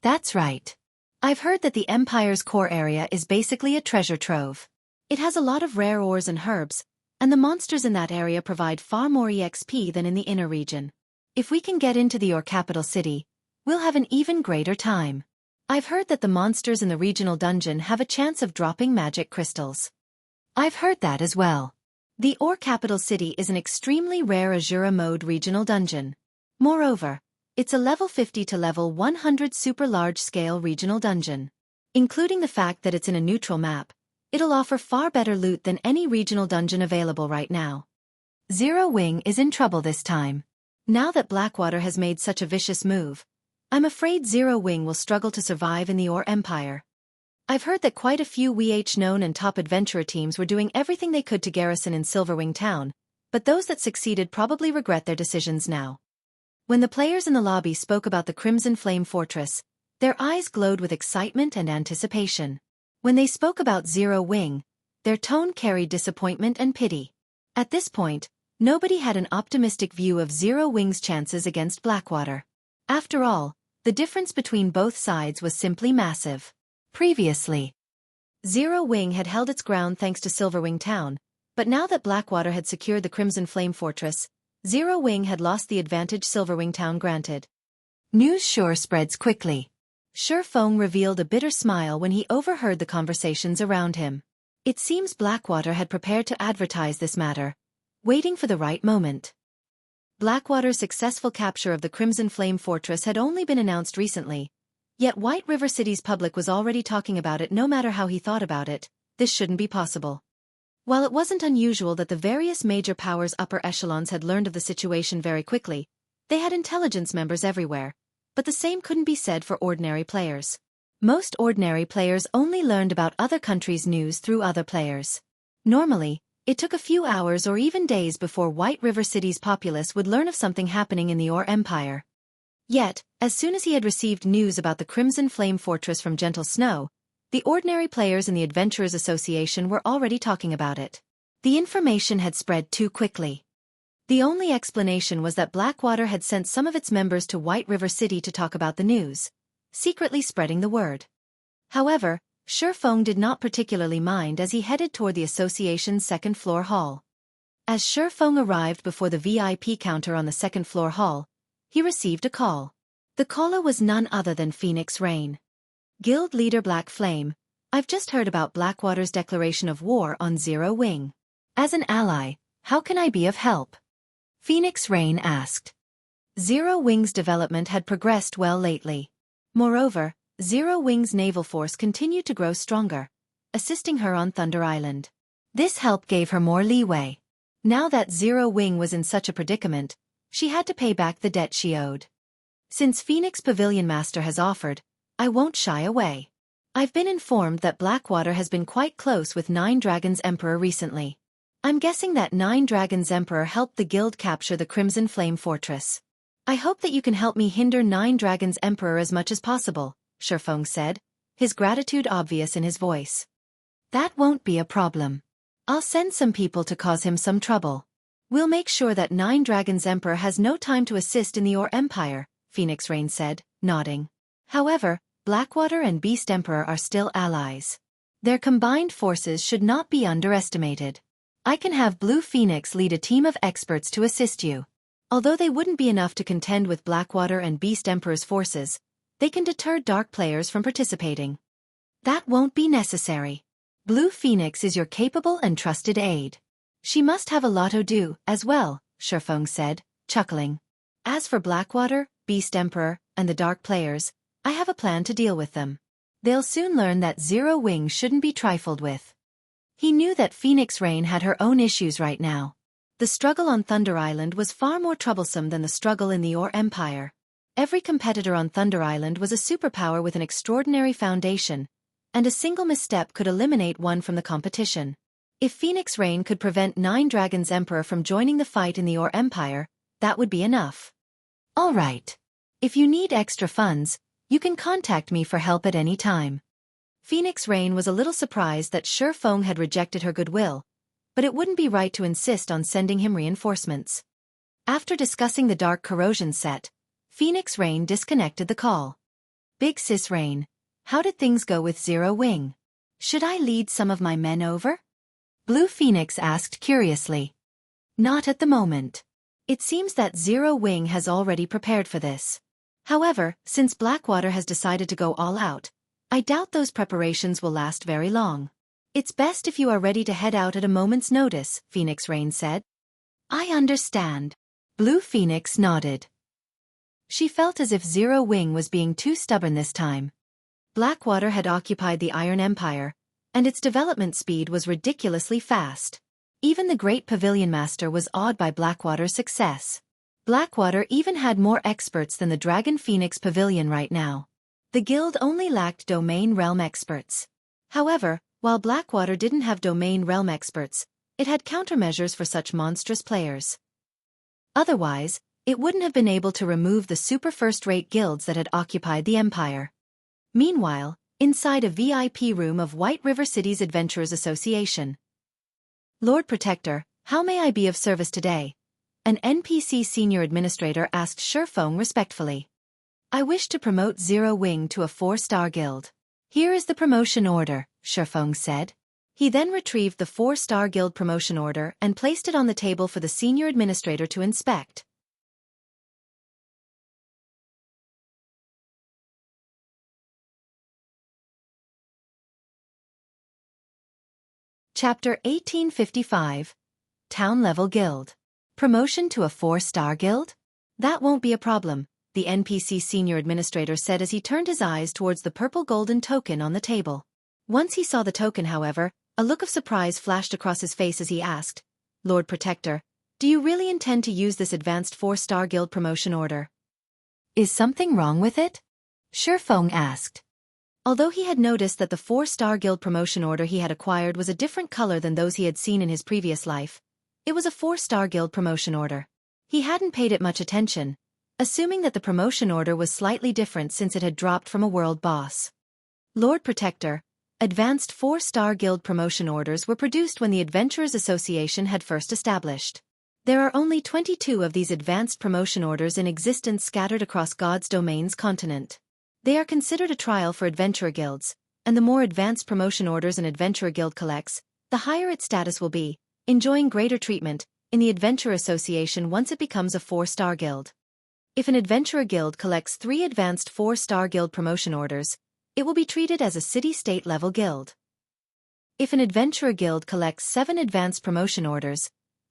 That's right. I've heard that the Empire's core area is basically a treasure trove. It has a lot of rare ores and herbs, and the monsters in that area provide far more EXP than in the inner region. If we can get into the ore capital city, we'll have an even greater time. I've heard that the monsters in the regional dungeon have a chance of dropping magic crystals. I've heard that as well. The ore capital city is an extremely rare Azura mode regional dungeon. Moreover, it's a level 50 to level 100 super large-scale regional dungeon. Including the fact that it's in a neutral map, it'll offer far better loot than any regional dungeon available right now. Zero Wing is in trouble this time. Now that Blackwater has made such a vicious move, I'm afraid Zero Wing will struggle to survive in the Ore Empire. I've heard that quite a few known and top adventurer teams were doing everything they could to garrison in Silverwing Town, but those that succeeded probably regret their decisions now. When the players in the lobby spoke about the Crimson Flame Fortress, their eyes glowed with excitement and anticipation. When they spoke about Zero Wing, their tone carried disappointment and pity. At this point, nobody had an optimistic view of Zero Wing's chances against Blackwater. After all, the difference between both sides was simply massive. Previously, Zero Wing had held its ground thanks to Silverwing Town, but now that Blackwater had secured the Crimson Flame Fortress, Zero Wing had lost the advantage Silverwing Town granted. News sure spreads quickly. Xueqi revealed a bitter smile when he overheard the conversations around him. It seems Blackwater had prepared to advertise this matter, waiting for the right moment. Blackwater's successful capture of the Crimson Flame Fortress had only been announced recently, yet White River City's public was already talking about it. No matter how he thought about it, this shouldn't be possible. While it wasn't unusual that the various major powers' upper echelons had learned of the situation very quickly, they had intelligence members everywhere, but the same couldn't be said for ordinary players. Most ordinary players only learned about other countries' news through other players. Normally, it took a few hours or even days before White River City's populace would learn of something happening in the Ore Empire. Yet, as soon as he had received news about the Crimson Flame Fortress from Gentle Snow, the ordinary players in the Adventurers Association were already talking about it. The information had spread too quickly. The only explanation was that Blackwater had sent some of its members to White River City to talk about the news, secretly spreading the word. However, Xueqi did not particularly mind as he headed toward the association's second-floor hall. As Xueqi arrived before the VIP counter on the second-floor hall, he received a call. The caller was none other than Phoenix Rain. Guild leader Black Flame, I've just heard about Blackwater's declaration of war on Zero Wing. As an ally, how can I be of help? Phoenix Rain asked. Zero Wing's development had progressed well lately. Moreover, Zero Wing's naval force continued to grow stronger, assisting her on Thunder Island. This help gave her more leeway. Now that Zero Wing was in such a predicament, she had to pay back the debt she owed. Since Phoenix Pavilion Master has offered, I won't shy away. I've been informed that Blackwater has been quite close with Nine Dragons Emperor recently. I'm guessing that Nine Dragons Emperor helped the guild capture the Crimson Flame Fortress. I hope that you can help me hinder Nine Dragons Emperor as much as possible, Xueqi said, his gratitude obvious in his voice. That won't be a problem. I'll send some people to cause him some trouble. We'll make sure that Nine Dragons Emperor has no time to assist in the Ore Empire, Phoenix Rain said, nodding. However, Blackwater and Beast Emperor are still allies. Their combined forces should not be underestimated. I can have Blue Phoenix lead a team of experts to assist you. Although they wouldn't be enough to contend with Blackwater and Beast Emperor's forces, they can deter dark players from participating. That won't be necessary. Blue Phoenix is your capable and trusted aide. She must have a lot to do, as well, Xueqi said, chuckling. As for Blackwater, Beast Emperor, and the dark players, I have a plan to deal with them. They'll soon learn that Zero Wing shouldn't be trifled with. He knew that Phoenix Rain had her own issues right now. The struggle on Thunder Island was far more troublesome than the struggle in the Ore Empire. Every competitor on Thunder Island was a superpower with an extraordinary foundation, and a single misstep could eliminate one from the competition. If Phoenix Rain could prevent Nine Dragons Emperor from joining the fight in the Ore Empire, that would be enough. All right. If you need extra funds, you can contact me for help at any time. Phoenix Rain was a little surprised that Xueqi had rejected her goodwill, but it wouldn't be right to insist on sending him reinforcements. After discussing the dark corrosion set, Phoenix Rain disconnected the call. Big Sis Rain, how did things go with Zero Wing? Should I lead some of my men over? Blue Phoenix asked curiously. Not at the moment. It seems that Zero Wing has already prepared for this. However, since Blackwater has decided to go all out, I doubt those preparations will last very long. It's best if you are ready to head out at a moment's notice, Phoenix Rain said. I understand. Blue Phoenix nodded. She felt as if Zero Wing was being too stubborn this time. Blackwater had occupied the Iron Empire, and its development speed was ridiculously fast. Even the great Pavilion Master was awed by Blackwater's success. Blackwater even had more experts than the Dragon Phoenix Pavilion right now. The guild only lacked Domain Realm experts. However, while Blackwater didn't have Domain Realm experts, it had countermeasures for such monstrous players. Otherwise, it wouldn't have been able to remove the super first-rate guilds that had occupied the Empire. Meanwhile, inside a VIP room of White River City's Adventurers Association. Lord Protector, how may I be of service today? An NPC senior administrator asked Xueqi respectfully. I wish to promote Zero Wing to a 4-star guild. Here is the promotion order, Xueqi said. He then retrieved the 4-star guild promotion order and placed it on the table for the senior administrator to inspect. Chapter 1855. Town Level Guild. Promotion to a 4-star guild? That won't be a problem, the NPC senior administrator said as he turned his eyes towards the purple golden token on the table. Once he saw the token, however, a look of surprise flashed across his face as he asked, Lord Protector, do you really intend to use this advanced 4-star guild promotion order? Is something wrong with it? Xueqi asked. Although he had noticed that the 4-star guild promotion order he had acquired was a different color than those he had seen in his previous life, it was a 4-star guild promotion order. He hadn't paid it much attention, assuming that the promotion order was slightly different since it had dropped from a world boss. Lord Protector, advanced 4-star guild promotion orders were produced when the Adventurers Association had first established. There are only 22 of these advanced promotion orders in existence scattered across God's Domain's continent. They are considered a trial for adventurer guilds, and the more advanced promotion orders an adventurer guild collects, the higher its status will be, enjoying greater treatment in the Adventurer Association once it becomes a 4-star guild. If an adventurer guild collects 3 advanced 4-star guild promotion orders, it will be treated as a city-state level guild. If an adventurer guild collects 7 advanced promotion orders,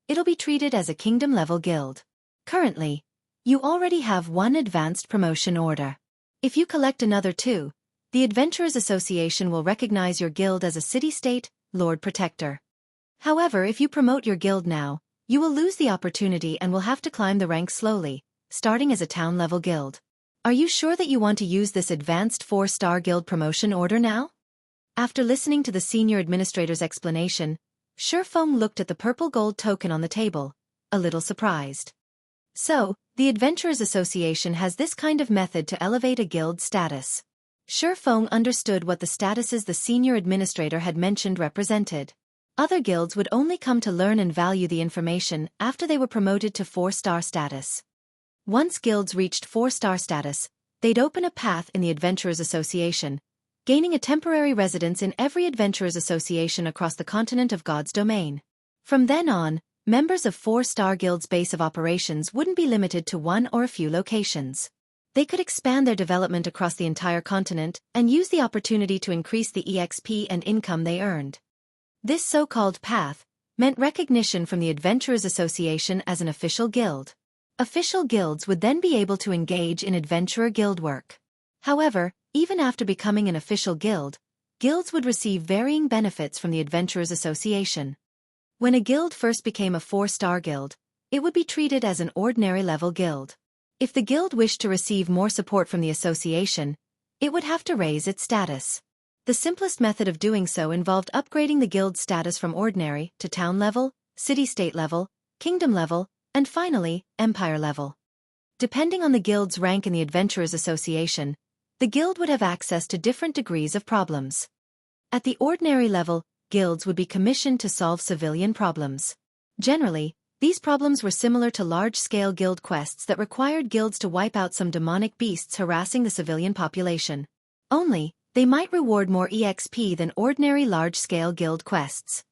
it'll be treated as a kingdom level guild. Currently, you already have 1 advanced promotion order. If you collect another 2, the Adventurers Association will recognize your guild as a city-state, Lord Protector. However, if you promote your guild now, you will lose the opportunity and will have to climb the ranks slowly, starting as a town-level guild. Are you sure that you want to use this advanced 4-star guild promotion order now? After listening to the senior administrator's explanation, Xueqi looked at the purple gold token on the table, a little surprised. So, the Adventurers Association has this kind of method to elevate a guild's status. Xueqi understood what the statuses the senior administrator had mentioned represented. Other guilds would only come to learn and value the information after they were promoted to 4-star status. Once guilds reached 4-star status, they'd open a path in the Adventurers Association, gaining a temporary residence in every Adventurers Association across the continent of God's Domain. From then on, members of 4-star guilds' base of operations wouldn't be limited to 1 or a few locations. They could expand their development across the entire continent and use the opportunity to increase the EXP and income they earned. This so-called path meant recognition from the Adventurers Association as an official guild. Official guilds would then be able to engage in adventurer guild work. However, even after becoming an official guild, guilds would receive varying benefits from the Adventurers Association. When a guild first became a 4-star guild, it would be treated as an ordinary level guild. If the guild wished to receive more support from the association, it would have to raise its status. The simplest method of doing so involved upgrading the guild's status from ordinary to town level, city-state level, kingdom level, and finally, empire level. Depending on the guild's rank in the Adventurers Association, the guild would have access to different degrees of problems. At the ordinary level, guilds would be commissioned to solve civilian problems. Generally, These problems were similar to large-scale guild quests that required guilds to wipe out some demonic beasts harassing the civilian population. Only, they might reward more EXP than ordinary large-scale guild quests.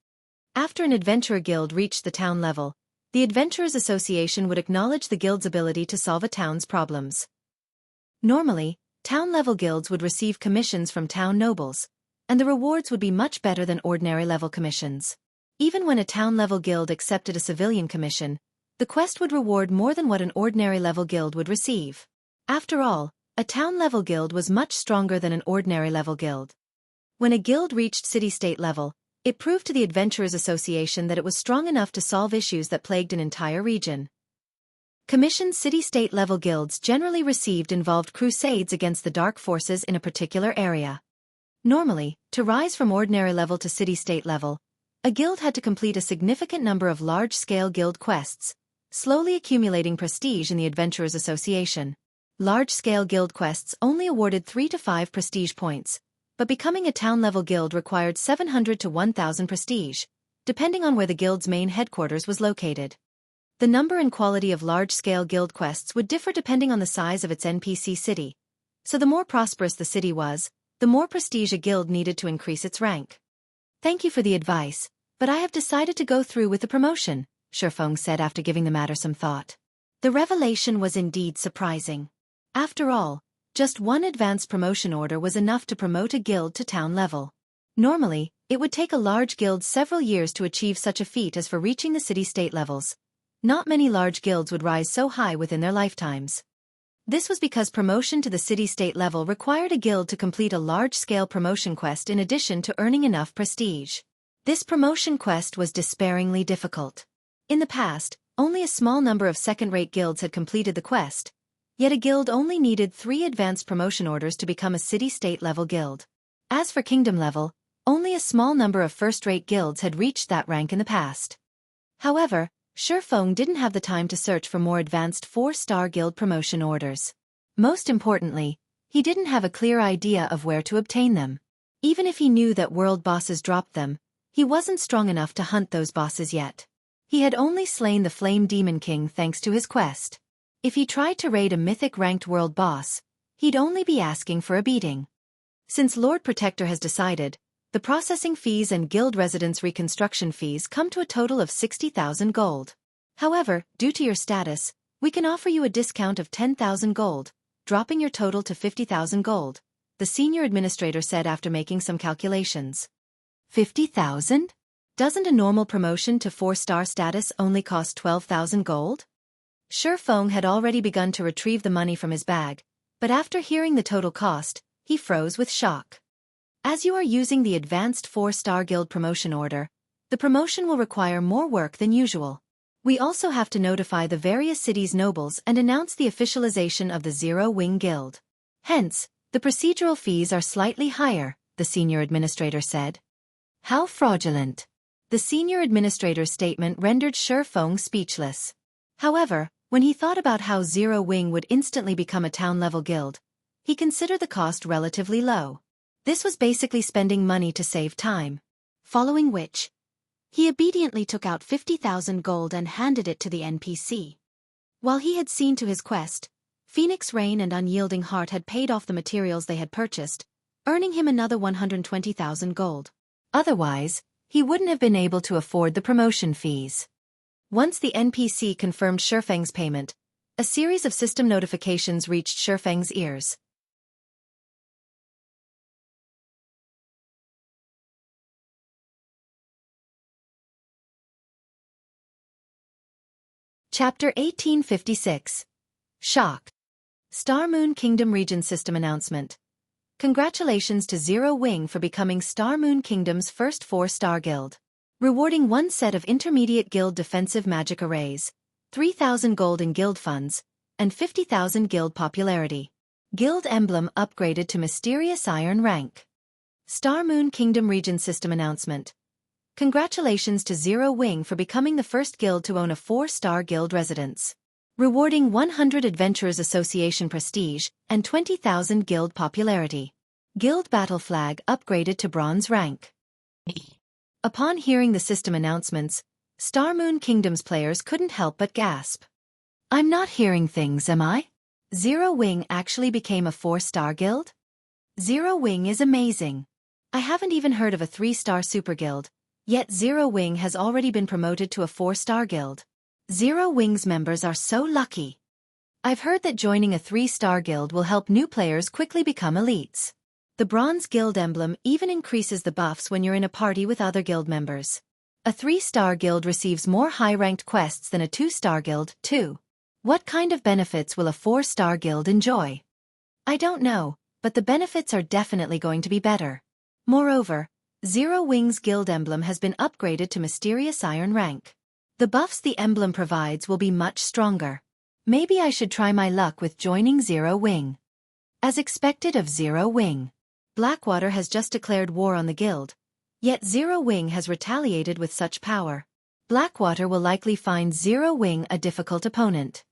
After an adventurer guild reached the town level, the Adventurers Association would acknowledge the guild's ability to solve a town's problems. Normally, town-level guilds would receive commissions from town nobles, and the rewards would be much better than ordinary-level commissions. Even when a town-level guild accepted a civilian commission, the quest would reward more than what an ordinary-level guild would receive. After all, a town-level guild was much stronger than an ordinary-level guild. When a guild reached city-state level, it proved to the Adventurers Association that it was strong enough to solve issues that plagued an entire region. Commissions city-state level guilds generally received involved crusades against the dark forces in a particular area. Normally, to rise from ordinary level to city-state level, a guild had to complete a significant number of large-scale guild quests, slowly accumulating prestige in the Adventurers Association. Large-scale guild quests only awarded 3 to 5 prestige points, but becoming a town-level guild required 700 to 1,000 prestige, depending on where the guild's main headquarters was located. The number and quality of large-scale guild quests would differ depending on the size of its NPC city, so the more prosperous the city was, the more prestige a guild needed to increase its rank. "Thank you for the advice, but I have decided to go through with the promotion," Xueqi said after giving the matter some thought. The revelation was indeed surprising. After all, just one advanced promotion order was enough to promote a guild to town level. Normally, it would take a large guild several years to achieve such a feat as for reaching the city-state levels. Not many large guilds would rise so high within their lifetimes. This was because promotion to the city-state level required a guild to complete a large-scale promotion quest in addition to earning enough prestige. This promotion quest was despairingly difficult. In the past, only a small number of second-rate guilds had completed the quest, yet a guild only needed 3 advanced promotion orders to become a city-state level guild. As for kingdom level, only a small number of first-rate guilds had reached that rank in the past. However, Xueqi didn't have the time to search for more advanced 4-star guild promotion orders. Most importantly, he didn't have a clear idea of where to obtain them. Even if he knew that world bosses dropped them, he wasn't strong enough to hunt those bosses yet. He had only slain the Flame Demon King thanks to his quest. If he tried to raid a mythic-ranked world boss, he'd only be asking for a beating. Since Lord Protector has decided, the processing fees and guild residence reconstruction fees come to a total of 60,000 gold. However, due to your status, we can offer you a discount of 10,000 gold, dropping your total to 50,000 gold, the senior administrator said after making some calculations. 50,000? Doesn't a normal promotion to 4-star status only cost 12,000 gold? Xueqi had already begun to retrieve the money from his bag, but after hearing the total cost, he froze with shock. As you are using the advanced 4-star guild promotion order, the promotion will require more work than usual. We also have to notify the various cities' nobles and announce the officialization of the Zero Wing Guild. Hence, the procedural fees are slightly higher, the senior administrator said. How fraudulent! The senior administrator's statement rendered Xueqi speechless. However, when he thought about how Zero Wing would instantly become a town-level guild, he considered the cost relatively low. This was basically spending money to save time. Following which, he obediently took out 50,000 gold and handed it to the NPC. While he had seen to his quest, Phoenix Rain and Unyielding Heart had paid off the materials they had purchased, earning him another 120,000 gold. Otherwise, he wouldn't have been able to afford the promotion fees. Once the NPC confirmed Xueqi's payment, a series of system notifications reached Xueqi's ears. Chapter 1856. Shock. Star Moon Kingdom Region System Announcement. Congratulations to Zero Wing for becoming Star Moon Kingdom's first 4-star guild. Rewarding 1 set of intermediate guild defensive magic arrays, 3,000 gold in guild funds, and 50,000 guild popularity. Guild emblem upgraded to Mysterious Iron rank. Star Moon Kingdom Region System Announcement. Congratulations to Zero Wing for becoming the first guild to own a 4-star guild residence. Rewarding 100 Adventurers Association prestige and 20,000 guild popularity. Guild battle flag upgraded to bronze rank. Upon hearing the system announcements, Star Moon Kingdom's players couldn't help but gasp. I'm not hearing things, am I? Zero Wing actually became a 4-star guild? Zero Wing is amazing. I haven't even heard of a 3-star super guild, yet Zero Wing has already been promoted to a 4-star guild. Zero Wing's members are so lucky. I've heard that joining a 3-star guild will help new players quickly become elites. The Bronze Guild emblem even increases the buffs when you're in a party with other guild members. A 3-star guild receives more high-ranked quests than a 2-star guild, too. What kind of benefits will a 4-star guild enjoy? I don't know, but the benefits are definitely going to be better. Moreover, Zero Wing's guild emblem has been upgraded to Mysterious Iron rank. The buffs the emblem provides will be much stronger. Maybe I should try my luck with joining Zero Wing. As expected of Zero Wing, Blackwater has just declared war on the guild, yet Zero Wing has retaliated with such power. Blackwater will likely find Zero Wing a difficult opponent.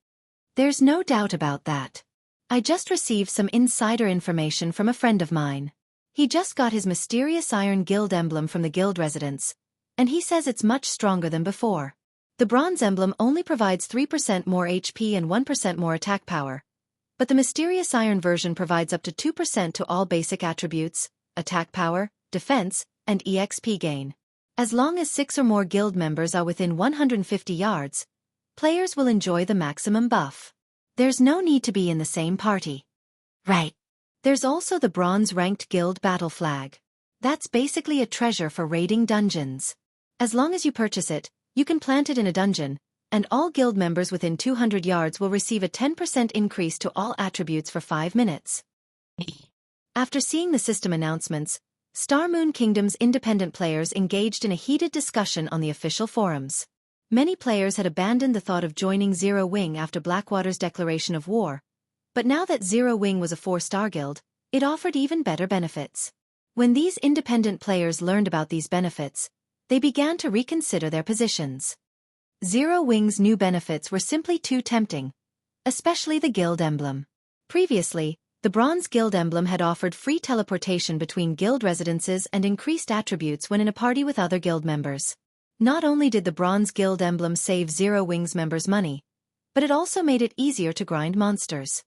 There's no doubt about that. I just received some insider information from a friend of mine. He just got his Mysterious Iron guild emblem from the guild residence, and he says it's much stronger than before. The bronze emblem only provides 3% more HP and 1% more attack power, but the Mysterious Iron version provides up to 2% to all basic attributes, attack power, defense, and EXP gain. As long as 6 or more guild members are within 150 yards, players will enjoy the maximum buff. There's no need to be in the same party. Right. There's also the bronze-ranked guild battle flag. That's basically a treasure for raiding dungeons. As long as you purchase it, you can plant it in a dungeon, and all guild members within 200 yards will receive a 10% increase to all attributes for 5 minutes. After seeing the system announcements, Star Moon Kingdom's independent players engaged in a heated discussion on the official forums. Many players had abandoned the thought of joining Zero Wing after Blackwater's declaration of war, but now that Zero Wing was a 4-star guild, it offered even better benefits. When these independent players learned about these benefits, they began to reconsider their positions. Zero Wing's new benefits were simply too tempting, especially the guild emblem. Previously, the Bronze Guild emblem had offered free teleportation between guild residences and increased attributes when in a party with other guild members. Not only did the Bronze Guild emblem save Zero Wing's members money, but it also made it easier to grind monsters.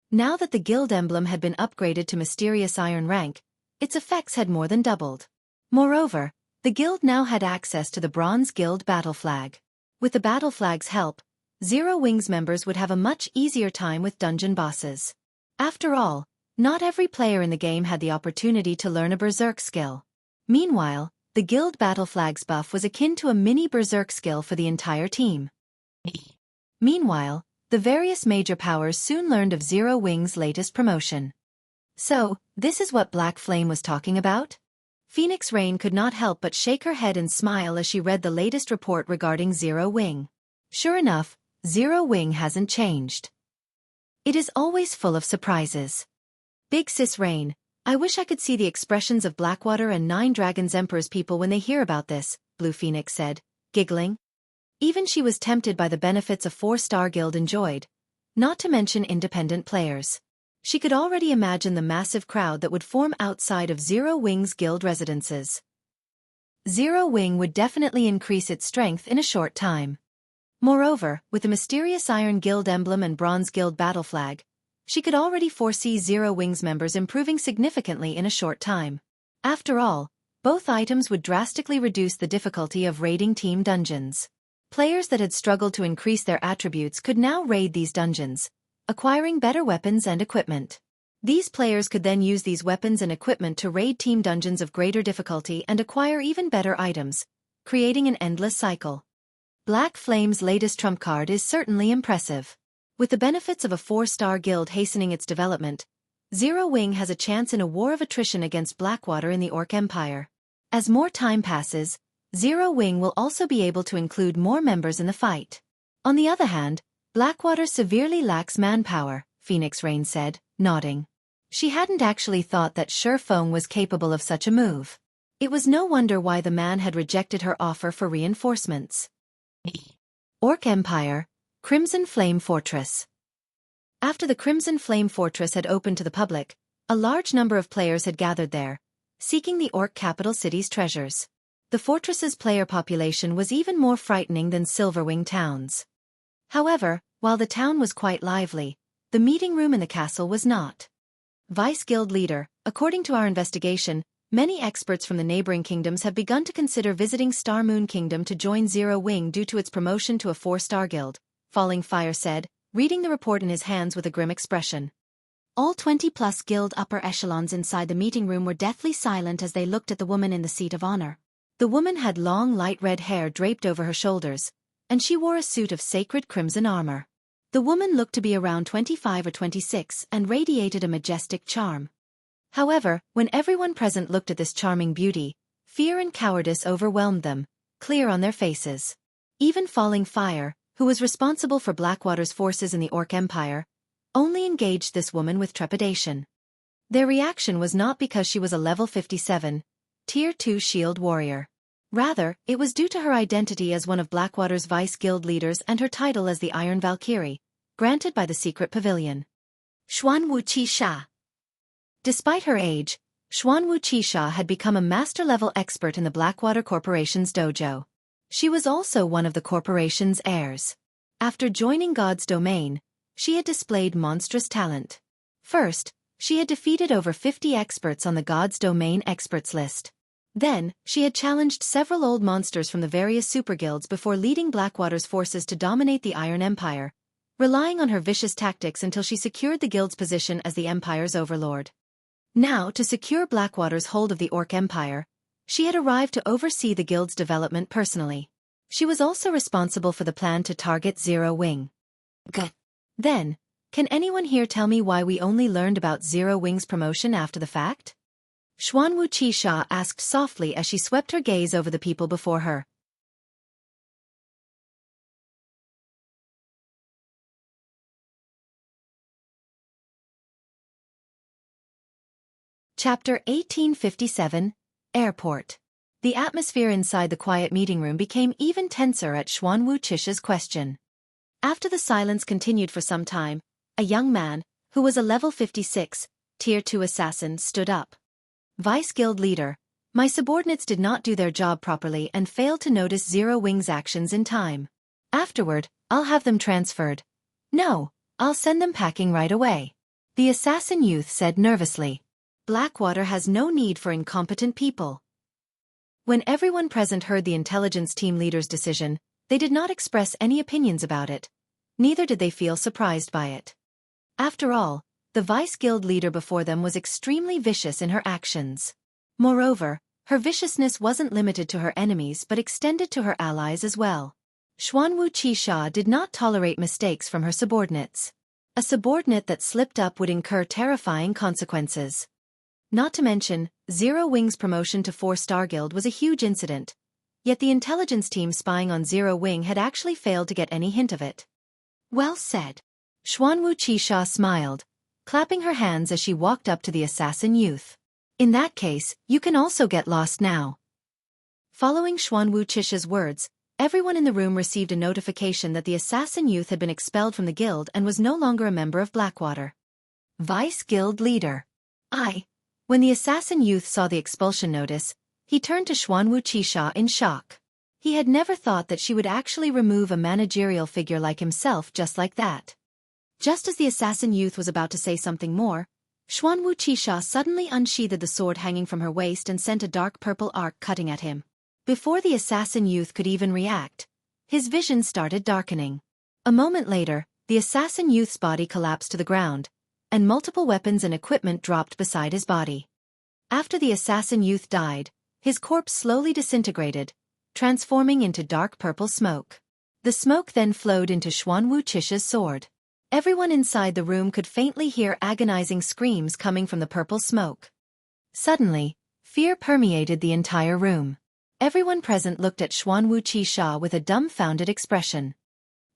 Now that the guild emblem had been upgraded to Mysterious Iron rank, its effects had more than doubled. Moreover, the guild now had access to the Bronze Guild battle flag. With the battle flag's help, Zero Wing's members would have a much easier time with dungeon bosses. After all, not every player in the game had the opportunity to learn a berserk skill. Meanwhile, the guild battle flag's buff was akin to a mini berserk skill for the entire team. Meanwhile, the various major powers soon learned of Zero Wing's latest promotion. So, this is what Black Flame was talking about? Phoenix Rain could not help but shake her head and smile as she read the latest report regarding Zero Wing. Sure enough, Zero Wing hasn't changed. It is always full of surprises. Big Sis Rain, I wish I could see the expressions of Blackwater and Nine Dragons Emperor's people when they hear about this, Blue Phoenix said, giggling. Even she was tempted by the benefits a 4-star guild enjoyed, not to mention independent players. She could already imagine the massive crowd that would form outside of Zero Wing's guild residences. Zero Wing would definitely increase its strength in a short time. Moreover, with the Mysterious Iron Guild emblem and Bronze Guild battle flag, she could already foresee Zero Wing's members improving significantly in a short time. After all, both items would drastically reduce the difficulty of raiding team dungeons. Players that had struggled to increase their attributes could now raid these dungeons, acquiring better weapons and equipment. These players could then use these weapons and equipment to raid team dungeons of greater difficulty and acquire even better items, creating an endless cycle. Black Flame's latest trump card is certainly impressive. With the benefits of a 4-star guild hastening its development, Zero Wing has a chance in a war of attrition against Blackwater in the Orc Empire. As more time passes, Zero Wing will also be able to include more members in the fight. On the other hand, Blackwater severely lacks manpower, Phoenix Rain said, nodding. She hadn't actually thought that Xueqi was capable of such a move. It was no wonder why the man had rejected her offer for reinforcements. Orc Empire, Crimson Flame Fortress. After the Crimson Flame Fortress had opened to the public, a large number of players had gathered there, seeking the Orc capital city's treasures. The fortress's player population was even more frightening than Silverwing Town's. However, while the town was quite lively, the meeting room in the castle was not. Vice Guild Leader, according to our investigation, many experts from the neighboring kingdoms have begun to consider visiting Star Moon Kingdom to join Zero Wing due to its promotion to a 4-star guild, Falling Fire said, reading the report in his hands with a grim expression. All 20-plus guild upper echelons inside the meeting room were deathly silent as they looked at the woman in the seat of honor. The woman had long light red hair draped over her shoulders, and she wore a suit of sacred crimson armor. The woman looked to be around 25 or 26 and radiated a majestic charm. However, when everyone present looked at this charming beauty, fear and cowardice overwhelmed them, clear on their faces. Even Falling Fire, who was responsible for Blackwater's forces in the Orc Empire, only engaged this woman with trepidation. Their reaction was not because she was a level 57, Tier 2 shield warrior. Rather, it was due to her identity as one of Blackwater's vice guild leaders and her title as the Iron Valkyrie, granted by the secret pavilion. Xuanwu Qisha. Despite her age, Xuanwu Qisha had become a master-level expert in the Blackwater Corporation's dojo. She was also one of the corporation's heirs. After joining God's domain, she had displayed monstrous talent. First, she had defeated over 50 experts on the God's domain experts list. Then, she had challenged several old monsters from the various superguilds before leading Blackwater's forces to dominate the Iron Empire, relying on her vicious tactics until she secured the guild's position as the Empire's overlord. Now, to secure Blackwater's hold of the Orc Empire, she had arrived to oversee the guild's development personally. She was also responsible for the plan to target Zero Wing. Then, can anyone here tell me why we only learned about Zero Wing's promotion after the fact? Xuanwu Qisha asked softly as she swept her gaze over the people before her. Chapter 1857, Airport. The atmosphere inside the quiet meeting room became even tenser at Xuanwu Qisha's question. After the silence continued for some time, a young man, who was a level 56, Tier 2 assassin, stood up. Vice Guild Leader, my subordinates did not do their job properly and failed to notice Zero Wing's actions in time. Afterward, I'll have them transferred. No, I'll send them packing right away. The assassin youth said nervously. Blackwater has no need for incompetent people. When everyone present heard the intelligence team leader's decision, they did not express any opinions about it. Neither did they feel surprised by it. After all, the vice guild leader before them was extremely vicious in her actions. Moreover, her viciousness wasn't limited to her enemies but extended to her allies as well. Xuanwu Qisha did not tolerate mistakes from her subordinates. A subordinate that slipped up would incur terrifying consequences. Not to mention, Zero Wing's promotion to 4-star guild was a huge incident. Yet the intelligence team spying on Zero Wing had actually failed to get any hint of it. Well said. Xuanwu Qisha smiled, clapping her hands as she walked up to the assassin youth. In that case, you can also get lost now. Following Xuanwu Qisha's words, everyone in the room received a notification that the assassin youth had been expelled from the guild and was no longer a member of Blackwater. Vice Guild Leader. When the assassin youth saw the expulsion notice, he turned to Xuanwu Qisha in shock. He had never thought that she would actually remove a managerial figure like himself just like that. Just as the assassin youth was about to say something more, Xuanwu Qisha suddenly unsheathed the sword hanging from her waist and sent a dark purple arc cutting at him. Before the assassin youth could even react, his vision started darkening. A moment later, the assassin youth's body collapsed to the ground, and multiple weapons and equipment dropped beside his body. After the assassin youth died, his corpse slowly disintegrated, transforming into dark purple smoke. The smoke then flowed into Xuanwu Qisha's sword. Everyone inside the room could faintly hear agonizing screams coming from the purple smoke. Suddenly, fear permeated the entire room. Everyone present looked at Xuanwu Qisha with a dumbfounded expression.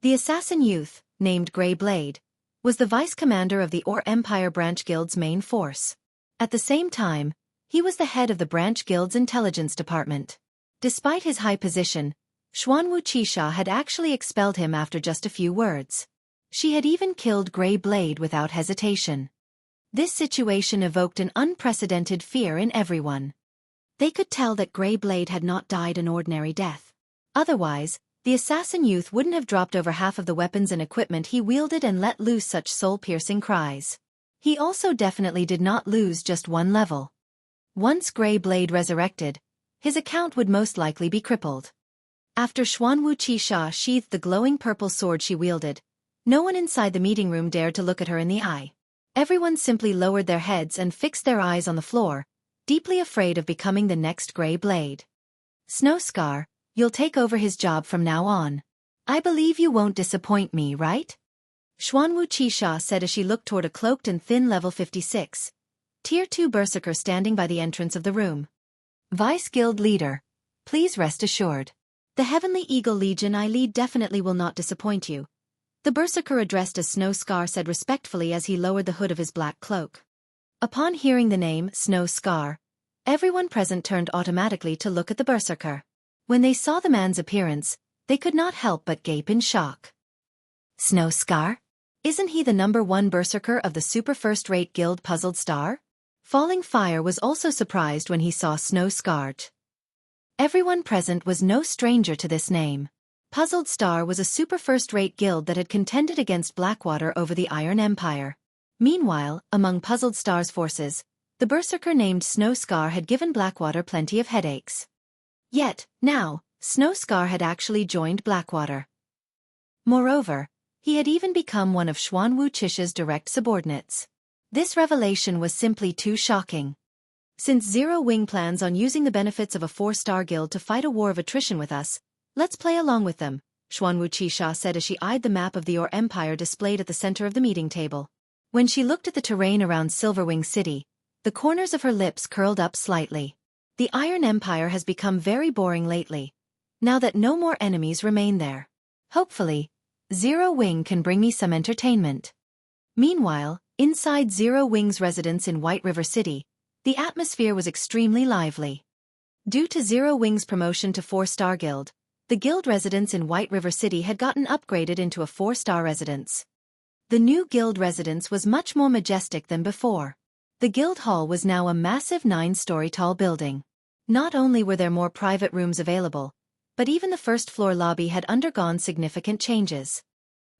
The assassin youth, named Grey Blade, was the vice commander of the Orc Empire Branch Guild's main force. At the same time, he was the head of the Branch Guild's intelligence department. Despite his high position, Xuanwu Qisha had actually expelled him after just a few words. She had even killed Grey Blade without hesitation. This situation evoked an unprecedented fear in everyone. They could tell that Grey Blade had not died an ordinary death. Otherwise, the assassin youth wouldn't have dropped over half of the weapons and equipment he wielded and let loose such soul-piercing cries. He also definitely did not lose just one level. Once Grey Blade resurrected, his account would most likely be crippled. After Xueqi sheathed the glowing purple sword she wielded, no one inside the meeting room dared to look at her in the eye. Everyone simply lowered their heads and fixed their eyes on the floor, deeply afraid of becoming the next Grey Blade. Snowscar, you'll take over his job from now on. I believe you won't disappoint me, right? Xueqi said as she looked toward a cloaked and thin level 56, Tier 2 berserker standing by the entrance of the room. Vice Guild Leader, please rest assured. The Heavenly Eagle Legion I lead definitely will not disappoint you, the berserker addressed as Snowscar said respectfully as he lowered the hood of his black cloak. Upon hearing the name Snowscar, everyone present turned automatically to look at the berserker. When they saw the man's appearance, they could not help but gape in shock. Snowscar? Isn't he the #1 berserker of the super first-rate guild Puzzled Star? Falling Fire was also surprised when he saw Snowscar. Everyone present was no stranger to this name. Puzzled Star was a super first-rate guild that had contended against Blackwater over the Iron Empire. Meanwhile, among Puzzled Star's forces, the berserker named Snowscar had given Blackwater plenty of headaches. Yet, now, Snowscar had actually joined Blackwater. Moreover, he had even become one of Xueqi's direct subordinates. This revelation was simply too shocking. Since Zero Wing plans on using the benefits of a 4-star guild to fight a war of attrition with us, let's play along with them, Xueqi said as she eyed the map of the Ore Empire displayed at the center of the meeting table. When she looked at the terrain around Silverwing City, the corners of her lips curled up slightly. The Iron Empire has become very boring lately, now that no more enemies remain there. Hopefully, Zero Wing can bring me some entertainment. Meanwhile, inside Zero Wing's residence in White River City, the atmosphere was extremely lively. Due to Zero Wing's promotion to 4-star guild, the guild residence in White River City had gotten upgraded into a 4-star residence. The new guild residence was much more majestic than before. The guild hall was now a massive 9-story tall building. Not only were there more private rooms available, but even the first-floor lobby had undergone significant changes.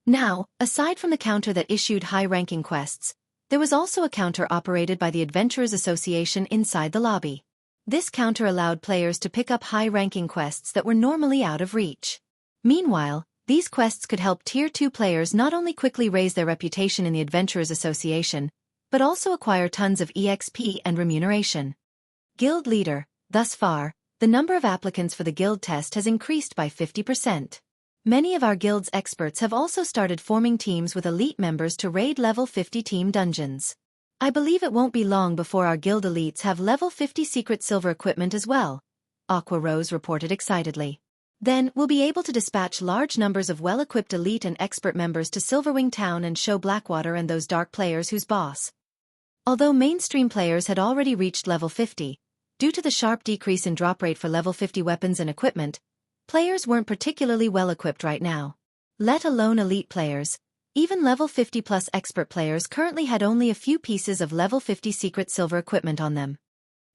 Now, aside from the counter that issued high-ranking quests, there was also a counter operated by the Adventurers Association inside the lobby. This counter allowed players to pick up high-ranking quests that were normally out of reach. Meanwhile, these quests could help Tier 2 players not only quickly raise their reputation in the Adventurers Association, but also acquire tons of EXP and remuneration. Guild Leader, thus far, the number of applicants for the guild test has increased by 50%. Many of our guild's experts have also started forming teams with elite members to raid level 50 team dungeons. I believe it won't be long before our guild elites have level 50 secret silver equipment as well, Aqua Rose reported excitedly. Then, we'll be able to dispatch large numbers of well-equipped elite and expert members to Silverwing Town and show Blackwater and those dark players who's boss. Although mainstream players had already reached level 50, due to the sharp decrease in drop rate for level 50 weapons and equipment, players weren't particularly well-equipped right now. Let alone elite players. Even level 50+ expert players currently had only a few pieces of level 50 secret silver equipment on them.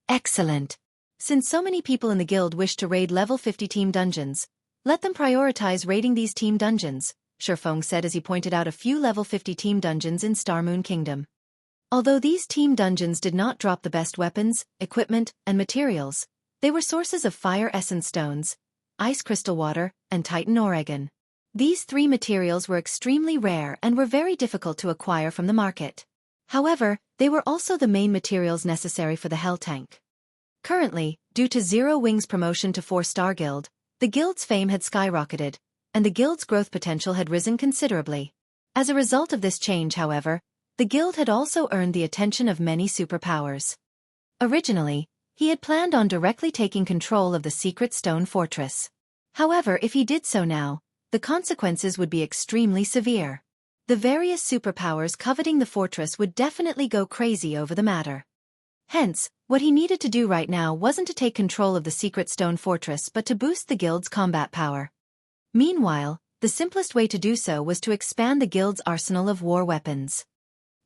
Excellent. Since so many people in the guild wish to raid level 50 team dungeons, let them prioritize raiding these team dungeons, Xueqi said as he pointed out a few level 50 team dungeons in Starmoon Kingdom. Although these team dungeons did not drop the best weapons, equipment, and materials, they were sources of fire essence stones, ice crystal water, and Titan Oregon. These 3 materials were extremely rare and were very difficult to acquire from the market. However, they were also the main materials necessary for the Hell Tank. Currently, due to Zero Wing's promotion to 4-star guild, the guild's fame had skyrocketed, and the guild's growth potential had risen considerably. As a result of this change, however, the guild had also earned the attention of many superpowers. Originally, he had planned on directly taking control of the secret stone fortress. However, if he did so now, the consequences would be extremely severe. The various superpowers coveting the fortress would definitely go crazy over the matter. Hence, what he needed to do right now wasn't to take control of the secret stone fortress but to boost the guild's combat power. Meanwhile, the simplest way to do so was to expand the guild's arsenal of war weapons.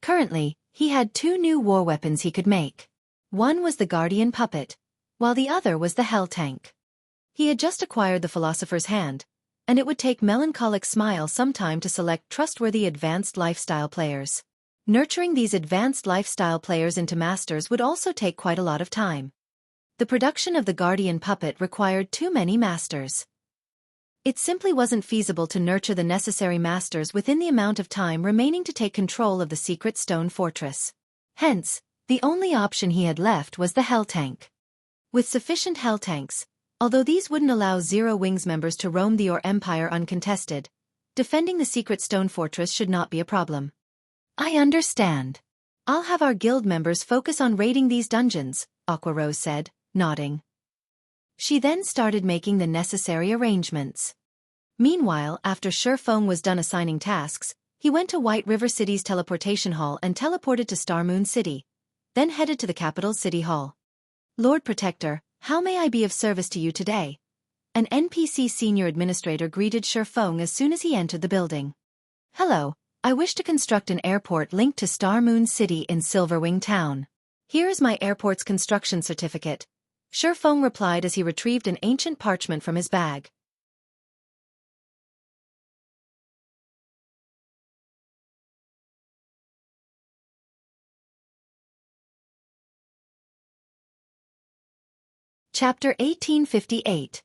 Currently, he had 2 new war weapons he could make. One was the Guardian Puppet, while the other was the Hell Tank. He had just acquired the Philosopher's Hand, and it would take Melancholic Smile some time to select trustworthy advanced lifestyle players. Nurturing these advanced lifestyle players into masters would also take quite a lot of time. The production of the Guardian Puppet required too many masters. It simply wasn't feasible to nurture the necessary masters within the amount of time remaining to take control of the secret stone fortress. Hence, the only option he had left was the Hell Tank. With sufficient Hell Tanks, although these wouldn't allow Zero Wings members to roam the Or Empire uncontested, defending the secret stone fortress should not be a problem. I understand. I'll have our guild members focus on raiding these dungeons, Aqua Rose said, nodding. She then started making the necessary arrangements. Meanwhile, after Xueqi was done assigning tasks, he went to White River City's teleportation hall and teleported to Star Moon City, then headed to the capital City Hall. Lord Protector, how may I be of service to you today? An NPC senior administrator greeted Xueqi as soon as he entered the building. Hello, I wish to construct an airport linked to Star Moon City in Silverwing Town. Here is my airport's construction certificate, Xueqi replied as he retrieved an ancient parchment from his bag. Chapter 1858.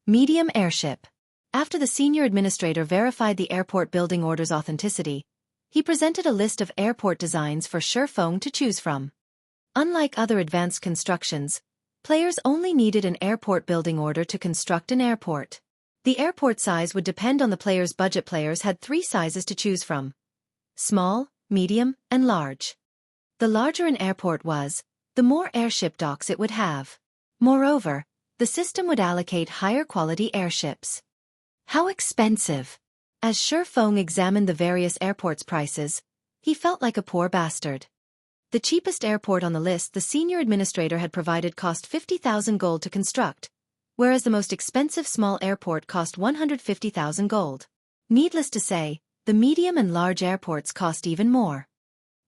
Medium Airship. After the senior administrator verified the airport building order's authenticity, he presented a list of airport designs for Xueqi to choose from. Unlike other advanced constructions, players only needed an airport building order to construct an airport. The airport size would depend on the player's budget. Players had 3 sizes to choose from: small, medium, and large. The larger an airport was, the more airship docks it would have. Moreover, the system would allocate higher quality airships. How expensive! As Xueqi examined the various airports' prices, he felt like a poor bastard. The cheapest airport on the list the senior administrator had provided cost 50,000 gold to construct, whereas the most expensive small airport cost 150,000 gold. Needless to say, the medium and large airports cost even more.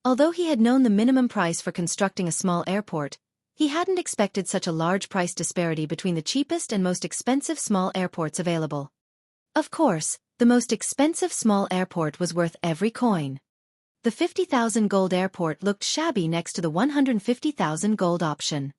Although he had known the minimum price for constructing a small airport, he hadn't expected such a large price disparity between the cheapest and most expensive small airports available. Of course, the most expensive small airport was worth every coin. The 50,000 gold airport looked shabby next to the 150,000 gold option.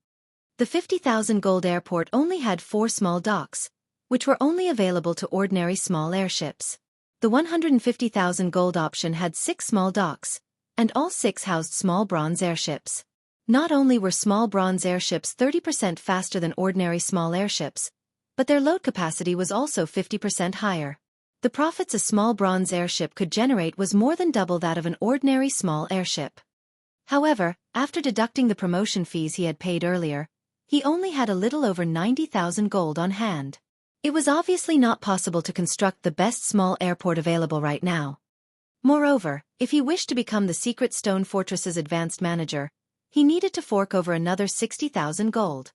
The 50,000 gold airport only had 4 small docks, which were only available to ordinary small airships. The 150,000 gold option had 6 small docks, and all 6 housed small bronze airships. Not only were small bronze airships 30% faster than ordinary small airships, but their load capacity was also 50% higher. The profits a small bronze airship could generate was more than double that of an ordinary small airship. However, after deducting the promotion fees he had paid earlier, he only had a little over 90,000 gold on hand. It was obviously not possible to construct the best small airport available right now. Moreover, if he wished to become the Secret Stone Fortress's advanced manager, he needed to fork over another 60,000 gold.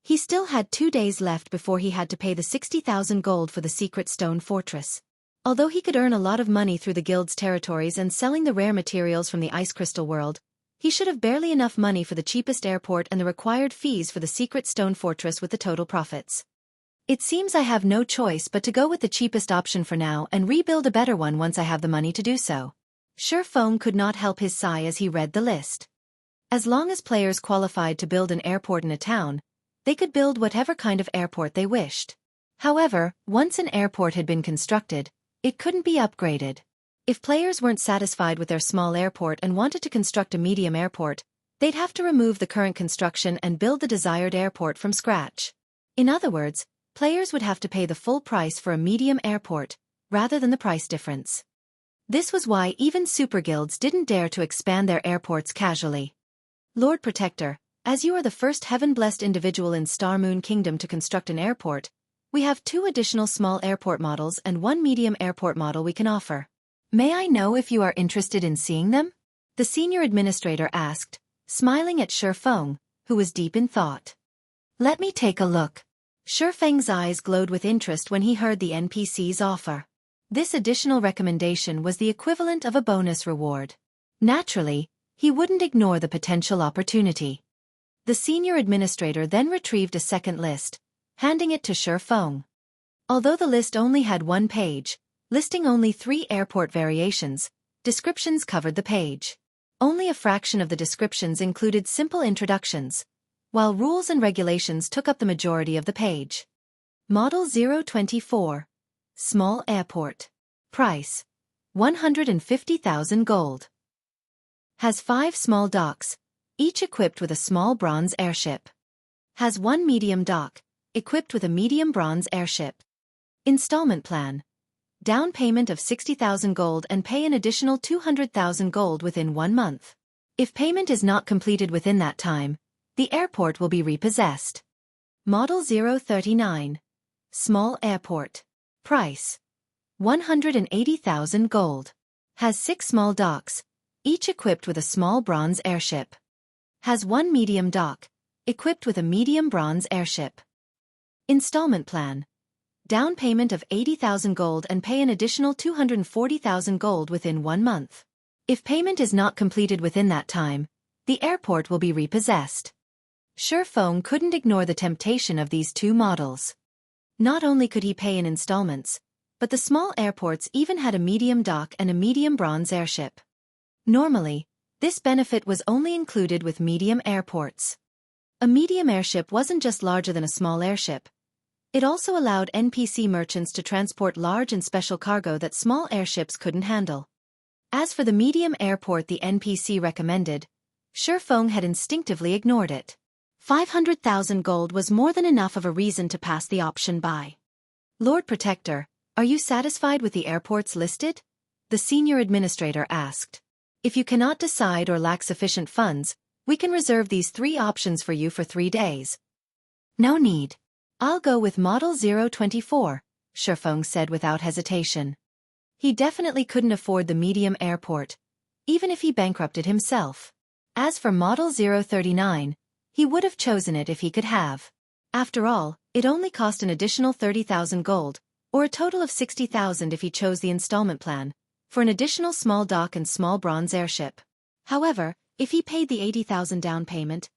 He still had 2 days left before he had to pay the 60,000 gold for the Secret Stone Fortress. Although he could earn a lot of money through the guild's territories and selling the rare materials from the Ice Crystal world, he should have barely enough money for the cheapest airport and the required fees for the Secret Stone Fortress with the total profits. It seems I have no choice but to go with the cheapest option for now and rebuild a better one once I have the money to do so. Xueqi could not help his sigh as he read the list. As long as players qualified to build an airport in a town, they could build whatever kind of airport they wished. However, once an airport had been constructed, it couldn't be upgraded. If players weren't satisfied with their small airport and wanted to construct a medium airport, they'd have to remove the current construction and build the desired airport from scratch. In other words, players would have to pay the full price for a medium airport, rather than the price difference. This was why even super guilds didn't dare to expand their airports casually. Lord Protector, as you are the first heaven-blessed individual in Star Moon Kingdom to construct an airport, we have 2 additional small airport models and 1 medium airport model we can offer. May I know if you are interested in seeing them? The senior administrator asked, smiling at Xueqi, who was deep in thought. Let me take a look. Xueqi's eyes glowed with interest when he heard the NPC's offer. This additional recommendation was the equivalent of a bonus reward. Naturally, he wouldn't ignore the potential opportunity. The senior administrator then retrieved a second list, handing it to Xueqi. Although the list only had one page, listing only 3 airport variations, descriptions covered the page. Only a fraction of the descriptions included simple introductions, while rules and regulations took up the majority of the page. Model 024. Small Airport. Price: 150,000 gold. Has 5 small docks, each equipped with a small bronze airship. Has 1 medium dock, equipped with a medium bronze airship. Installment plan: down payment of 60,000 gold and pay an additional 200,000 gold within 1 month. If payment is not completed within that time, the airport will be repossessed. Model 039. Small Airport. Price: 180,000 gold. Has 6 small docks, each equipped with a small bronze airship. Has 1 medium dock, equipped with a medium bronze airship. Installment plan: down payment of 80,000 gold and pay an additional 240,000 gold within 1 month. If payment is not completed within that time, the airport will be repossessed. Xueqi couldn't ignore the temptation of these 2 models. Not only could he pay in installments, but the small airports even had a medium dock and a medium bronze airship. Normally, this benefit was only included with medium airports. A medium airship wasn't just larger than a small airship. It also allowed NPC merchants to transport large and special cargo that small airships couldn't handle. As for the medium airport the NPC recommended, Xueqi had instinctively ignored it. 500,000 gold was more than enough of a reason to pass the option by. Lord Protector, are you satisfied with the airports listed? The senior administrator asked. If you cannot decide or lack sufficient funds, we can reserve these 3 options for you for 3 days. No need. I'll go with Model 024, Xueqi said without hesitation. He definitely couldn't afford the medium airport, even if he bankrupted himself. As for Model 039, he would have chosen it if he could have. After all, it only cost an additional 30,000 gold, or a total of 60,000 if he chose the installment plan, for an additional small dock and small bronze airship. However, if he paid the 80,000 down payment,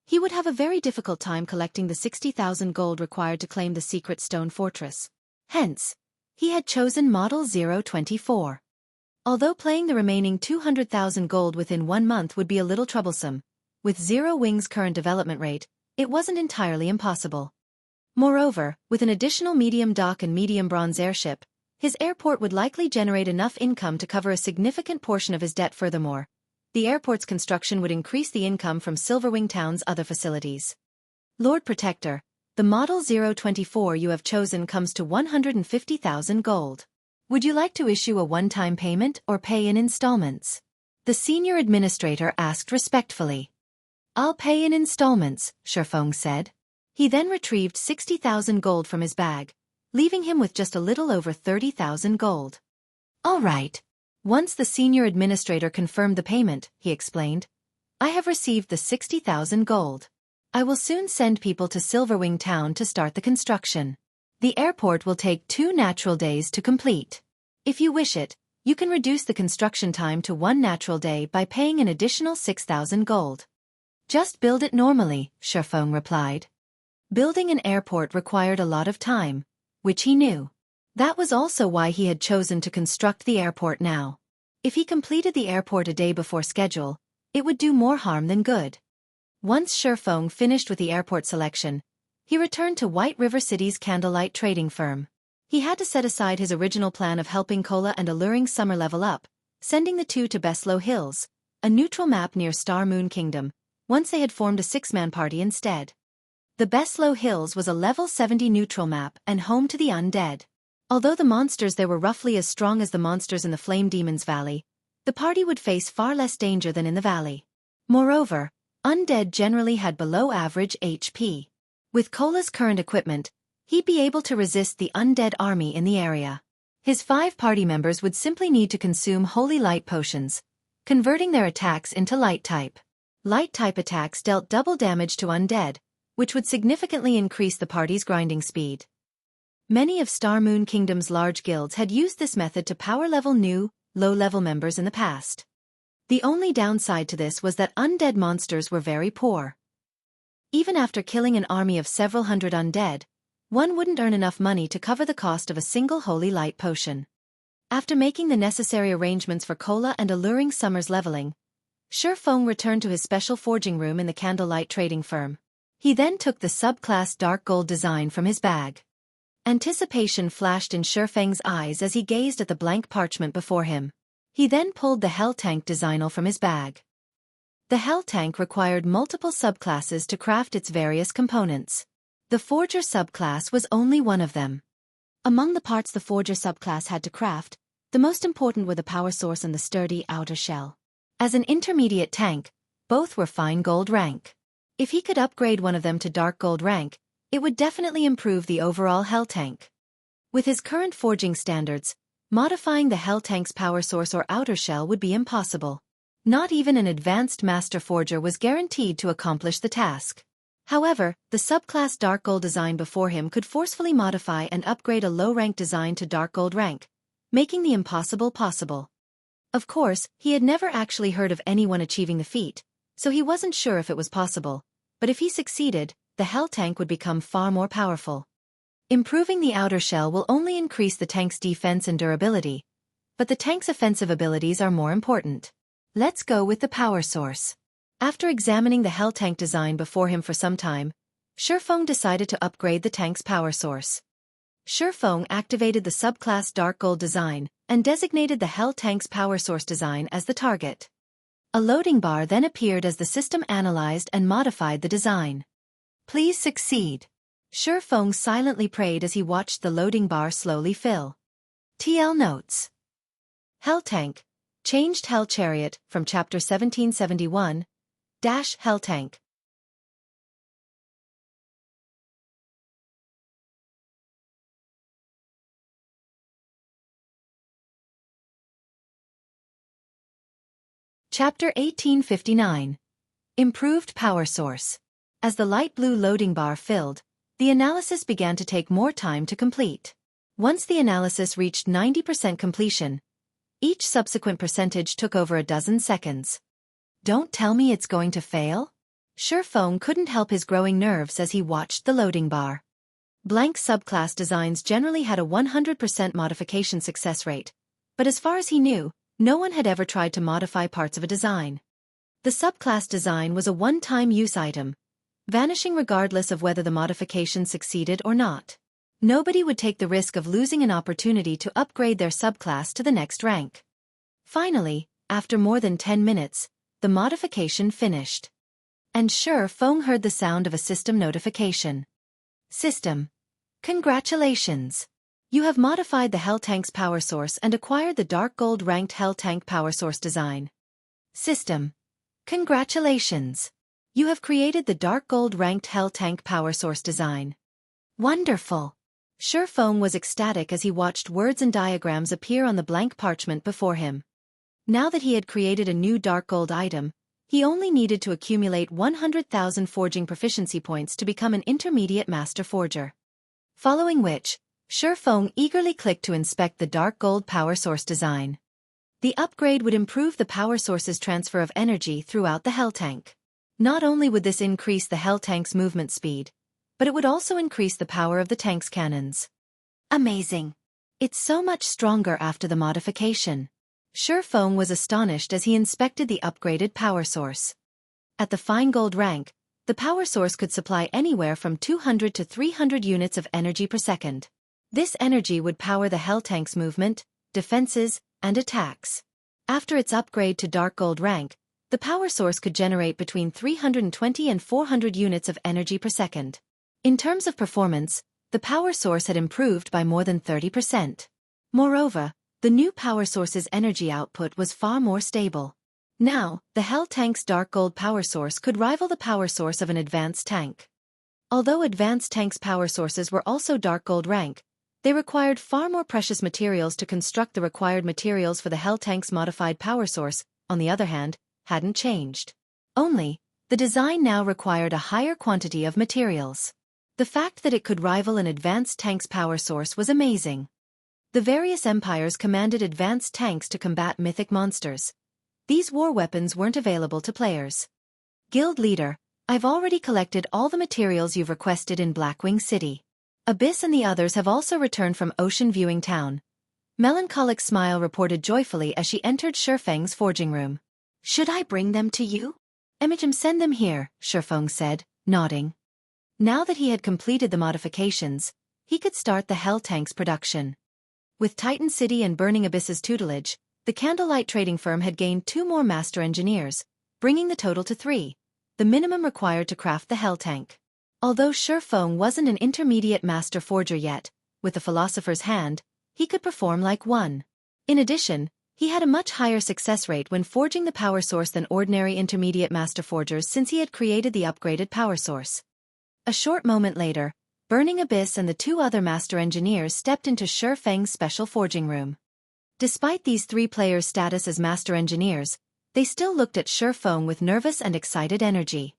he would have a very difficult time collecting the 60,000 gold required to claim the secret stone fortress. Hence, he had chosen Model 024. Although paying the remaining 200,000 gold within 1 month would be a little troublesome, with Zero Wing's current development rate, it wasn't entirely impossible. Moreover, with an additional medium dock and medium bronze airship, his airport would likely generate enough income to cover a significant portion of his debt. Furthermore, the airport's construction would increase the income from Silverwing Town's other facilities. Lord Protector, the Model 024 you have chosen comes to 150,000 gold. Would you like to issue a one-time payment or pay in installments? The senior administrator asked respectfully. I'll pay in installments, Xueqi said. He then retrieved 60,000 gold from his bag, leaving him with just a little over 30,000 gold. All right. Once the senior administrator confirmed the payment, he explained, I have received the 60,000 gold. I will soon send people to Silverwing Town to start the construction. The airport will take 2 natural days to complete. If you wish it, you can reduce the construction time to 1 natural day by paying an additional 6,000 gold. Just build it normally, Xueqi replied. Building an airport required a lot of time, which he knew. That was also why he had chosen to construct the airport now. If he completed the airport a day before schedule, it would do more harm than good. Once Xueqi finished with the airport selection, he returned to White River City's candlelight trading firm. He had to set aside his original plan of helping Cola and Alluring Summer level up, sending the 2 to Beslow Hills, a neutral map near Star Moon Kingdom, once they had formed a 6-man party instead. The Beslow Hills was a level 70 neutral map and home to the undead. Although the monsters there were roughly as strong as the monsters in the Flame Demon's Valley, the party would face far less danger than in the valley. Moreover, undead generally had below-average HP. With Cola's current equipment, he'd be able to resist the undead army in the area. His 5 party members would simply need to consume holy light potions, converting their attacks into light-type. Light-type attacks dealt double damage to undead, which would significantly increase the party's grinding speed. Many of Star Moon Kingdom's large guilds had used this method to power-level new, low-level members in the past. The only downside to this was that undead monsters were very poor. Even after killing an army of several hundred undead, one wouldn't earn enough money to cover the cost of a single holy light potion. After making the necessary arrangements for cola and alluring summer's leveling, Xueqi returned to his special forging room in the candlelight trading firm. He then took the subclass dark gold design from his bag. Anticipation flashed in Xueqi's eyes as he gazed at the blank parchment before him. He then pulled the Hell Tank design from his bag. The Hell Tank required multiple subclasses to craft its various components. The Forger subclass was only one of them. Among the parts the Forger subclass had to craft, the most important were the power source and the sturdy outer shell. As an intermediate tank, both were fine gold rank. If he could upgrade one of them to dark gold rank, it would definitely improve the overall Hell Tank. With his current forging standards, modifying the Hell Tank's power source or outer shell would be impossible. Not even an advanced master forger was guaranteed to accomplish the task. However, the subclass dark gold design before him could forcefully modify and upgrade a low-rank design to dark gold rank, making the impossible possible. Of course, he had never actually heard of anyone achieving the feat, so he wasn't sure if it was possible, but if he succeeded, the Hell Tank would become far more powerful. Improving the outer shell will only increase the tank's defense and durability, but the tank's offensive abilities are more important. Let's go with the power source. After examining the Hell Tank design before him for some time, Xueqi decided to upgrade the tank's power source. Xueqi activated the subclass dark gold design and designated the Hell Tank's power source design as the target. A loading bar then appeared as the system analyzed and modified the design. Please succeed. Xueqi silently prayed as he watched the loading bar slowly fill. TL Notes. Hell Tank. Changed Hell Chariot from Chapter 1771. Hell Tank. Chapter 1859. Improved Power Source. As the light blue loading bar filled, the analysis began to take more time to complete. Once the analysis reached 90% completion, each subsequent percentage took over a dozen seconds. Don't tell me it's going to fail? Xueqi couldn't help his growing nerves as he watched the loading bar. Blank subclass designs generally had a 100% modification success rate, but as far as he knew, no one had ever tried to modify parts of a design. The subclass design was a one-time use item, vanishing regardless of whether the modification succeeded or not. Nobody would take the risk of losing an opportunity to upgrade their subclass to the next rank. Finally, after more than 10 minutes, the modification finished. And Xueqi heard the sound of a system notification. System. Congratulations! You have modified the Hell Tank's power source and acquired the dark gold ranked Hell Tank power source design. System. Congratulations! You have created the dark gold ranked Hell Tank power source design. Wonderful! Xueqi was ecstatic as he watched words and diagrams appear on the blank parchment before him. Now that he had created a new dark gold item, he only needed to accumulate 100,000 forging proficiency points to become an intermediate master forger. Following which, Xueqi eagerly clicked to inspect the dark gold power source design. The upgrade would improve the power source's transfer of energy throughout the Hell Tank. Not only would this increase the Hell Tank's movement speed, but it would also increase the power of the tank's cannons. Amazing! It's so much stronger after the modification. Xueqi was astonished as he inspected the upgraded power source. At the fine gold rank, the power source could supply anywhere from 200 to 300 units of energy per second. This energy would power the Hell Tank's movement, defenses, and attacks. After its upgrade to dark gold rank, the power source could generate between 320 and 400 units of energy per second. In terms of performance, the power source had improved by more than 30%. Moreover, the new power source's energy output was far more stable. Now, the Hell Tank's dark gold power source could rival the power source of an advanced tank. Although advanced tanks' power sources were also dark gold rank, they required far more precious materials to construct. The required materials for the Hell Tank's modified power source, on the other hand, hadn't changed. Only, the design now required a higher quantity of materials. The fact that it could rival an advanced tank's power source was amazing. The various empires commanded advanced tanks to combat mythic monsters. These war weapons weren't available to players. Guild leader, I've already collected all the materials you've requested in Blackwing City. Abyss and the others have also returned from Ocean Viewing Town. Melancholic Smile reported joyfully as she entered Shifeng's forging room. Should I bring them to you? Emijim, send them here, Shifeng said, nodding. Now that he had completed the modifications, he could start the Hell Tank's production. With Titan City and Burning Abyss's tutelage, the Candlelight trading firm had gained 2 more master engineers, bringing the total to 3, the minimum required to craft the Hell Tank. Although Shifeng wasn't an intermediate master forger yet, with the Philosopher's hand, he could perform like one. In addition, he had a much higher success rate when forging the power source than ordinary intermediate master forgers since he had created the upgraded power source. A short moment later, Burning Abyss and the 2 other master engineers stepped into Shifeng's special forging room. Despite these 3 players' status as master engineers, they still looked at Shifeng with nervous and excited energy.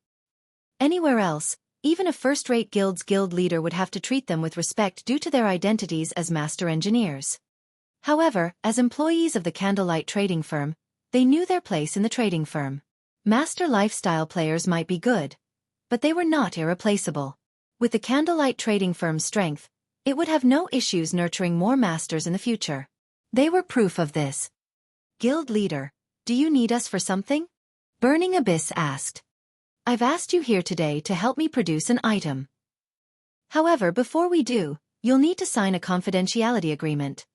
Anywhere else, even a first-rate guild's guild leader would have to treat them with respect due to their identities as master engineers. However, as employees of the Candlelight trading firm, they knew their place in the trading firm. Master lifestyle players might be good, but they were not irreplaceable. With the Candlelight trading firm's strength, it would have no issues nurturing more masters in the future. They were proof of this. Guild leader, do you need us for something? Burning Abyss asked. I've asked you here today to help me produce an item. However, before we do, you'll need to sign a confidentiality agreement.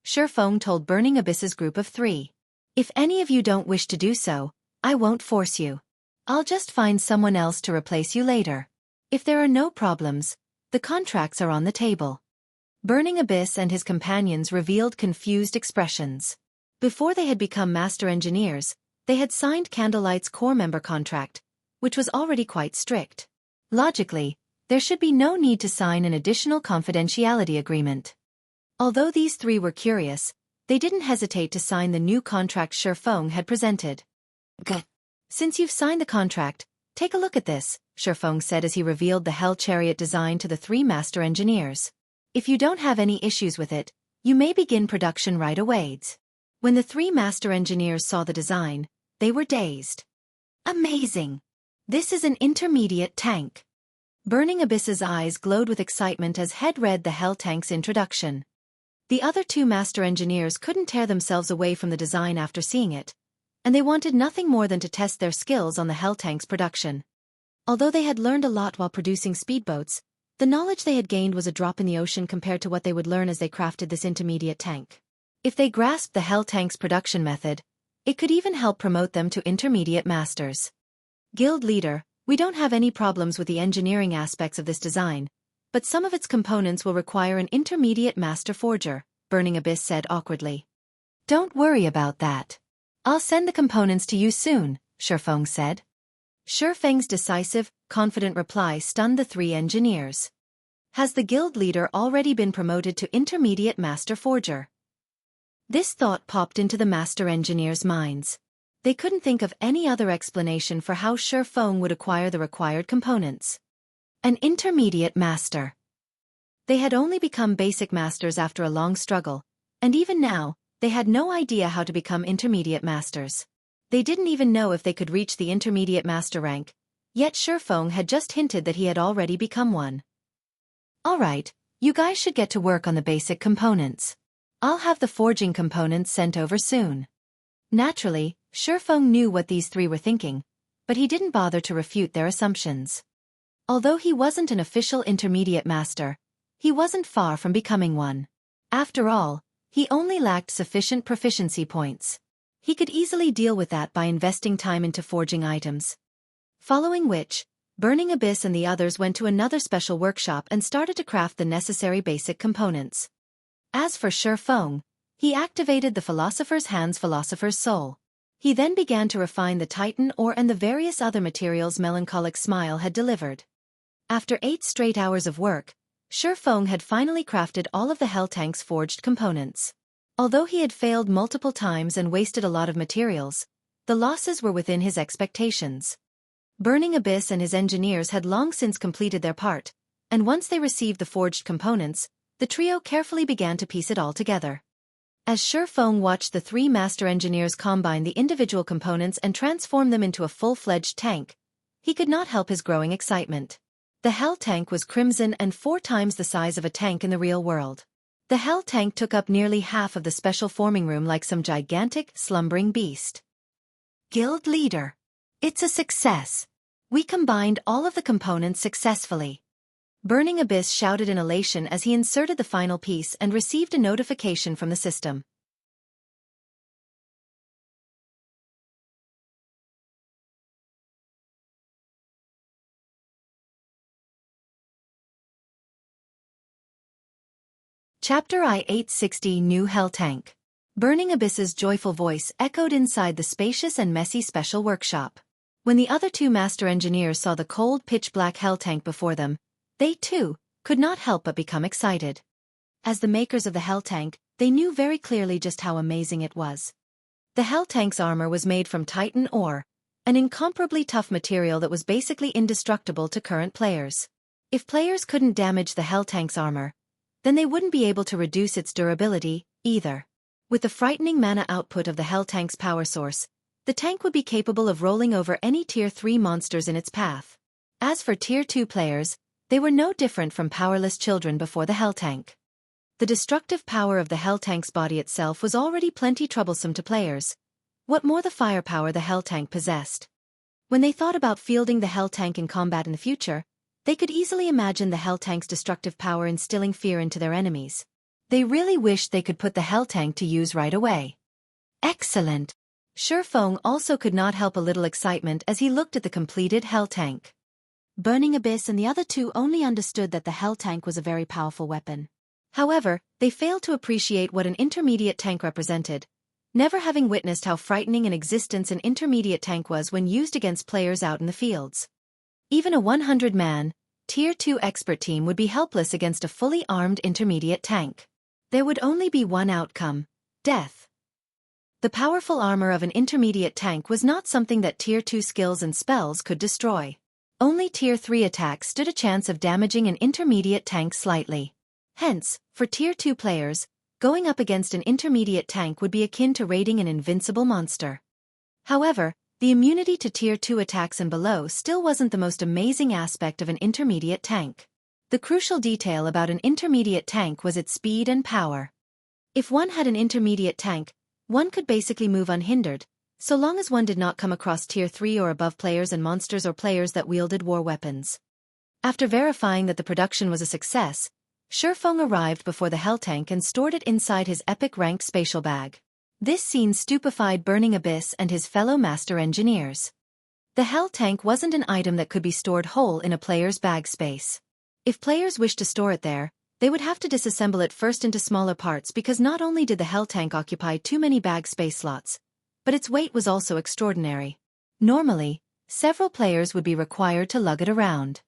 Shifeng told Burning Abyss's group of 3. If any of you don't wish to do so, I won't force you. I'll just find someone else to replace you later. If there are no problems, the contracts are on the table. Burning Abyss and his companions revealed confused expressions. Before they had become master engineers, they had signed Candlelight's core member contract, which was already quite strict. Logically, there should be no need to sign an additional confidentiality agreement. Although these 3 were curious, they didn't hesitate to sign the new contract Shifeng had presented. Good. Since you've signed the contract, take a look at this, Shifeng said as he revealed the Hell Chariot design to the 3 master engineers. If you don't have any issues with it, you may begin production right away. When the 3 master engineers saw the design, they were dazed. Amazing! This is an intermediate tank. Burning Abyss's eyes glowed with excitement as Head read the Hell Tank's introduction. The other 2 master engineers couldn't tear themselves away from the design after seeing it, and they wanted nothing more than to test their skills on the Hell Tank's production. Although they had learned a lot while producing speedboats, the knowledge they had gained was a drop in the ocean compared to what they would learn as they crafted this intermediate tank. If they grasped the Hell Tank's production method, it could even help promote them to intermediate masters. Guild leader, we don't have any problems with the engineering aspects of this design, but some of its components will require an intermediate master forger, Burning Abyss said awkwardly. Don't worry about that. I'll send the components to you soon, Shifeng said. Shifeng's decisive, confident reply stunned the 3 engineers. Has the guild leader already been promoted to intermediate master forger? This thought popped into the master engineers' minds. They couldn't think of any other explanation for how Shifeng would acquire the required components. An intermediate master. They had only become basic masters after a long struggle, and even now, they had no idea how to become intermediate masters. They didn't even know if they could reach the intermediate master rank, yet Shifeng had just hinted that he had already become one. Alright, you guys should get to work on the basic components. I'll have the forging components sent over soon. Naturally, Shifeng knew what these 3 were thinking, but he didn't bother to refute their assumptions. Although he wasn't an official intermediate master, he wasn't far from becoming one. After all, he only lacked sufficient proficiency points. He could easily deal with that by investing time into forging items. Following which, Burning Abyss and the others went to another special workshop and started to craft the necessary basic components. As for Shifeng, he activated the Philosopher's Hand's Philosopher's Soul. He then began to refine the Titan ore and the various other materials Melancholic Smile had delivered. After 8 straight hours of work, Shifeng had finally crafted all of the Hell Tank's forged components. Although he had failed multiple times and wasted a lot of materials, the losses were within his expectations. Burning Abyss and his engineers had long since completed their part, and once they received the forged components, the trio carefully began to piece it all together. As Shifeng watched the 3 master engineers combine the individual components and transform them into a full-fledged tank, He could not help his growing excitement. The Hell tank was crimson and 4 times the size of a tank in the real world. The Hell tank took up nearly half of the special forming room like some gigantic, slumbering beast. Guild leader. It's a success. We combined all of the components successfully. Burning Abyss shouted in elation as he inserted the final piece and received a notification from the system. Chapter I-860 New Hell Tank. Burning Abyss's joyful voice echoed inside the spacious and messy special workshop. When the other 2 master engineers saw the cold pitch-black Hell tank before them, they, too, could not help but become excited. As the makers of the Hell tank, they knew very clearly just how amazing it was. The Hell tank's armor was made from Titan ore, an incomparably tough material that was basically indestructible to current players. If players couldn't damage the Hell tank's armor, then they wouldn't be able to reduce its durability, either. With the frightening mana output of the Hell tank's power source, the tank would be capable of rolling over any Tier 3 monsters in its path. As for Tier 2 players, they were no different from powerless children before the Hell tank. The destructive power of the Hell tank's body itself was already plenty troublesome to players. What more the firepower the Hell tank possessed. When they thought about fielding the Hell tank in combat in the future, they could easily imagine the Hell tank's destructive power instilling fear into their enemies. They really wished they could put the Hell tank to use right away. Excellent! Xueqi also could not help a little excitement as he looked at the completed Hell tank. Burning Abyss and the other 2 only understood that the Hell tank was a very powerful weapon. However, they failed to appreciate what an intermediate tank represented, never having witnessed how frightening an existence an intermediate tank was when used against players out in the fields. Even a 100-man, Tier 2 expert team would be helpless against a fully armed intermediate tank. There would only be one outcome: death. The powerful armor of an intermediate tank was not something that Tier 2 skills and spells could destroy. Only Tier 3 attacks stood a chance of damaging an intermediate tank slightly. Hence, for Tier 2 players, going up against an intermediate tank would be akin to raiding an invincible monster. However, the immunity to Tier 2 attacks and below still wasn't the most amazing aspect of an intermediate tank. The crucial detail about an intermediate tank was its speed and power. If one had an intermediate tank, one could basically move unhindered, so long as one did not come across Tier 3 or above players and monsters or players that wielded war weapons. After verifying that the production was a success, Xueqi arrived before the Hell tank and stored it inside his epic rank spatial bag. This scene stupefied Burning Abyss and his fellow master engineers. The Hell tank wasn't an item that could be stored whole in a player's bag space. If players wished to store it there, they would have to disassemble it first into smaller parts because not only did the Hell tank occupy too many bag space slots, but its weight was also extraordinary. Normally, several players would be required to lug it around.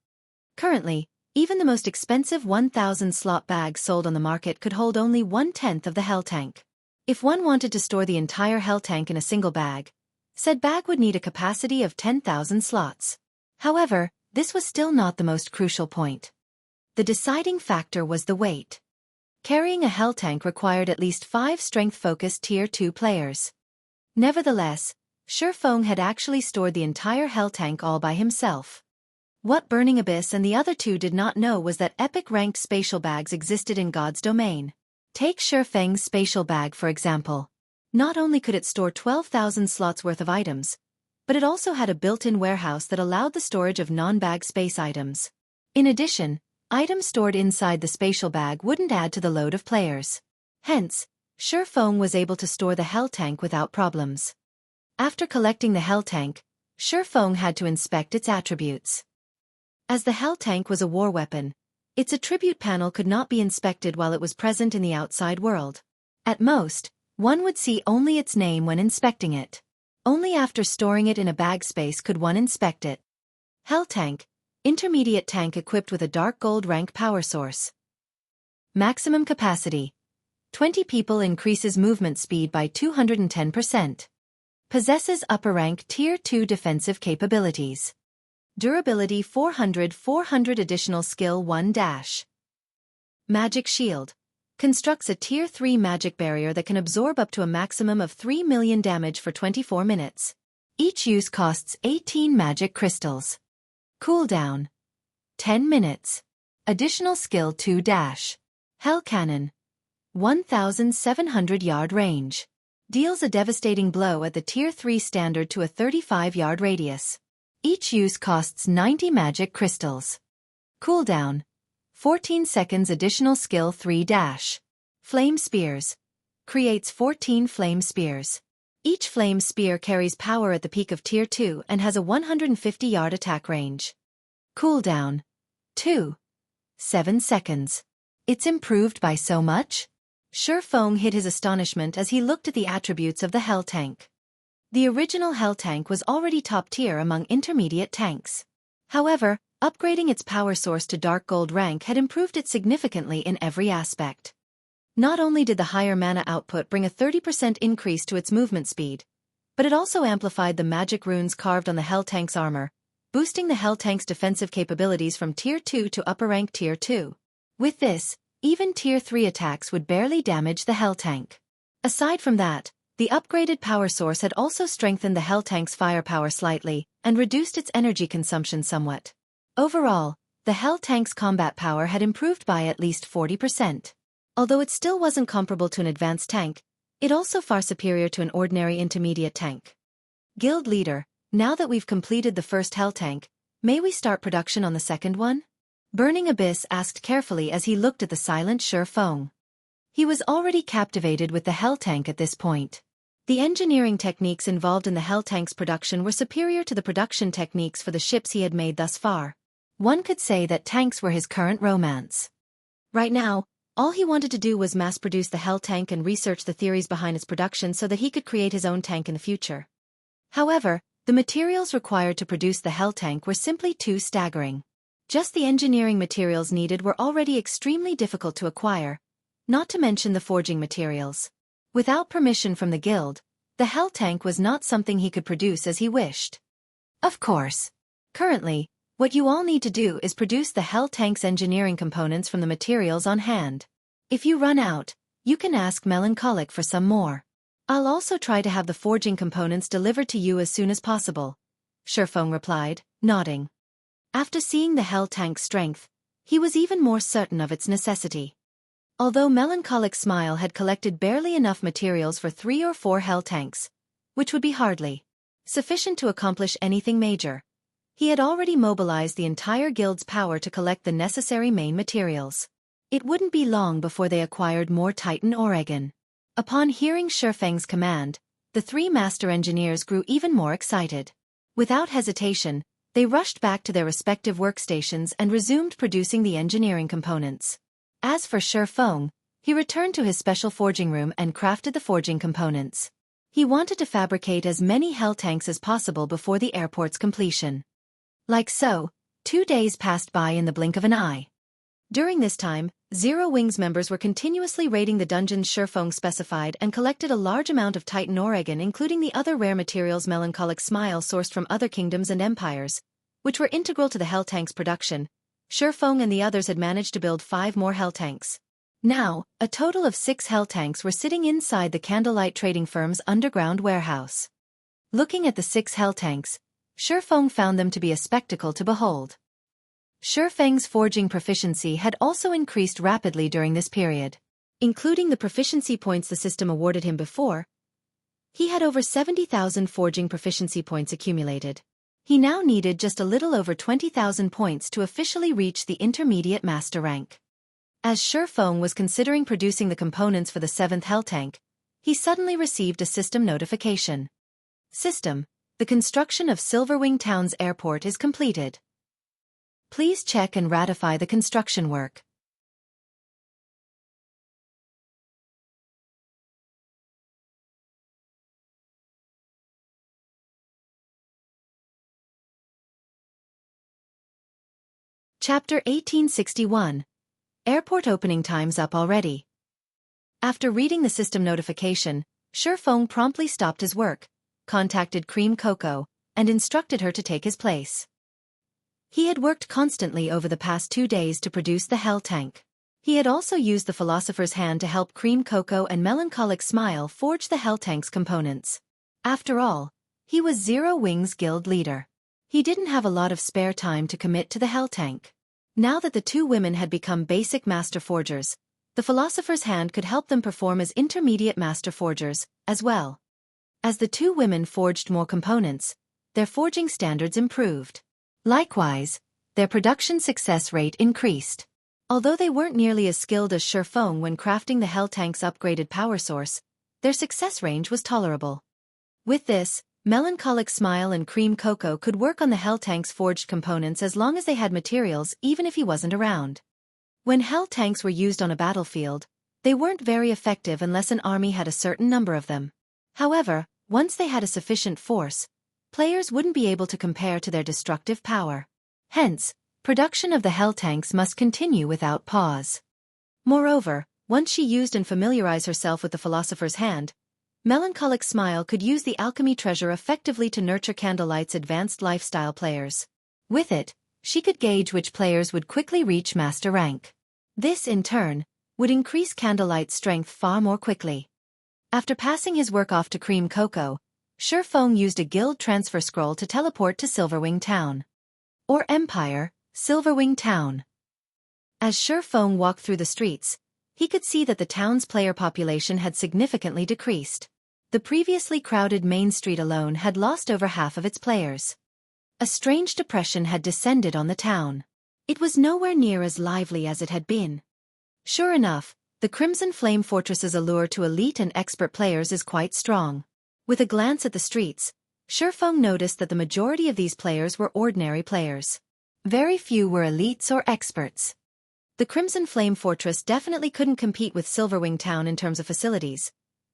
Currently, even the most expensive 1,000-slot bag sold on the market could hold only 1/10 of the Hell tank. If one wanted to store the entire Hell tank in a single bag, said bag would need a capacity of 10,000 slots. However, this was still not the most crucial point. The deciding factor was the weight. Carrying a Hell tank required at least 5 strength-focused Tier 2 players. Nevertheless, Xueqi had actually stored the entire Hell tank all by himself. What Burning Abyss and the other 2 did not know was that epic-ranked spatial bags existed in God's domain. Take Xueqi's spatial bag for example. Not only could it store 12,000 slots worth of items, but it also had a built-in warehouse that allowed the storage of non-bag space items. In addition, items stored inside the spatial bag wouldn't add to the load of players. Hence, Xueqi was able to store the Hell tank without problems. After collecting the Hell tank, Xueqi had to inspect its attributes. As the Hell tank was a war weapon, its attribute panel could not be inspected while it was present in the outside world. At most, one would see only its name when inspecting it. Only after storing it in a bag space could one inspect it. Hell tank, intermediate tank equipped with a dark gold rank power source. Maximum capacity. 20 people increases movement speed by 210%. Possesses upper rank Tier 2 defensive capabilities. Durability 400 additional skill 1 dash. Magic shield. Constructs a Tier 3 magic barrier that can absorb up to a maximum of 3 million damage for 24 minutes. Each use costs 18 magic crystals. Cooldown: 10 minutes. Additional skill 2 dash. Hell Cannon. 1,700-yard range. Deals a devastating blow at the Tier 3 standard to a 35-yard radius. Each use costs 90 magic crystals. Cooldown: 14 seconds. Additional skill 3 dash. Flame Spears. Creates 14 flame spears. Each flame spear carries power at the peak of Tier 2 and has a 150-yard attack range. Cooldown: 7 seconds. It's improved by so much? Xueqi hid his astonishment as he looked at the attributes of the Hell Tank. The original Hell Tank was already top tier among intermediate tanks. However, upgrading its power source to Dark Gold rank had improved it significantly in every aspect. Not only did the higher mana output bring a 30% increase to its movement speed, but it also amplified the magic runes carved on the Hell Tank's armor, boosting the Hell Tank's defensive capabilities from Tier 2 to upper rank Tier 2. With this, even Tier 3 attacks would barely damage the Hell Tank. Aside from that, the upgraded power source had also strengthened the Hell Tank's firepower slightly and reduced its energy consumption somewhat. Overall, the Hell Tank's combat power had improved by at least 40%. Although it still wasn't comparable to an advanced tank, it also far superior to an ordinary intermediate tank. Guild Leader, now that we've completed the first Hell Tank, may we start production on the second one? Burning Abyss asked carefully as he looked at the silent Xueqi. He was already captivated with the Hell Tank at this point. The engineering techniques involved in the Hell Tank's production were superior to the production techniques for the ships he had made thus far. One could say that tanks were his current romance. Right now, all he wanted to do was mass-produce the Hell Tank and research the theories behind its production so that he could create his own tank in the future. However, the materials required to produce the Hell Tank were simply too staggering. Just the engineering materials needed were already extremely difficult to acquire, not to mention the forging materials. Without permission from the guild, the Hell Tank was not something he could produce as he wished. Of course. Currently, what you all need to do is produce the Hell Tank's engineering components from the materials on hand. If you run out, you can ask Melancholic for some more. I'll also try to have the forging components delivered to you as soon as possible, Xueqi replied, nodding. After seeing the Hell Tank's strength, he was even more certain of its necessity. Although Melancholic's Smile had collected barely enough materials for 3 or 4 Hell Tanks, which would be hardly sufficient to accomplish anything major, he had already mobilized the entire guild's power to collect the necessary main materials. It wouldn't be long before they acquired more Titan Oregon. Upon hearing Xueqi's command, the 3 master engineers grew even more excited. Without hesitation, they rushed back to their respective workstations and resumed producing the engineering components. As for Xueqi, he returned to his special forging room and crafted the forging components. He wanted to fabricate as many Hell Tanks as possible before the airport's completion. Like so, 2 days passed by in the blink of an eye. During this time, Zero Wings members were continuously raiding the dungeons Xueqi specified and collected a large amount of Titan Oregon, including the other rare materials Melancholic Smile sourced from other kingdoms and empires, which were integral to the Hell Tank's production. Xueqi and the others had managed to build 5 more Hell Tanks. Now, a total of 6 Hell Tanks were sitting inside the Candlelight Trading Firm's underground warehouse. Looking at the 6 Hell Tanks, Xueqi found them to be a spectacle to behold. Xueqi's forging proficiency had also increased rapidly during this period. Including the proficiency points the system awarded him before, he had over 70,000 forging proficiency points accumulated. He now needed just a little over 20,000 points to officially reach the intermediate master rank. As Xueqi was considering producing the components for the 7th Hell Tank, he suddenly received a system notification. System: the construction of Silverwing Town's airport is completed. Please check and ratify the construction work. Chapter 1861. Airport opening time's up already. After reading the system notification, Xueqi promptly stopped his work, contacted Cream Cocoa, and instructed her to take his place. He had worked constantly over the past 2 days to produce the Hell Tank. He had also used the Philosopher's Hand to help Cream Cocoa and Melancholic Smile forge the Hell Tank's components. After all, He was Zero Wing's guild leader. He didn't have a lot of spare time to commit to the Hell Tank. Now that the two women had become basic master forgers, the Philosopher's hand could help them perform as intermediate master forgers, as well. As the two women forged more components, their forging standards improved. Likewise, their production success rate increased. Although they weren't nearly as skilled as Xueqi when crafting the Hell Tank's upgraded power source, their success range was tolerable. With this, Melancholic Smile and Cream Cocoa could work on the Hell Tank's forged components as long as they had materials even if he wasn't around. When Hell Tanks were used on a battlefield, they weren't very effective unless an army had a certain number of them. However, once they had a sufficient force, players wouldn't be able to compare to their destructive power. Hence, production of the Hell Tanks must continue without pause. Moreover, once she used and familiarized herself with the Philosopher's hand, Melancholic Smile could use the alchemy treasure effectively to nurture Candlelight's advanced lifestyle players. With it, she could gauge which players would quickly reach master rank. This, in turn, would increase Candlelight's strength far more quickly. After passing his work off to Cream Cocoa, Xueqi used a guild transfer scroll to teleport to Silverwing Town. Or Empire, Silverwing Town. As Xueqi walked through the streets, he could see that the town's player population had significantly decreased. The previously crowded main street alone had lost over half of its players. A strange depression had descended on the town. It was nowhere near as lively as it had been. Sure enough, the Crimson Flame Fortress's allure to elite and expert players is quite strong. With a glance at the streets, Xueqi noticed that the majority of these players were ordinary players. Very few were elites or experts. The Crimson Flame Fortress definitely couldn't compete with Silverwing Town in terms of facilities,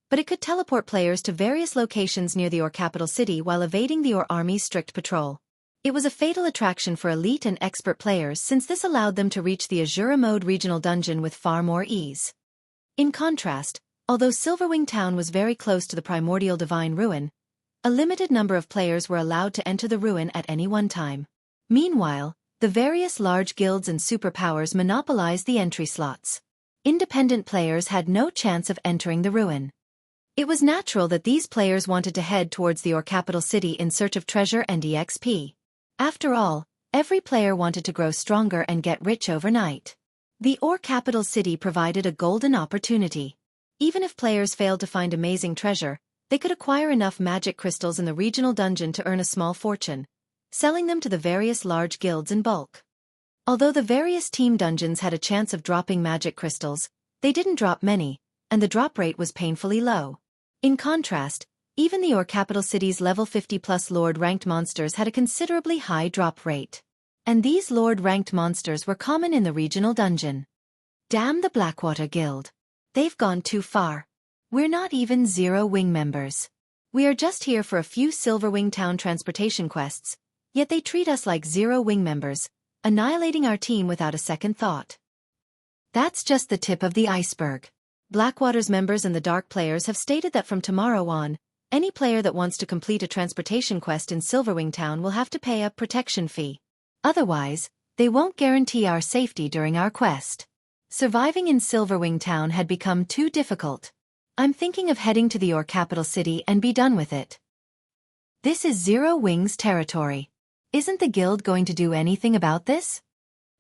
but it could teleport players to various locations near the Or capital city while evading the Or army's strict patrol. It was a fatal attraction for elite and expert players since this allowed them to reach the Azura Mode regional dungeon with far more ease. In contrast, although Silverwing Town was very close to the primordial divine ruin, a limited number of players were allowed to enter the ruin at any one time. Meanwhile, the various large guilds and superpowers monopolized the entry slots. Independent players had no chance of entering the ruin. It was natural that these players wanted to head towards the Or capital city in search of treasure and EXP. After all, every player wanted to grow stronger and get rich overnight. The Or capital city provided a golden opportunity. Even if players failed to find amazing treasure, they could acquire enough magic crystals in the regional dungeon to earn a small fortune, selling them to the various large guilds in bulk. Although the various team dungeons had a chance of dropping magic crystals, they didn't drop many, and the drop rate was painfully low. In contrast, even the Or capital city's level 50+ Lord-ranked monsters had a considerably high drop rate. And these Lord-ranked monsters were common in the regional dungeon. Damn the Blackwater Guild. They've gone too far. We're not even Zero Wing members. We are just here for a few Silverwing Town transportation quests, yet they treat us like Zero Wing members, annihilating our team without a second thought. That's just the tip of the iceberg. Blackwater's members and the Dark players have stated that from tomorrow on, any player that wants to complete a transportation quest in Silverwing Town will have to pay a protection fee. Otherwise, they won't guarantee our safety during our quest. Surviving in Silverwing Town had become too difficult. I'm thinking of heading to the Or capital city and be done with it. This is Zero Wing's territory. Isn't the guild going to do anything about this?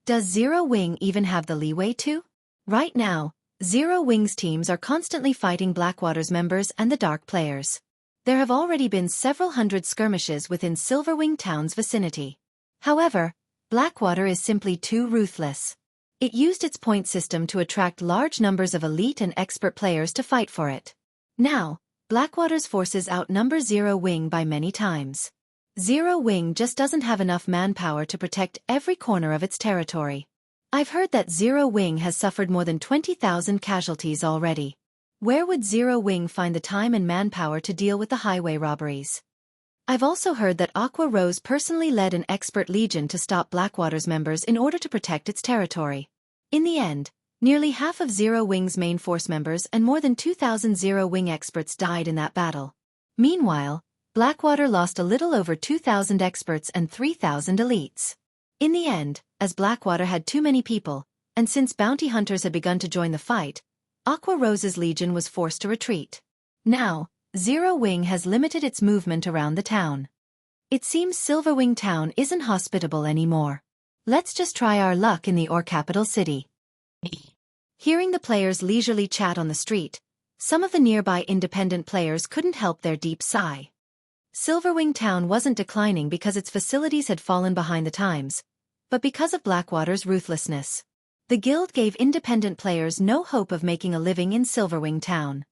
Does Zero Wing even have the leeway to? Right now, Zero Wing's teams are constantly fighting Blackwater's members and the Dark players. There have already been several hundred skirmishes within Silverwing Town's vicinity. However, Blackwater is simply too ruthless. It used its point system to attract large numbers of elite and expert players to fight for it. Now, Blackwater's forces outnumber Zero Wing by many times. Zero Wing just doesn't have enough manpower to protect every corner of its territory. I've heard that Zero Wing has suffered more than 20,000 casualties already. Where would Zero Wing find the time and manpower to deal with the highway robberies? I've also heard that Aqua Rose personally led an expert legion to stop Blackwater's members in order to protect its territory. In the end, nearly half of Zero Wing's main force members and more than 2,000 Zero Wing experts died in that battle. Meanwhile, Blackwater lost a little over 2,000 experts and 3,000 elites. In the end, as Blackwater had too many people, and since bounty hunters had begun to join the fight, Aqua Rose's legion was forced to retreat. Now, Zero Wing has limited its movement around the town. It seems Silverwing Town isn't hospitable anymore. Let's just try our luck in the Ore capital city. Hearing the players leisurely chat on the street, some of the nearby independent players couldn't help their deep sigh. Silverwing Town wasn't declining because its facilities had fallen behind the times, but because of Blackwater's ruthlessness. The guild gave independent players no hope of making a living in Silverwing Town.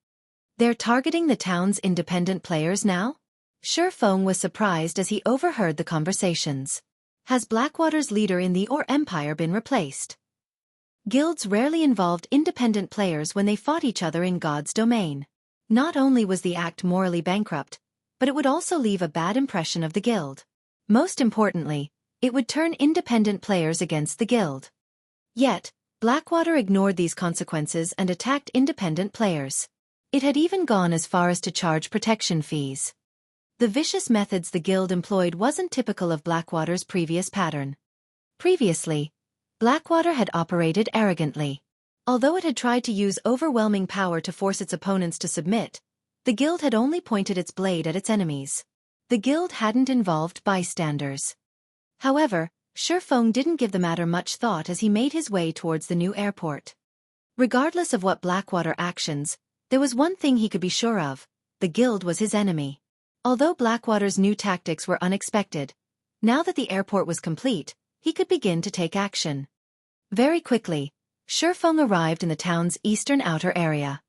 They're targeting the town's independent players now? Xueqi was surprised as he overheard the conversations. Has Blackwater's leader in the Ore Empire been replaced? Guilds rarely involved independent players when they fought each other in God's domain. Not only was the act morally bankrupt, but it would also leave a bad impression of the guild. Most importantly, it would turn independent players against the guild. Yet, Blackwater ignored these consequences and attacked independent players. It had even gone as far as to charge protection fees. The vicious methods the guild employed wasn't typical of Blackwater's previous pattern. Previously, Blackwater had operated arrogantly. Although it had tried to use overwhelming power to force its opponents to submit, the guild had only pointed its blade at its enemies. The guild hadn't involved bystanders. However, Xueqi didn't give the matter much thought as he made his way towards the new airport. Regardless of what Blackwater actions, there was one thing he could be sure of: the guild was his enemy. Although Blackwater's new tactics were unexpected, now that the airport was complete, he could begin to take action. Very quickly, Xueqi arrived in the town's eastern outer area.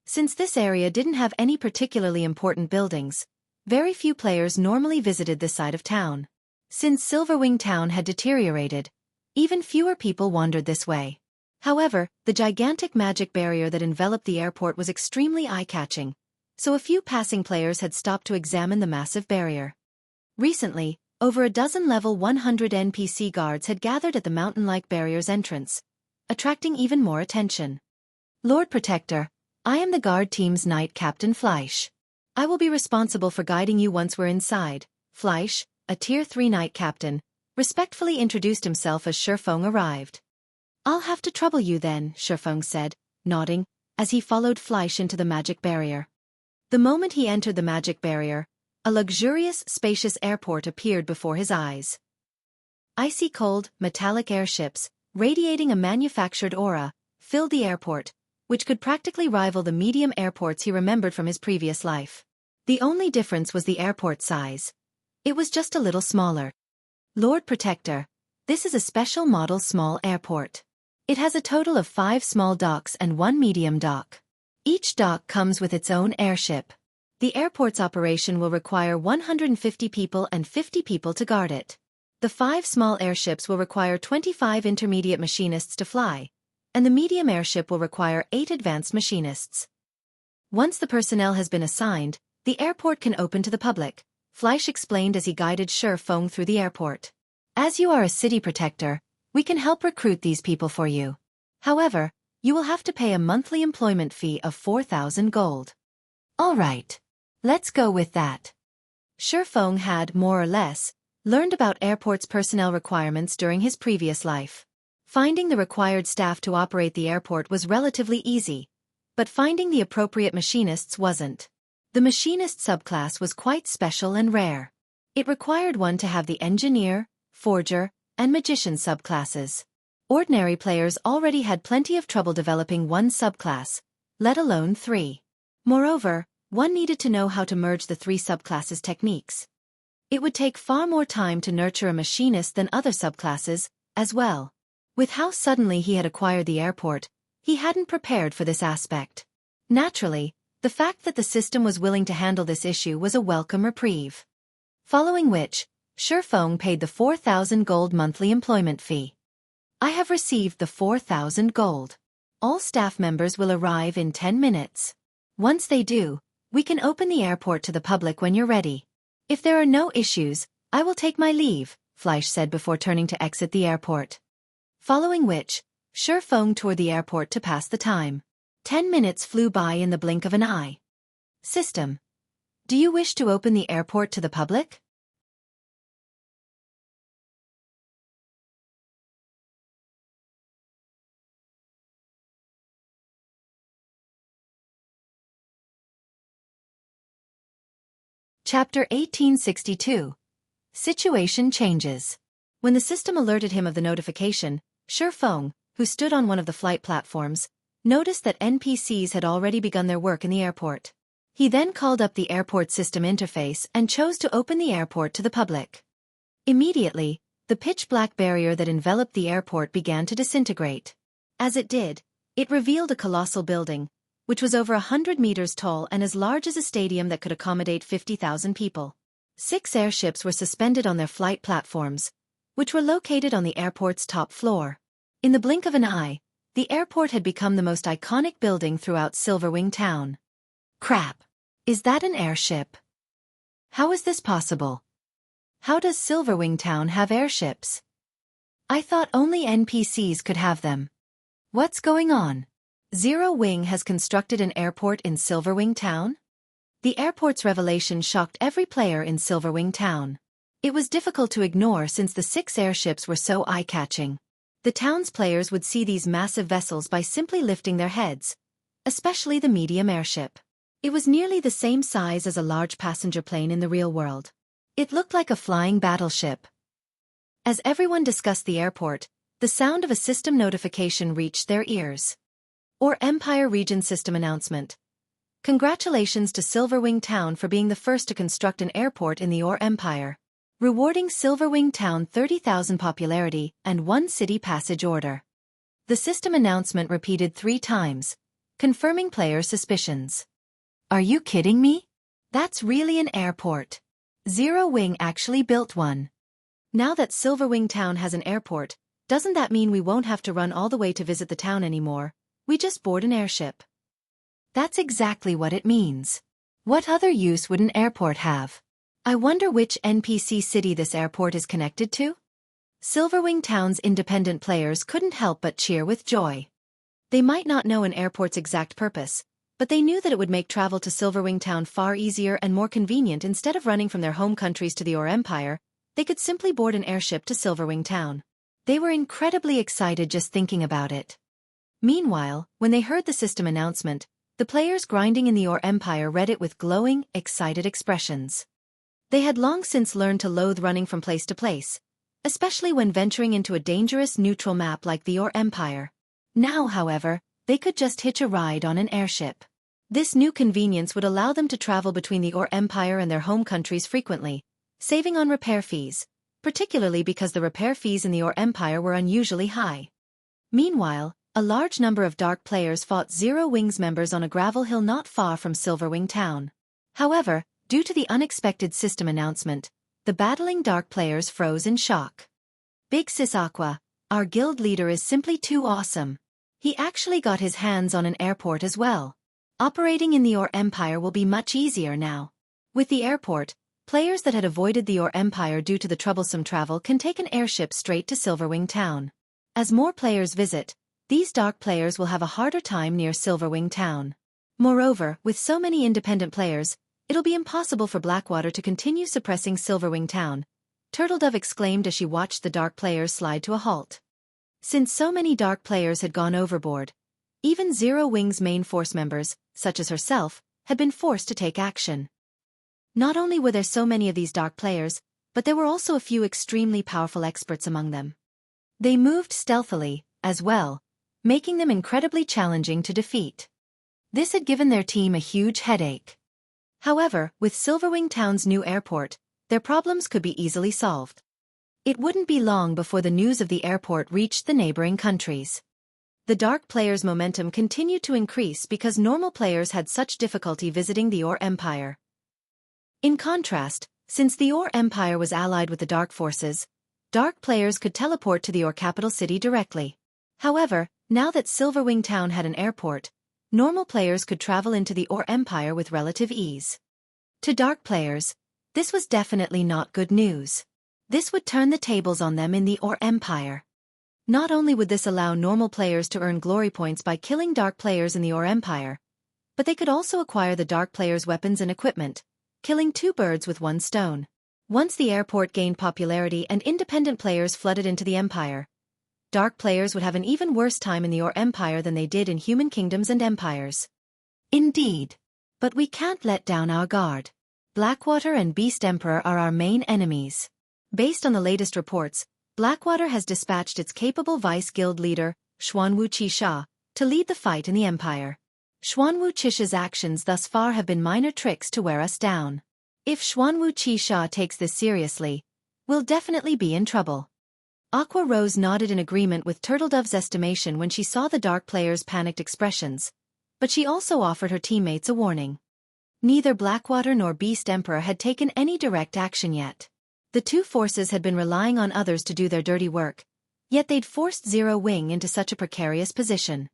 Since this area didn't have any particularly important buildings, very few players normally visited this side of town. Since Silverwing Town had deteriorated, even fewer people wandered this way. However, the gigantic magic barrier that enveloped the airport was extremely eye-catching, so a few passing players had stopped to examine the massive barrier. Recently, over a dozen level 100 NPC guards had gathered at the mountain-like barrier's entrance, attracting even more attention. Lord Protector, I am the guard team's Knight Captain Fleisch. I will be responsible for guiding you once we're inside. Fleisch, a Tier 3 Knight Captain, respectfully introduced himself as Xueqi arrived. I'll have to trouble you then, Xueqi said, nodding, as he followed Fleisch into the magic barrier. The moment he entered the magic barrier, a luxurious, spacious airport appeared before his eyes. Icy cold, metallic airships, radiating a manufactured aura, filled the airport, which could practically rival the medium airports he remembered from his previous life. The only difference was the airport size. It was just a little smaller. Lord Protector, this is a special model small airport. It has a total of 5 small docks and 1 medium dock. Each dock comes with its own airship. The airport's operation will require 150 people and 50 people to guard it. The 5 small airships will require 25 intermediate machinists to fly, and the medium airship will require 8 advanced machinists. Once the personnel has been assigned, the airport can open to the public, Fleisch explained as he guided Xueqi through the airport. As you are a city protector, we can help recruit these people for you. However, you will have to pay a monthly employment fee of 4,000 gold. All right. Let's go with that. Xueqi had, more or less, learned about airport's personnel requirements during his previous life. Finding the required staff to operate the airport was relatively easy, but finding the appropriate machinists wasn't. The machinist subclass was quite special and rare. It required one to have the engineer, forger, and magician subclasses. Ordinary players already had plenty of trouble developing one subclass, let alone 3. Moreover, one needed to know how to merge the 3 subclasses' techniques. It would take far more time to nurture a machinist than other subclasses, as well. With how suddenly he had acquired the airport, he hadn't prepared for this aspect. Naturally, the fact that the system was willing to handle this issue was a welcome reprieve. Following which, Xueqi paid the 4,000 gold monthly employment fee. I have received the 4,000 gold. All staff members will arrive in 10 minutes. Once they do, we can open the airport to the public when you're ready. If there are no issues, I will take my leave, Fleisch said before turning to exit the airport. Following which, Xueqi toured the airport to pass the time. 10 minutes flew by in the blink of an eye. System. Do you wish to open the airport to the public? Chapter 1862. Situation changes. When the system alerted him of the notification, Xueqi, who stood on one of the flight platforms, noticed that NPCs had already begun their work in the airport. He then called up the airport system interface and chose to open the airport to the public. Immediately, the pitch-black barrier that enveloped the airport began to disintegrate. As it did, it revealed a colossal building, which was over 100 meters tall and as large as a stadium that could accommodate 50,000 people. 6 airships were suspended on their flight platforms, which were located on the airport's top floor. In the blink of an eye, the airport had become the most iconic building throughout Silverwing Town. Crap! Is that an airship? How is this possible? How does Silverwing Town have airships? I thought only NPCs could have them. What's going on? Zero Wing has constructed an airport in Silverwing Town? The airport's revelation shocked every player in Silverwing Town. It was difficult to ignore since the 6 airships were so eye-catching. The town's players would see these massive vessels by simply lifting their heads, especially the medium airship. It was nearly the same size as a large passenger plane in the real world. It looked like a flying battleship. As everyone discussed the airport, the sound of a system notification reached their ears. Or Empire Region System Announcement. Congratulations to Silverwing Town for being the first to construct an airport in the Or Empire, rewarding Silverwing Town 30,000 popularity and 1 city passage order. The system announcement repeated 3 times, confirming player suspicions. Are you kidding me? That's really an airport. Zero Wing actually built one. Now that Silverwing Town has an airport, doesn't that mean we won't have to run all the way to visit the town anymore? We just board an airship. That's exactly what it means. What other use would an airport have? I wonder which NPC city this airport is connected to? Silverwing Town's independent players couldn't help but cheer with joy. They might not know an airport's exact purpose, but they knew that it would make travel to Silverwing Town far easier and more convenient. Instead of running from their home countries to the Or Empire, they could simply board an airship to Silverwing Town. They were incredibly excited just thinking about it. Meanwhile, when they heard the system announcement, the players grinding in the Or Empire read it with glowing, excited expressions. They had long since learned to loathe running from place to place, especially when venturing into a dangerous neutral map like the Or Empire. Now, however, they could just hitch a ride on an airship. This new convenience would allow them to travel between the Or Empire and their home countries frequently, saving on repair fees, particularly because the repair fees in the Or Empire were unusually high. Meanwhile, a large number of Dark players fought Zero Wing's members on a gravel hill not far from Silverwing Town. However, due to the unexpected system announcement, the battling Dark players froze in shock. Big Sis Aqua, our guild leader, is simply too awesome. He actually got his hands on an airport as well. Operating in the Or Empire will be much easier now. With the airport, players that had avoided the Or Empire due to the troublesome travel can take an airship straight to Silverwing Town. As more players visit, these Dark players will have a harder time near Silverwing Town. Moreover, with so many independent players, it'll be impossible for Blackwater to continue suppressing Silverwing Town, Turtledove exclaimed as she watched the Dark players slide to a halt. Since so many Dark players had gone overboard, even Zero Wing's main force members, such as herself, had been forced to take action. Not only were there so many of these Dark players, but there were also a few extremely powerful experts among them. They moved stealthily, as well, making them incredibly challenging to defeat. This had given their team a huge headache. However, with Silverwing Town's new airport, their problems could be easily solved. It wouldn't be long before the news of the airport reached the neighboring countries. The Dark players' momentum continued to increase because normal players had such difficulty visiting the Or Empire. In contrast, since the Or Empire was allied with the Dark forces, Dark players could teleport to the Or capital city directly. However, now that Silverwing Town had an airport, normal players could travel into the Or Empire with relative ease. To Dark players, this was definitely not good news. This would turn the tables on them in the Or Empire. Not only would this allow normal players to earn glory points by killing Dark players in the Or Empire, but they could also acquire the Dark players' weapons and equipment, killing 2 birds with 1 stone. Once the airport gained popularity and independent players flooded into the Empire, Dark players would have an even worse time in the Or Empire than they did in human kingdoms and empires. Indeed. But we can't let down our guard. Blackwater and Beast Emperor are our main enemies. Based on the latest reports, Blackwater has dispatched its capable vice guild leader, Xueqi, to lead the fight in the Empire. Xueqi's actions thus far have been minor tricks to wear us down. If Xueqi takes this seriously, we'll definitely be in trouble. Aqua Rose nodded in agreement with Turtledove's estimation when she saw the Dark players' panicked expressions, but she also offered her teammates a warning. Neither Blackwater nor Beast Emperor had taken any direct action yet. The two forces had been relying on others to do their dirty work, yet they'd forced Zero Wing into such a precarious position.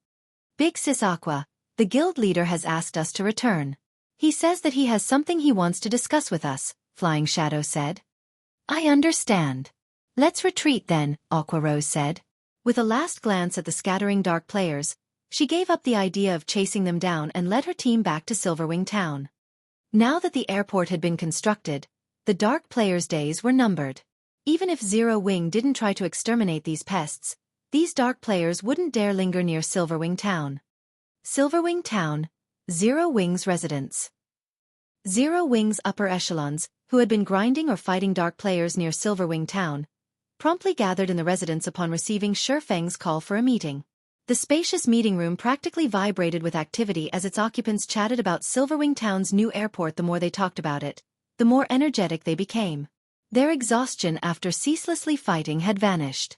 Big Sis Aqua, the guild leader, has asked us to return. He says that he has something he wants to discuss with us, Flying Shadow said. I understand. Let's retreat then, Aqua Rose said. With a last glance at the scattering Dark players, she gave up the idea of chasing them down and led her team back to Silverwing Town. Now that the airport had been constructed, the Dark players' days were numbered. Even if Zero Wing didn't try to exterminate these pests, these Dark players wouldn't dare linger near Silverwing Town. Silverwing Town, Zero Wing's residence. Zero Wing's upper echelons, who had been grinding or fighting Dark players near Silverwing Town, promptly gathered in the residence upon receiving Xueqi's call for a meeting. The spacious meeting room practically vibrated with activity as its occupants chatted about Silverwing Town's new airport. The more they talked about it, the more energetic they became. Their exhaustion after ceaselessly fighting had vanished.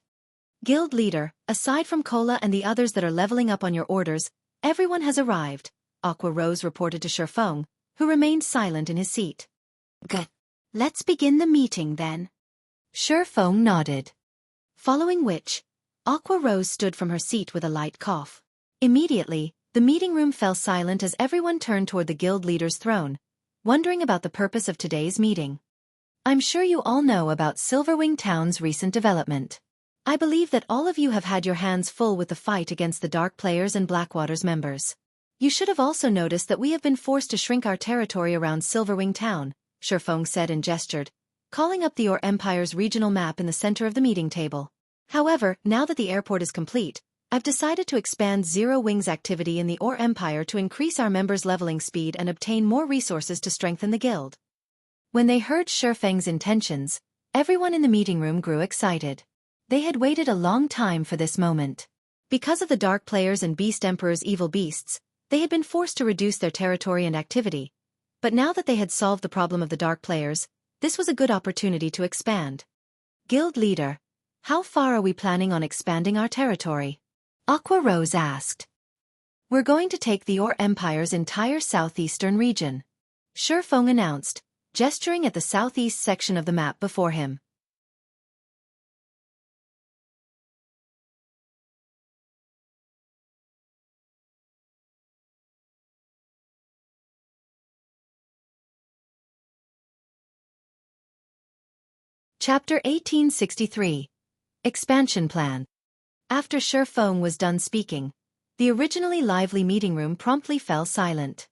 Guild leader, aside from Cola and the others that are leveling up on your orders, everyone has arrived, Aqua Rose reported to Xueqi, who remained silent in his seat. Good. Let's begin the meeting then. Xueqi nodded. Following which, Aqua Rose stood from her seat with a light cough. Immediately, the meeting room fell silent as everyone turned toward the guild leader's throne, wondering about the purpose of today's meeting. I'm sure you all know about Silverwing Town's recent development. I believe that all of you have had your hands full with the fight against the Dark players and Blackwater's members. You should have also noticed that we have been forced to shrink our territory around Silverwing Town, Xueqi said and gestured, calling up the Or Empire's regional map in the center of the meeting table. However, now that the airport is complete, I've decided to expand Zero Wing's activity in the Or Empire to increase our members' leveling speed and obtain more resources to strengthen the guild. When they heard Xueqi's intentions, everyone in the meeting room grew excited. They had waited a long time for this moment. Because of the Dark players and Beast Emperor's evil beasts, they had been forced to reduce their territory and activity. But now that they had solved the problem of the Dark players, this was a good opportunity to expand. Guild leader, how far are we planning on expanding our territory? Aqua Rose asked. We're going to take the Or Empire's entire southeastern region, Xueqi announced, gesturing at the southeast section of the map before him. Chapter 1863. Expansion Plan. After Xueqi was done speaking, the originally lively meeting room promptly fell silent.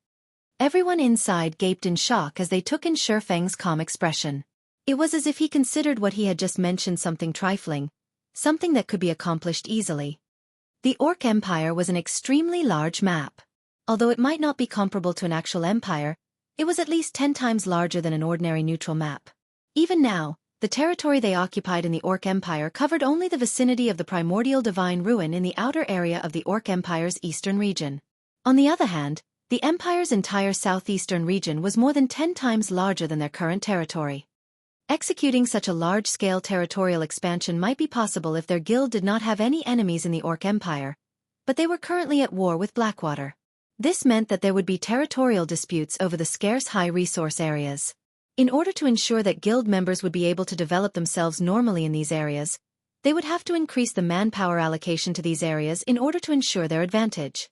Everyone inside gaped in shock as they took in Xueqi's calm expression. It was as if he considered what he had just mentioned something trifling, something that could be accomplished easily. The Orc Empire was an extremely large map. Although it might not be comparable to an actual empire, it was at least 10 times larger than an ordinary neutral map. Even now, the territory they occupied in the Orc Empire covered only the vicinity of the primordial divine ruin in the outer area of the Orc Empire's eastern region. On the other hand, the Empire's entire southeastern region was more than 10 times larger than their current territory. Executing such a large-scale territorial expansion might be possible if their guild did not have any enemies in the Orc Empire, but they were currently at war with Blackwater. This meant that there would be territorial disputes over the scarce high-resource areas. In order to ensure that guild members would be able to develop themselves normally in these areas, they would have to increase the manpower allocation to these areas in order to ensure their advantage.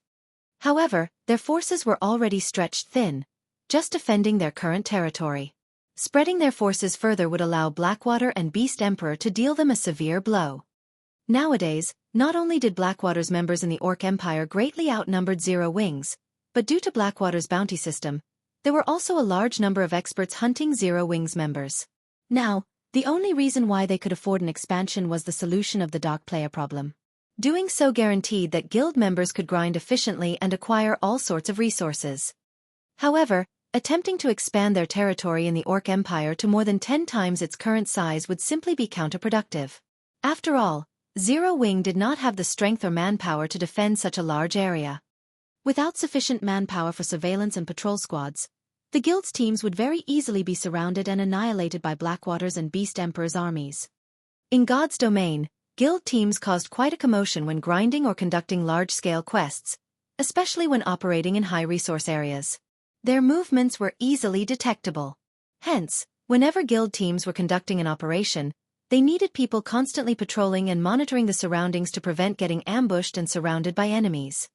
However, their forces were already stretched thin, just defending their current territory. Spreading their forces further would allow Blackwater and Beast Emperor to deal them a severe blow. Nowadays, not only did Blackwater's members in the Orc Empire greatly outnumbered Zero Wings, but due to Blackwater's bounty system, there were also a large number of experts hunting Zero Wings members. Now, the only reason why they could afford an expansion was the solution of the Dark player problem. Doing so guaranteed that guild members could grind efficiently and acquire all sorts of resources. However, Attempting to expand their territory in the Orc Empire to more than 10 times its current size would simply be counterproductive. After all, Zero Wing did not have the strength or manpower to defend such a large area. Without sufficient manpower for surveillance and patrol squads, the guild's teams would very easily be surrounded and annihilated by Blackwater's and Beast Emperor's armies. In God's domain, guild teams caused quite a commotion when grinding or conducting large-scale quests, especially when operating in high-resource areas. Their movements were easily detectable. Hence, whenever guild teams were conducting an operation, they needed people constantly patrolling and monitoring the surroundings to prevent getting ambushed and surrounded by enemies.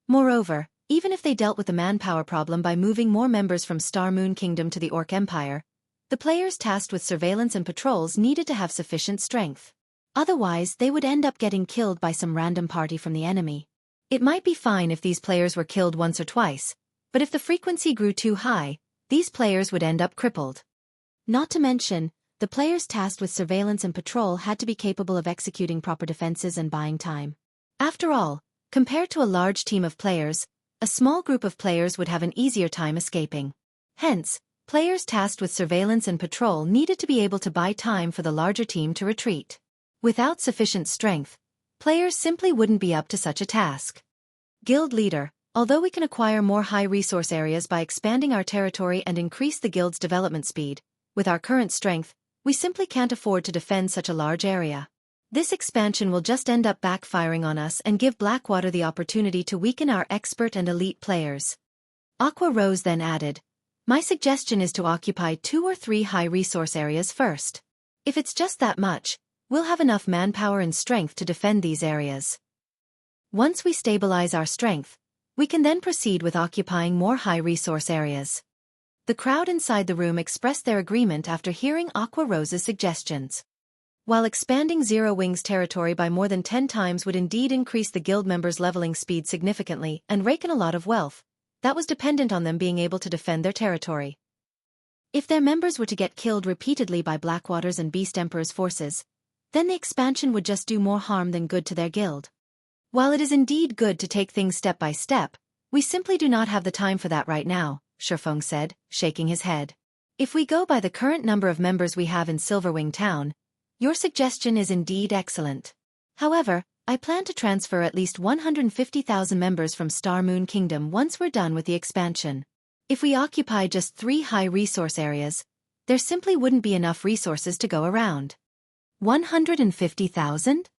Moreover, even if they dealt with the manpower problem by moving more members from Star Moon Kingdom to the Orc Empire, the players tasked with surveillance and patrols needed to have sufficient strength. Otherwise, they would end up getting killed by some random party from the enemy. It might be fine if these players were killed once or twice, but if the frequency grew too high, these players would end up crippled. Not to mention, the players tasked with surveillance and patrol had to be capable of executing proper defenses and buying time. After all, compared to a large team of players, a small group of players would have an easier time escaping. Hence, players tasked with surveillance and patrol needed to be able to buy time for the larger team to retreat. Without sufficient strength, players simply wouldn't be up to such a task. Guild leader, although we can acquire more high-resource areas by expanding our territory and increase the guild's development speed, with our current strength, we simply can't afford to defend such a large area. This expansion will just end up backfiring on us and give Blackwater the opportunity to weaken our expert and elite players. Aqua Rose then added, "My suggestion is to occupy 2 or 3 high-resource areas first. If it's just that much, we'll have enough manpower and strength to defend these areas. Once we stabilize our strength, we can then proceed with occupying more high-resource areas." The crowd inside the room expressed their agreement after hearing Aqua Rose's suggestions. While expanding Zero Wing's territory by more than 10 times would indeed increase the guild members' leveling speed significantly and rake in a lot of wealth, that was dependent on them being able to defend their territory. If their members were to get killed repeatedly by Blackwater's and Beast Emperor's forces, then the expansion would just do more harm than good to their guild. While it is indeed good to take things step by step, we simply do not have the time for that right now, Xueqi said, shaking his head. If we go by the current number of members we have in Silverwing Town, your suggestion is indeed excellent. However, I plan to transfer at least 150,000 members from Star Moon Kingdom once we're done with the expansion. If we occupy just 3 high-resource areas, there simply wouldn't be enough resources to go around. 150,000?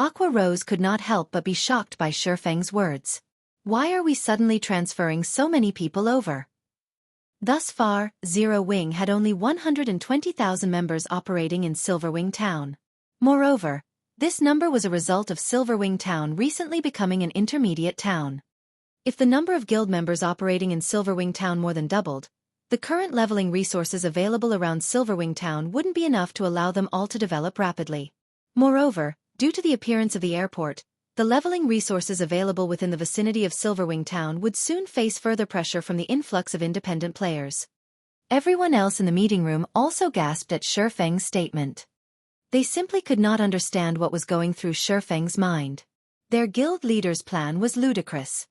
Aqua Rose could not help but be shocked by Xueqi's words. Why are we suddenly transferring so many people over? Thus far, Zero Wing had only 120,000 members operating in Silverwing Town. Moreover, this number was a result of Silverwing Town recently becoming an intermediate town. If the number of guild members operating in Silverwing Town more than doubled, the current leveling resources available around Silverwing Town wouldn't be enough to allow them all to develop rapidly. Moreover, due to the appearance of the airport, the leveling resources available within the vicinity of Silverwing Town would soon face further pressure from the influx of independent players. Everyone else in the meeting room also gasped at Xueqi's statement. They simply could not understand what was going through Xueqi's mind. Their guild leader's plan was ludicrous.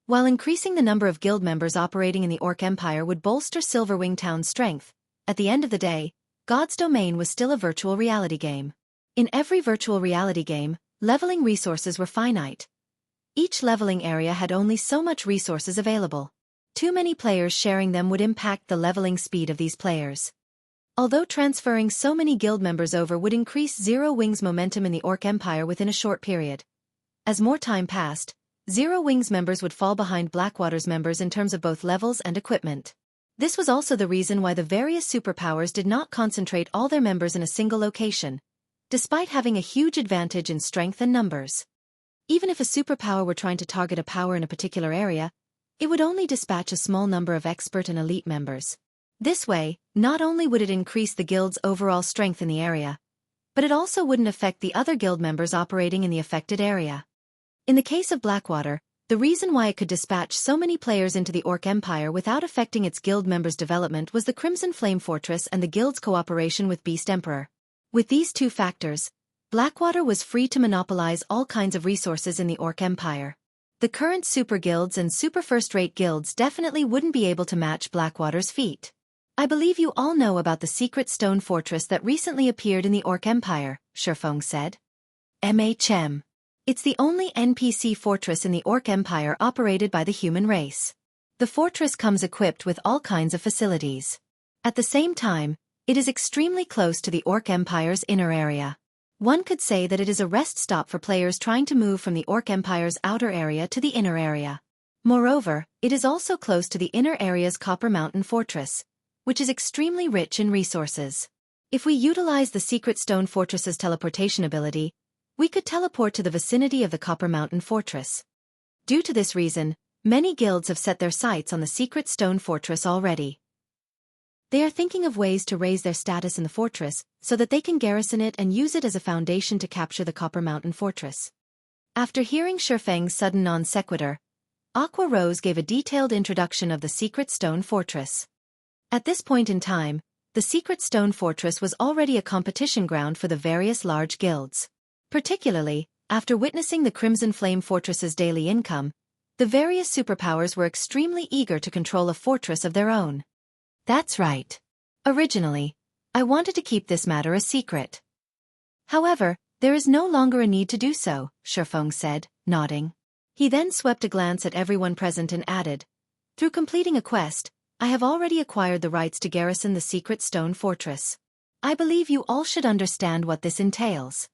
While increasing the number of guild members operating in the Orc Empire would bolster Silverwing Town's strength, at the end of the day, God's Domain was still a virtual reality game. In every virtual reality game, leveling resources were finite. Each leveling area had only so much resources available. Too many players sharing them would impact the leveling speed of these players. Although transferring so many guild members over would increase Zero Wing's momentum in the Orc Empire within a short period. As more time passed, Zero Wing's members would fall behind Blackwater's members in terms of both levels and equipment. This was also the reason why the various superpowers did not concentrate all their members in a single location, despite having a huge advantage in strength and numbers. Even if a superpower were trying to target a power in a particular area, it would only dispatch a small number of expert and elite members. This way, not only would it increase the guild's overall strength in the area, but it also wouldn't affect the other guild members operating in the affected area. In the case of Blackwater, the reason why it could dispatch so many players into the Orc Empire without affecting its guild members' development was the Crimson Flame Fortress and the guild's cooperation with Beast Emperor. With these two factors, Blackwater was free to monopolize all kinds of resources in the Orc Empire. The current super guilds and super first-rate guilds definitely wouldn't be able to match Blackwater's feat. I believe you all know about the secret stone fortress that recently appeared in the Orc Empire, Xueqi said. It's the only NPC fortress in the Orc Empire operated by the human race. The fortress comes equipped with all kinds of facilities. At the same time, it is extremely close to the Orc Empire's inner area. One could say that it is a rest stop for players trying to move from the Orc Empire's outer area to the inner area. Moreover, it is also close to the inner area's Copper Mountain Fortress, which is extremely rich in resources. If we utilize the Secret Stone Fortress's teleportation ability, we could teleport to the vicinity of the Copper Mountain Fortress. Due to this reason, many guilds have set their sights on the Secret Stone Fortress already. They are thinking of ways to raise their status in the fortress so that they can garrison it and use it as a foundation to capture the Copper Mountain Fortress. After hearing Xueqi's sudden non sequitur, Aqua Rose gave a detailed introduction of the Secret Stone Fortress. At this point in time, the Secret Stone Fortress was already a competition ground for the various large guilds. Particularly, after witnessing the Crimson Flame Fortress's daily income, the various superpowers were extremely eager to control a fortress of their own. That's right. Originally, I wanted to keep this matter a secret. However, there is no longer a need to do so, Xueqi said, nodding. He then swept a glance at everyone present and added, through completing a quest, I have already acquired the rights to garrison the Secret Stone Fortress. I believe you all should understand what this entails.